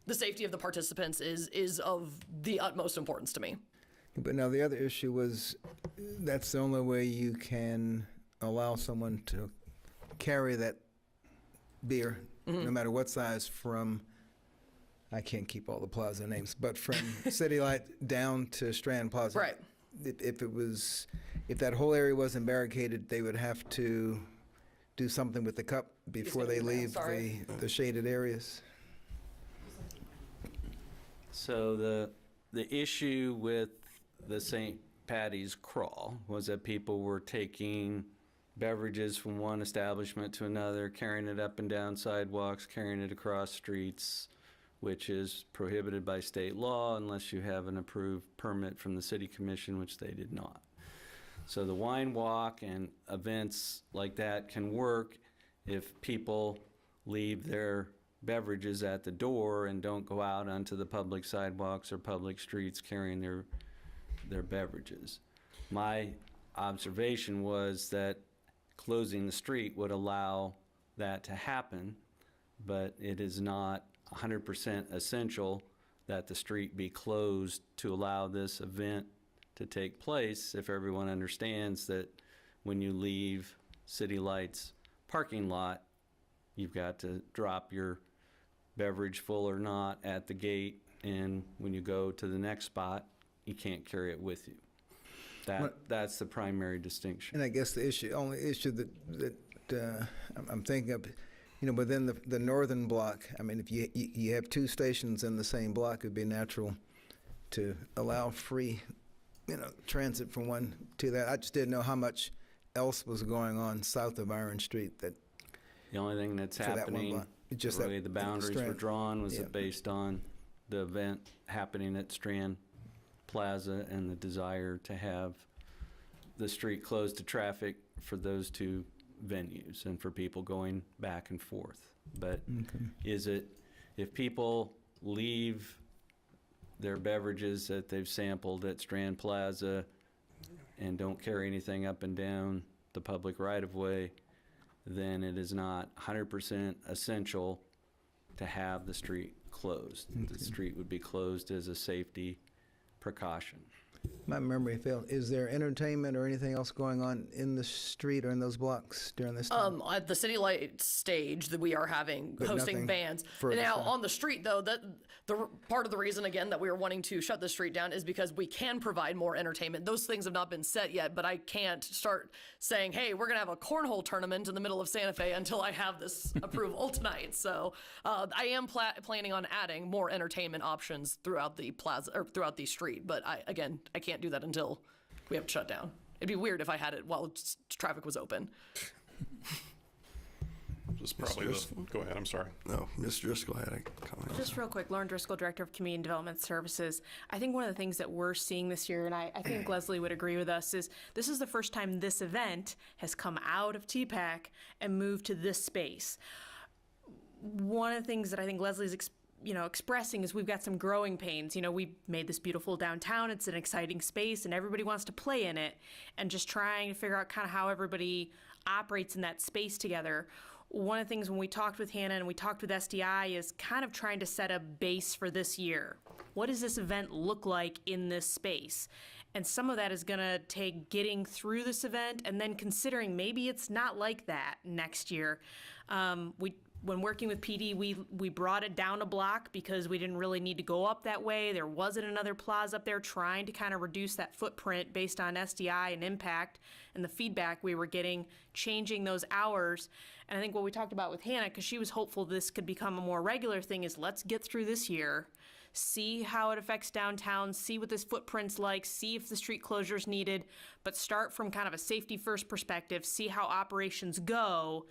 the safety of the participants is of the utmost importance to me. But now the other issue was that's the only way you can allow someone to carry that beer, no matter what size, from, I can't keep all the plaza names, but from City Light down to Strand Plaza. Right. If that whole area wasn't barricaded, they would have to do something with the cup before they leave the shaded areas. So the issue with the St. Patty's crawl was that people were taking beverages from one establishment to another, carrying it up and down sidewalks, carrying it across streets, which is prohibited by state law unless you have an approved permit from the city commission, which they did not. So the wine walk and events like that can work if people leave their beverages at the door and don't go out onto the public sidewalks or public streets carrying their beverages. My observation was that closing the street would allow that to happen, but it is not 100% essential that the street be closed to allow this event to take place if everyone understands that when you leave City Light's parking lot, you've got to drop your beverage, full or not, at the gate, and when you go to the next spot, you can't carry it with you. That's the primary distinction. And I guess the only issue that I'm thinking of, within the northern block, I mean, if you have two stations in the same block, it'd be natural to allow free, transit from one to that. I just didn't know how much else was going on south of Iron Street. The only thing that's happening, just the way the boundaries were drawn, was based on the event happening at Strand Plaza and the desire to have the street closed to traffic for those two venues and for people going back and forth. But if people leave their beverages that they've sampled at Strand Plaza and don't carry anything up and down the public right-of-way, then it is not 100% essential to have the street closed. The street would be closed as a safety precaution. My memory failed. Is there entertainment or anything else going on in the street or in those blocks during this time? At the City Light stage that we are hosting bands. Now, on the street, though, the part of the reason, again, that we are wanting to shut the street down is because we can provide more entertainment. Those things have not been set yet, but I can't start saying, hey, we're going to have a cornhole tournament in the middle of Santa Fe until I have this approval tonight. So I am planning on adding more entertainment options throughout the plaza or throughout the street, but I can't do that until we have to shut down. It'd be weird if I had it while traffic was open. Just probably go ahead, I'm sorry. No, Ms. Driscoll had a comment. Just real quick, Lauren Driscoll, Director of Community Development Services. I think one of the things that we're seeing this year, and I think Leslie would agree with us, is this is the first time this event has come out of TPAC and moved to this space. One of the things that I think Leslie's expressing is we've got some growing pains. We made this beautiful downtown. It's an exciting space and everybody wants to play in it, and just trying to figure out kind of how everybody operates in that space together. One of the things when we talked with Hannah and we talked with SDI is kind of trying to set a base for this year. What does this event look like in this space? And some of that is going to take getting through this event and then considering maybe it's not like that next year. When working with PD, we brought it down a block because we didn't really need to go up that way. There wasn't another plaza up there, trying to kind of reduce that footprint based on SDI and impact and the feedback we were getting, changing those hours. And I think what we talked about with Hannah, because she was hopeful this could become a more regular thing, is let's get through this year, see how it affects downtown, see what this footprint's like, see if the street closure's needed, but start from kind of a safety first perspective, see how operations go,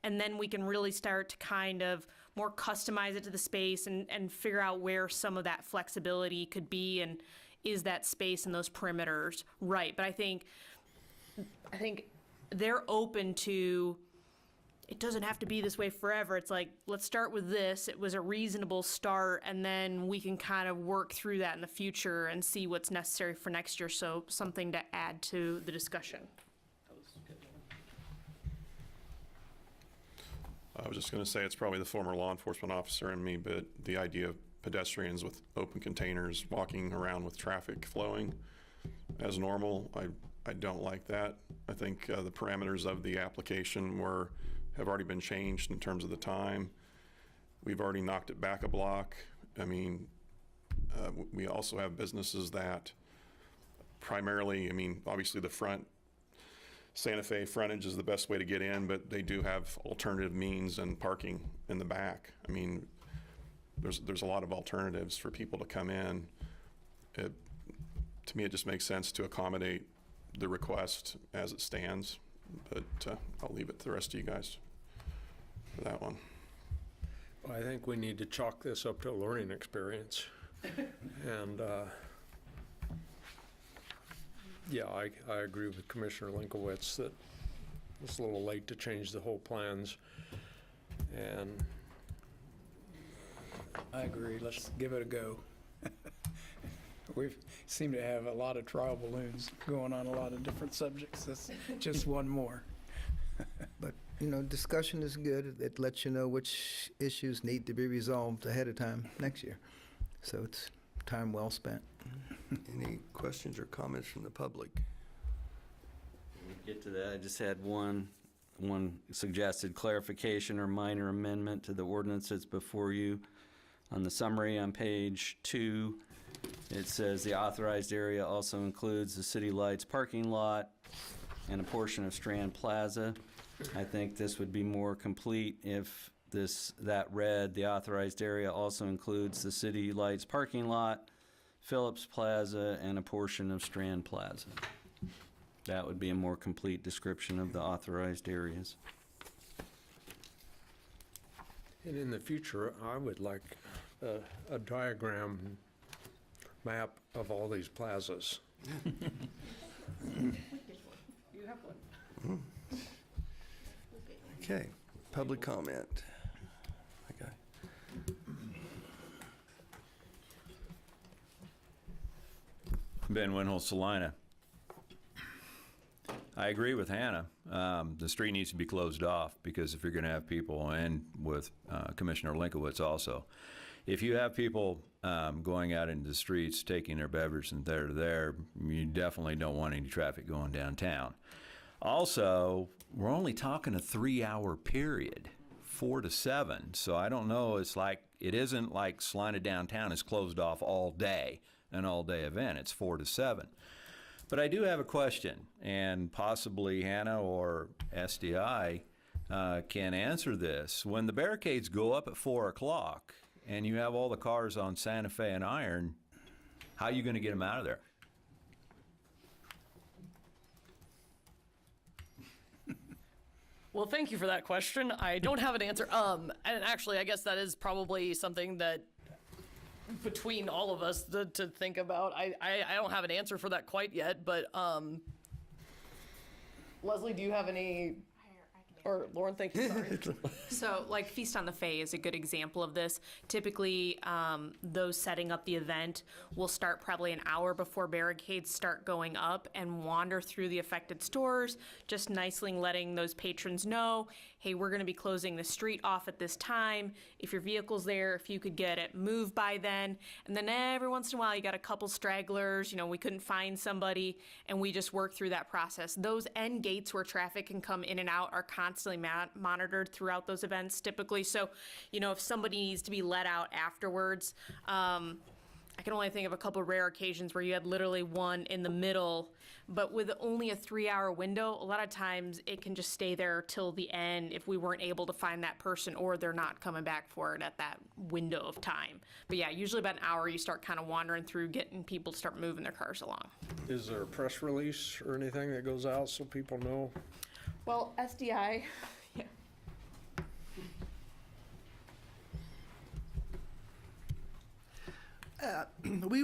and then we can really start to kind of more customize it to the space and figure out where some of that flexibility could be, and is that space and those perimeters right. But I think they're open to, it doesn't have to be this way forever. It's like, let's start with this. It was a reasonable start, and then we can kind of work through that in the future and see what's necessary for next year. So something to add to the discussion. I was just going to say, it's probably the former law enforcement officer in me, but the idea of pedestrians with open containers walking around with traffic flowing as normal, I don't like that. I think the parameters of the application have already been changed in terms of the time. We've already knocked it back a block. I mean, we also have businesses that primarily, I mean, obviously the front Santa Fe frontage is the best way to get in, but they do have alternative means and parking in the back. I mean, there's a lot of alternatives for people to come in. To me, it just makes sense to accommodate the request as it stands, but I'll leave it to the rest of you guys for that one. I think we need to chalk this up to a learning experience. And yeah, I agree with Commissioner Linkowitz that it's a little late to change the whole plans. And I agree. Let's give it a go. We seem to have a lot of trial balloons going on a lot of different subjects. That's just one more. But, you know, discussion is good. It lets you know which issues need to be resolved ahead of time next year. So it's time well spent. Any questions or comments from the public? When we get to that, I just had one suggested clarification or minor amendment to the ordinance that's before you. On the summary on page 2, it says the authorized area also includes the City Lights parking lot and a portion of Strand Plaza. I think this would be more complete if that read, the authorized area also includes the City Lights parking lot, Phillips Plaza, and a portion of Strand Plaza. That would be a more complete description of the authorized areas. in the future, I would like a diagram map of all these plazas. You have one. Okay, public comment. Okay. Ben Winhole, Salina. I agree with Hannah. The street needs to be closed off because if you're going to have people, and with Commissioner Linkowitz also, if you have people going out into the streets, taking their beverage and there, you definitely don't want any traffic going downtown. Also, we're only talking a 3-hour period, 4 to 7. So I don't know. It isn't like Salina downtown is closed off all day, an all-day event. It's 4 to 7. But I do have a question, and possibly Hannah or SDI can answer this. When the barricades go up at 4 o'clock and you have all the cars on Santa Fe and Iron, how are you going to get them out of there? Well, thank you for that question. I don't have an answer. And actually, I guess that is probably something that between all of us to think about. I don't have an answer for that quite yet, but Leslie, do you have any? Or Lauren, thank you. Sorry. So, like Feast on the Fae is a good example of this. Typically, those setting up the event will start probably an hour before barricades start going up and wander through the affected stores, just nicely letting those patrons know, hey, we're going to be closing the street off at this time. If your vehicle's there, if you could get it moved by then. And then every once in a while, you got a couple stragglers, we couldn't find somebody, and we just work through that process. Those end gates where traffic can come in and out are constantly monitored throughout those events typically. So, if somebody needs to be let out afterwards, I can only think of a couple rare occasions where you had literally one in the middle, but with only a 3-hour window, a lot of times it can just stay there till the end if we weren't able to find that person or they're not coming back for it at that window of time. But yeah, usually about an hour you start kind of wandering through, getting people to start moving their cars along. Is there a press release or anything that goes out so people know? Well, SDI, yeah. We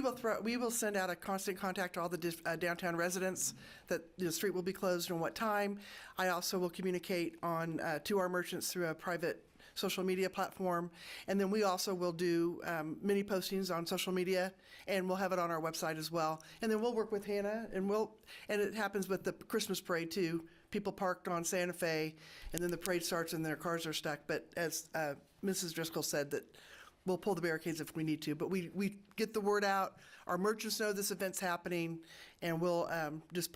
will send out a constant contact to all the downtown residents that the street will be closed and what time. I also will communicate on to our merchants through a private social media platform, and then we also will do mini postings on social media, and we'll have it on our website as well. And then we'll work with Hannah, and it happens with the Christmas parade too. People parked on Santa Fe, and then the parade starts and their cars are stuck. But as Mrs. Driscoll said, that we'll pull the barricades if we need to, but we get the word out. Our merchants know this event's happening, and we'll just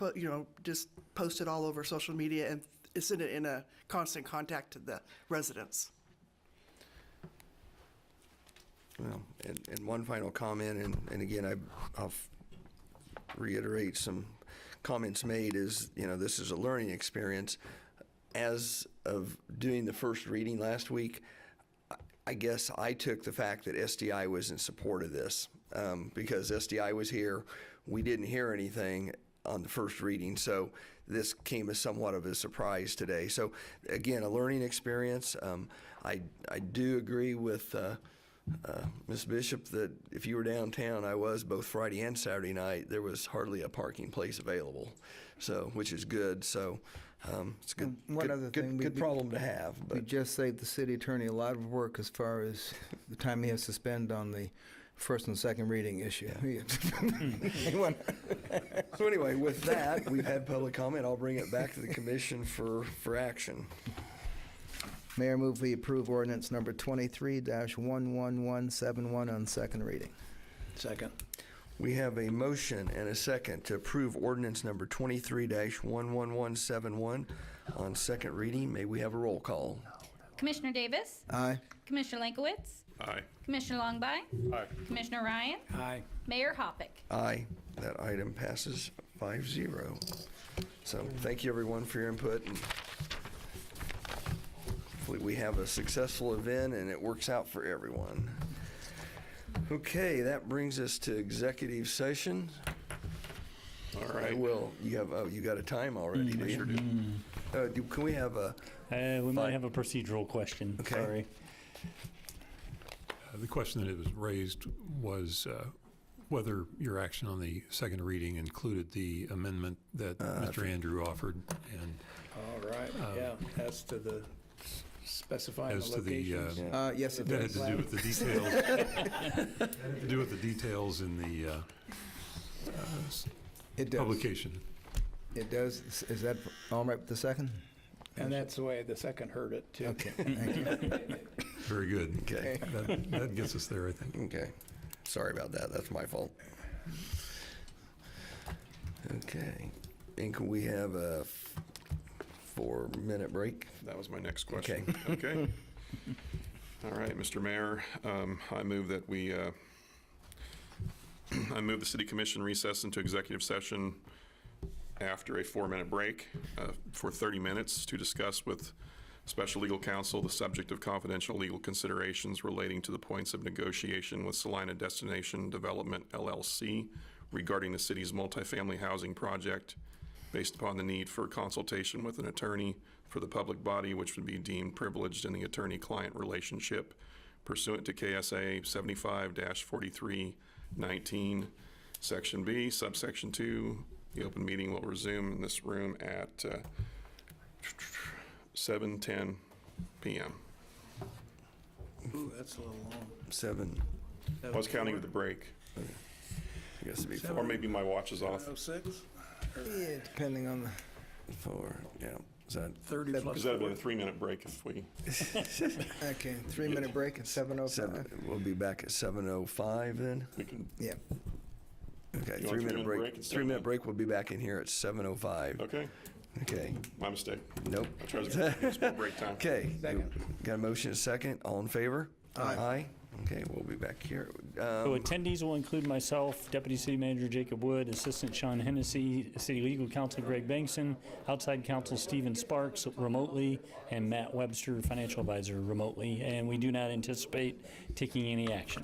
post it all over social media and send it in a constant contact to the residents. Well, and one final comment, and again, I'll reiterate some comments made, is, this is a learning experience. As of doing the first reading last week, I guess I took the fact that SDI was in support of this, because SDI was here. We didn't hear anything on the first reading, so this came as somewhat of a surprise today. So again, a learning experience. I do agree with Ms. Bishop that if you were downtown, I was both Friday and Saturday night, there was hardly a parking place available, so which is good. So it's good. One other thing, good problem to have. We But just saved the city attorney a lot of work as far as the time he has to spend on the first and second reading issue. so anyway, with that, we've had public comment. I'll bring it back to the commission for action. Mayor, move we approve ordinance number 23-11171 on second reading. Second. We have a motion and a second to approve ordinance number 23-11171 on second reading. May we have a roll call? Commissioner Davis? Aye. Commissioner Lankowitz? Aye. Commissioner Longby? Aye. Commissioner Ryan? Aye. Mayor Hoppick? Aye. That item passes 5-0. So thank you, everyone, for your input. And hopefully we have a successful event and it works out for everyone. Okay, that brings us to executive session. All right. You got a time already, do you? Sure do. Can we have a... We might have a procedural question. Okay. Sorry. The question that was raised was whether your action on the second reading included the amendment that Mr. Andrew offered, and All right, as to the specifying as the to the locations. Yes, it that had does. to do with the details. Had to do with the details in the It does. publication. It does. Is that all right with the second? And that's the way the second heard it, too. Okay, thank you. Very good. Okay. That gets us there, I think. Okay. Sorry about that. That's my fault. Okay. And can we have a 4-minute break? That was my next question. Okay. All right, Mr. Mayor, I move that we, I move the City Commission recess into executive session after a 4-minute break for 30 minutes to discuss with special legal counsel the subject of confidential legal considerations relating to the points of negotiation with Salina Destination Development, LLC, regarding the city's multifamily housing project, based upon the need for consultation with an attorney for the public body, which would be deemed privileged in the attorney-client relationship pursuant to KSA 75-4319, Section B, subsection 2. The open meeting will resume in this room at 7:10 p.m. Ooh, that's a little long. 7. I was counting with the break. I guess it'd be Or maybe my watch is off. 06? Yeah, depending on the... 4. Yeah. Is that 30 plus Because that'd be a 3-minute break if we. Okay, 3-minute break at 7:05. We'll be back at 7:05 then? We can. Yeah. Okay, You want 3-minute break. break instead? 3-minute break. We'll be back in here at 7:05. Okay, Okay. my mistake. Nope. I tried to use more break time. Okay. Second. Got a motion, a second. All in favor? Aye. Aye. Okay, we'll be back here. So attendees will include myself, Deputy City Manager Jacob Wood, Assistant Sean Hennessy, City Legal Counsel Greg Bankson, Outside Counsel Stephen Sparks remotely, and Matt Webster, Financial Advisor remotely. And we do not anticipate taking any action.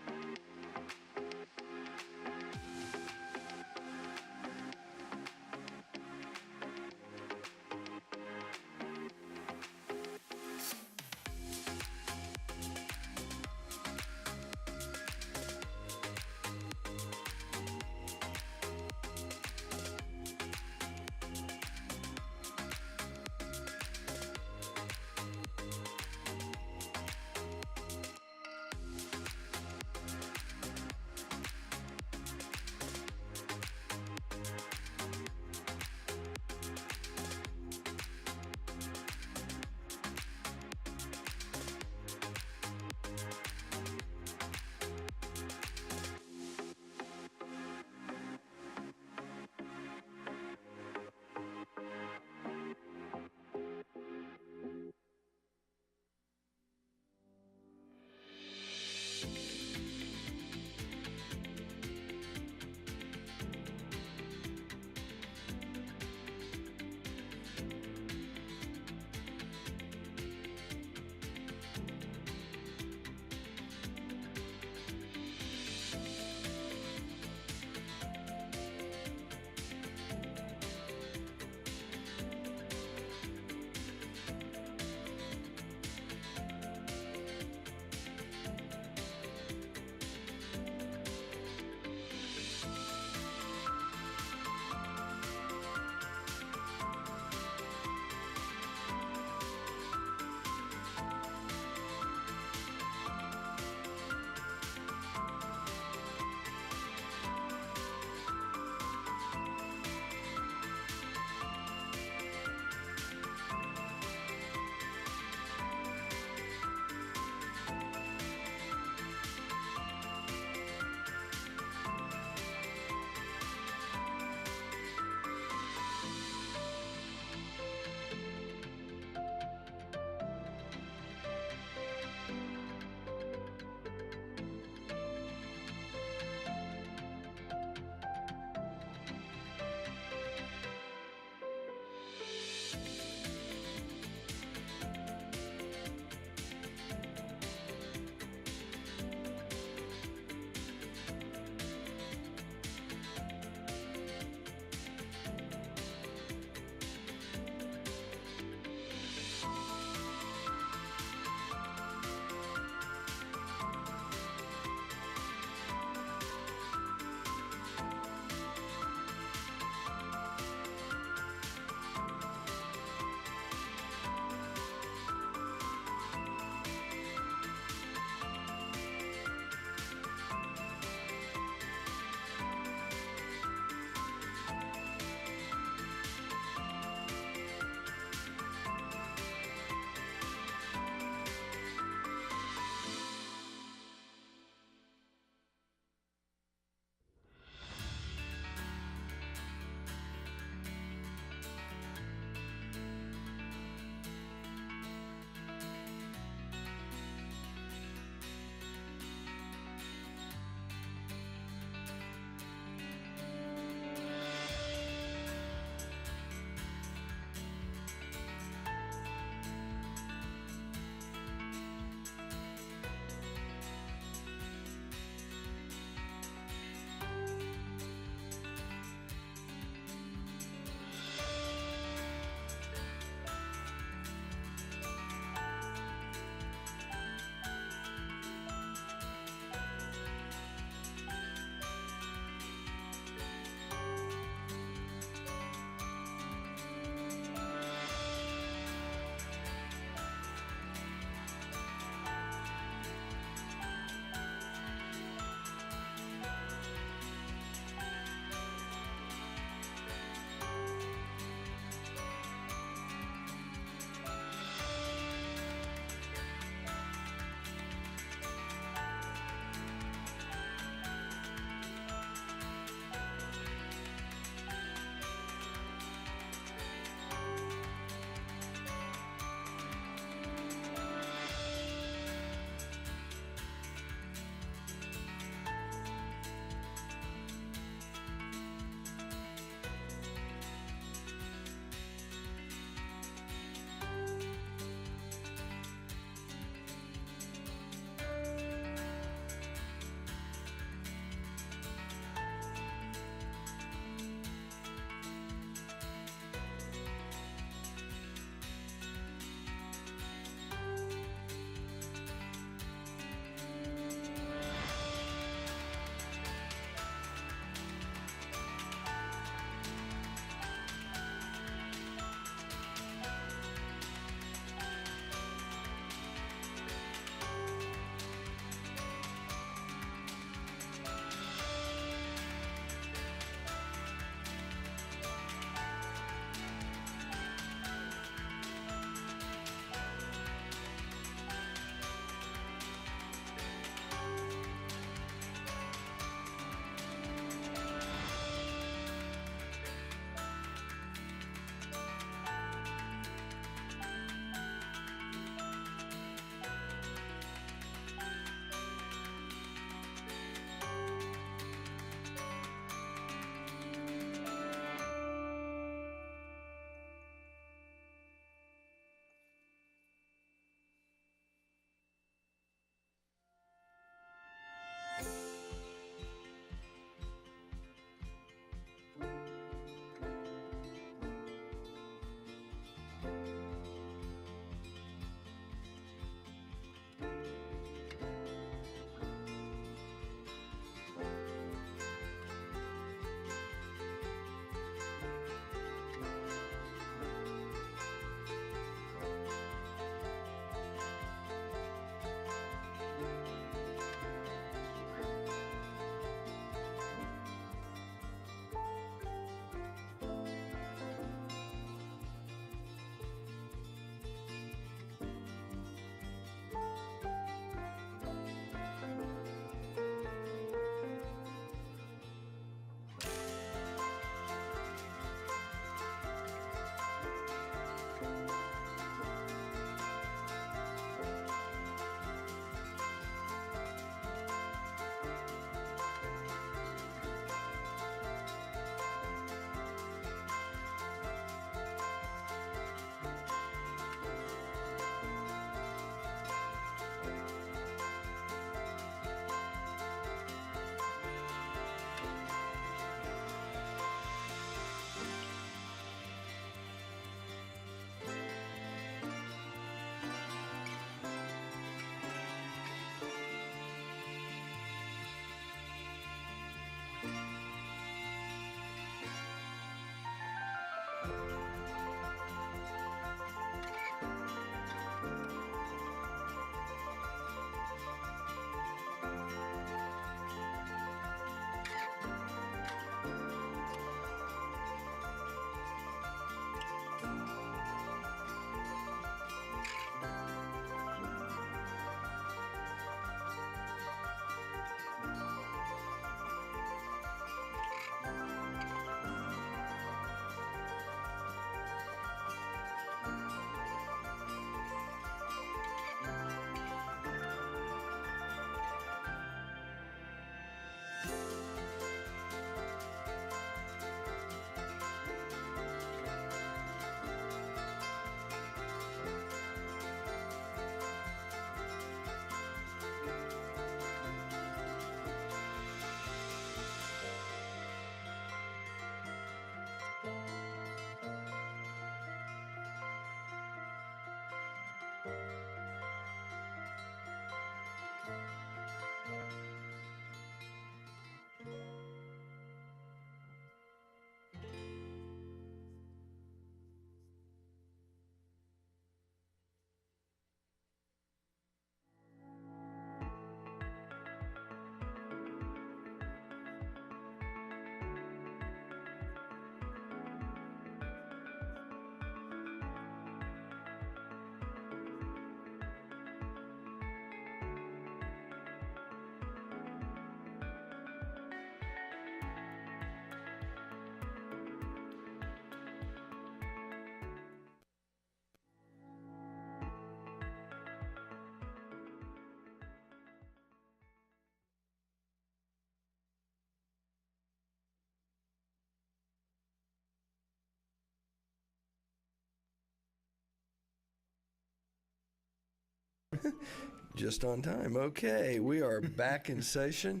Just on time. Okay, we are back in session.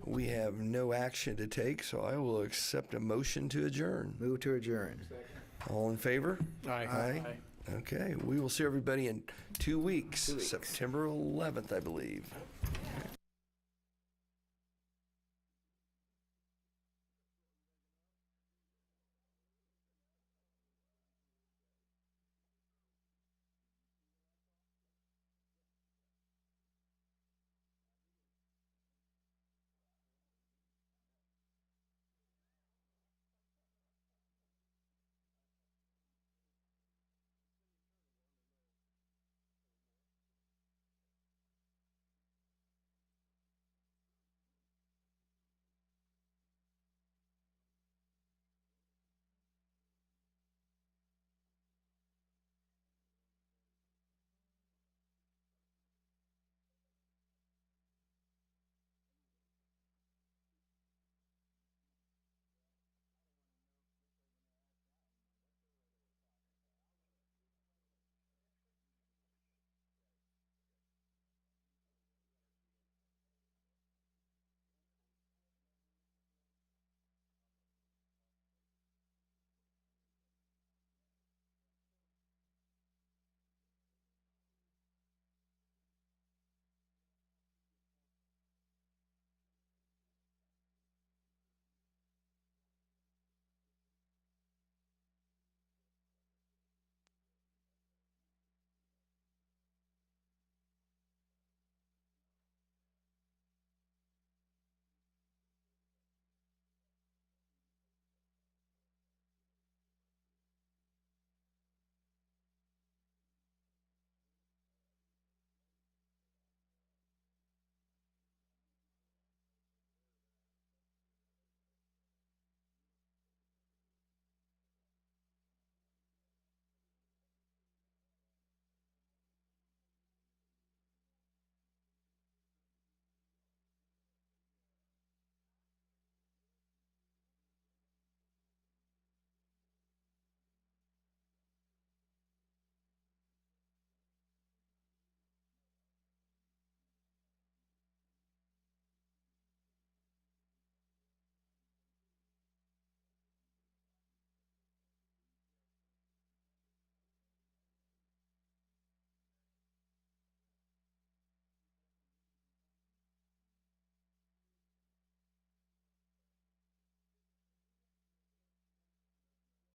We have no action to take, so I will accept a motion to adjourn. Move to adjourn. All in favor? Aye. Aye. Okay, we will see everybody in 2 weeks, September 11th, I believe.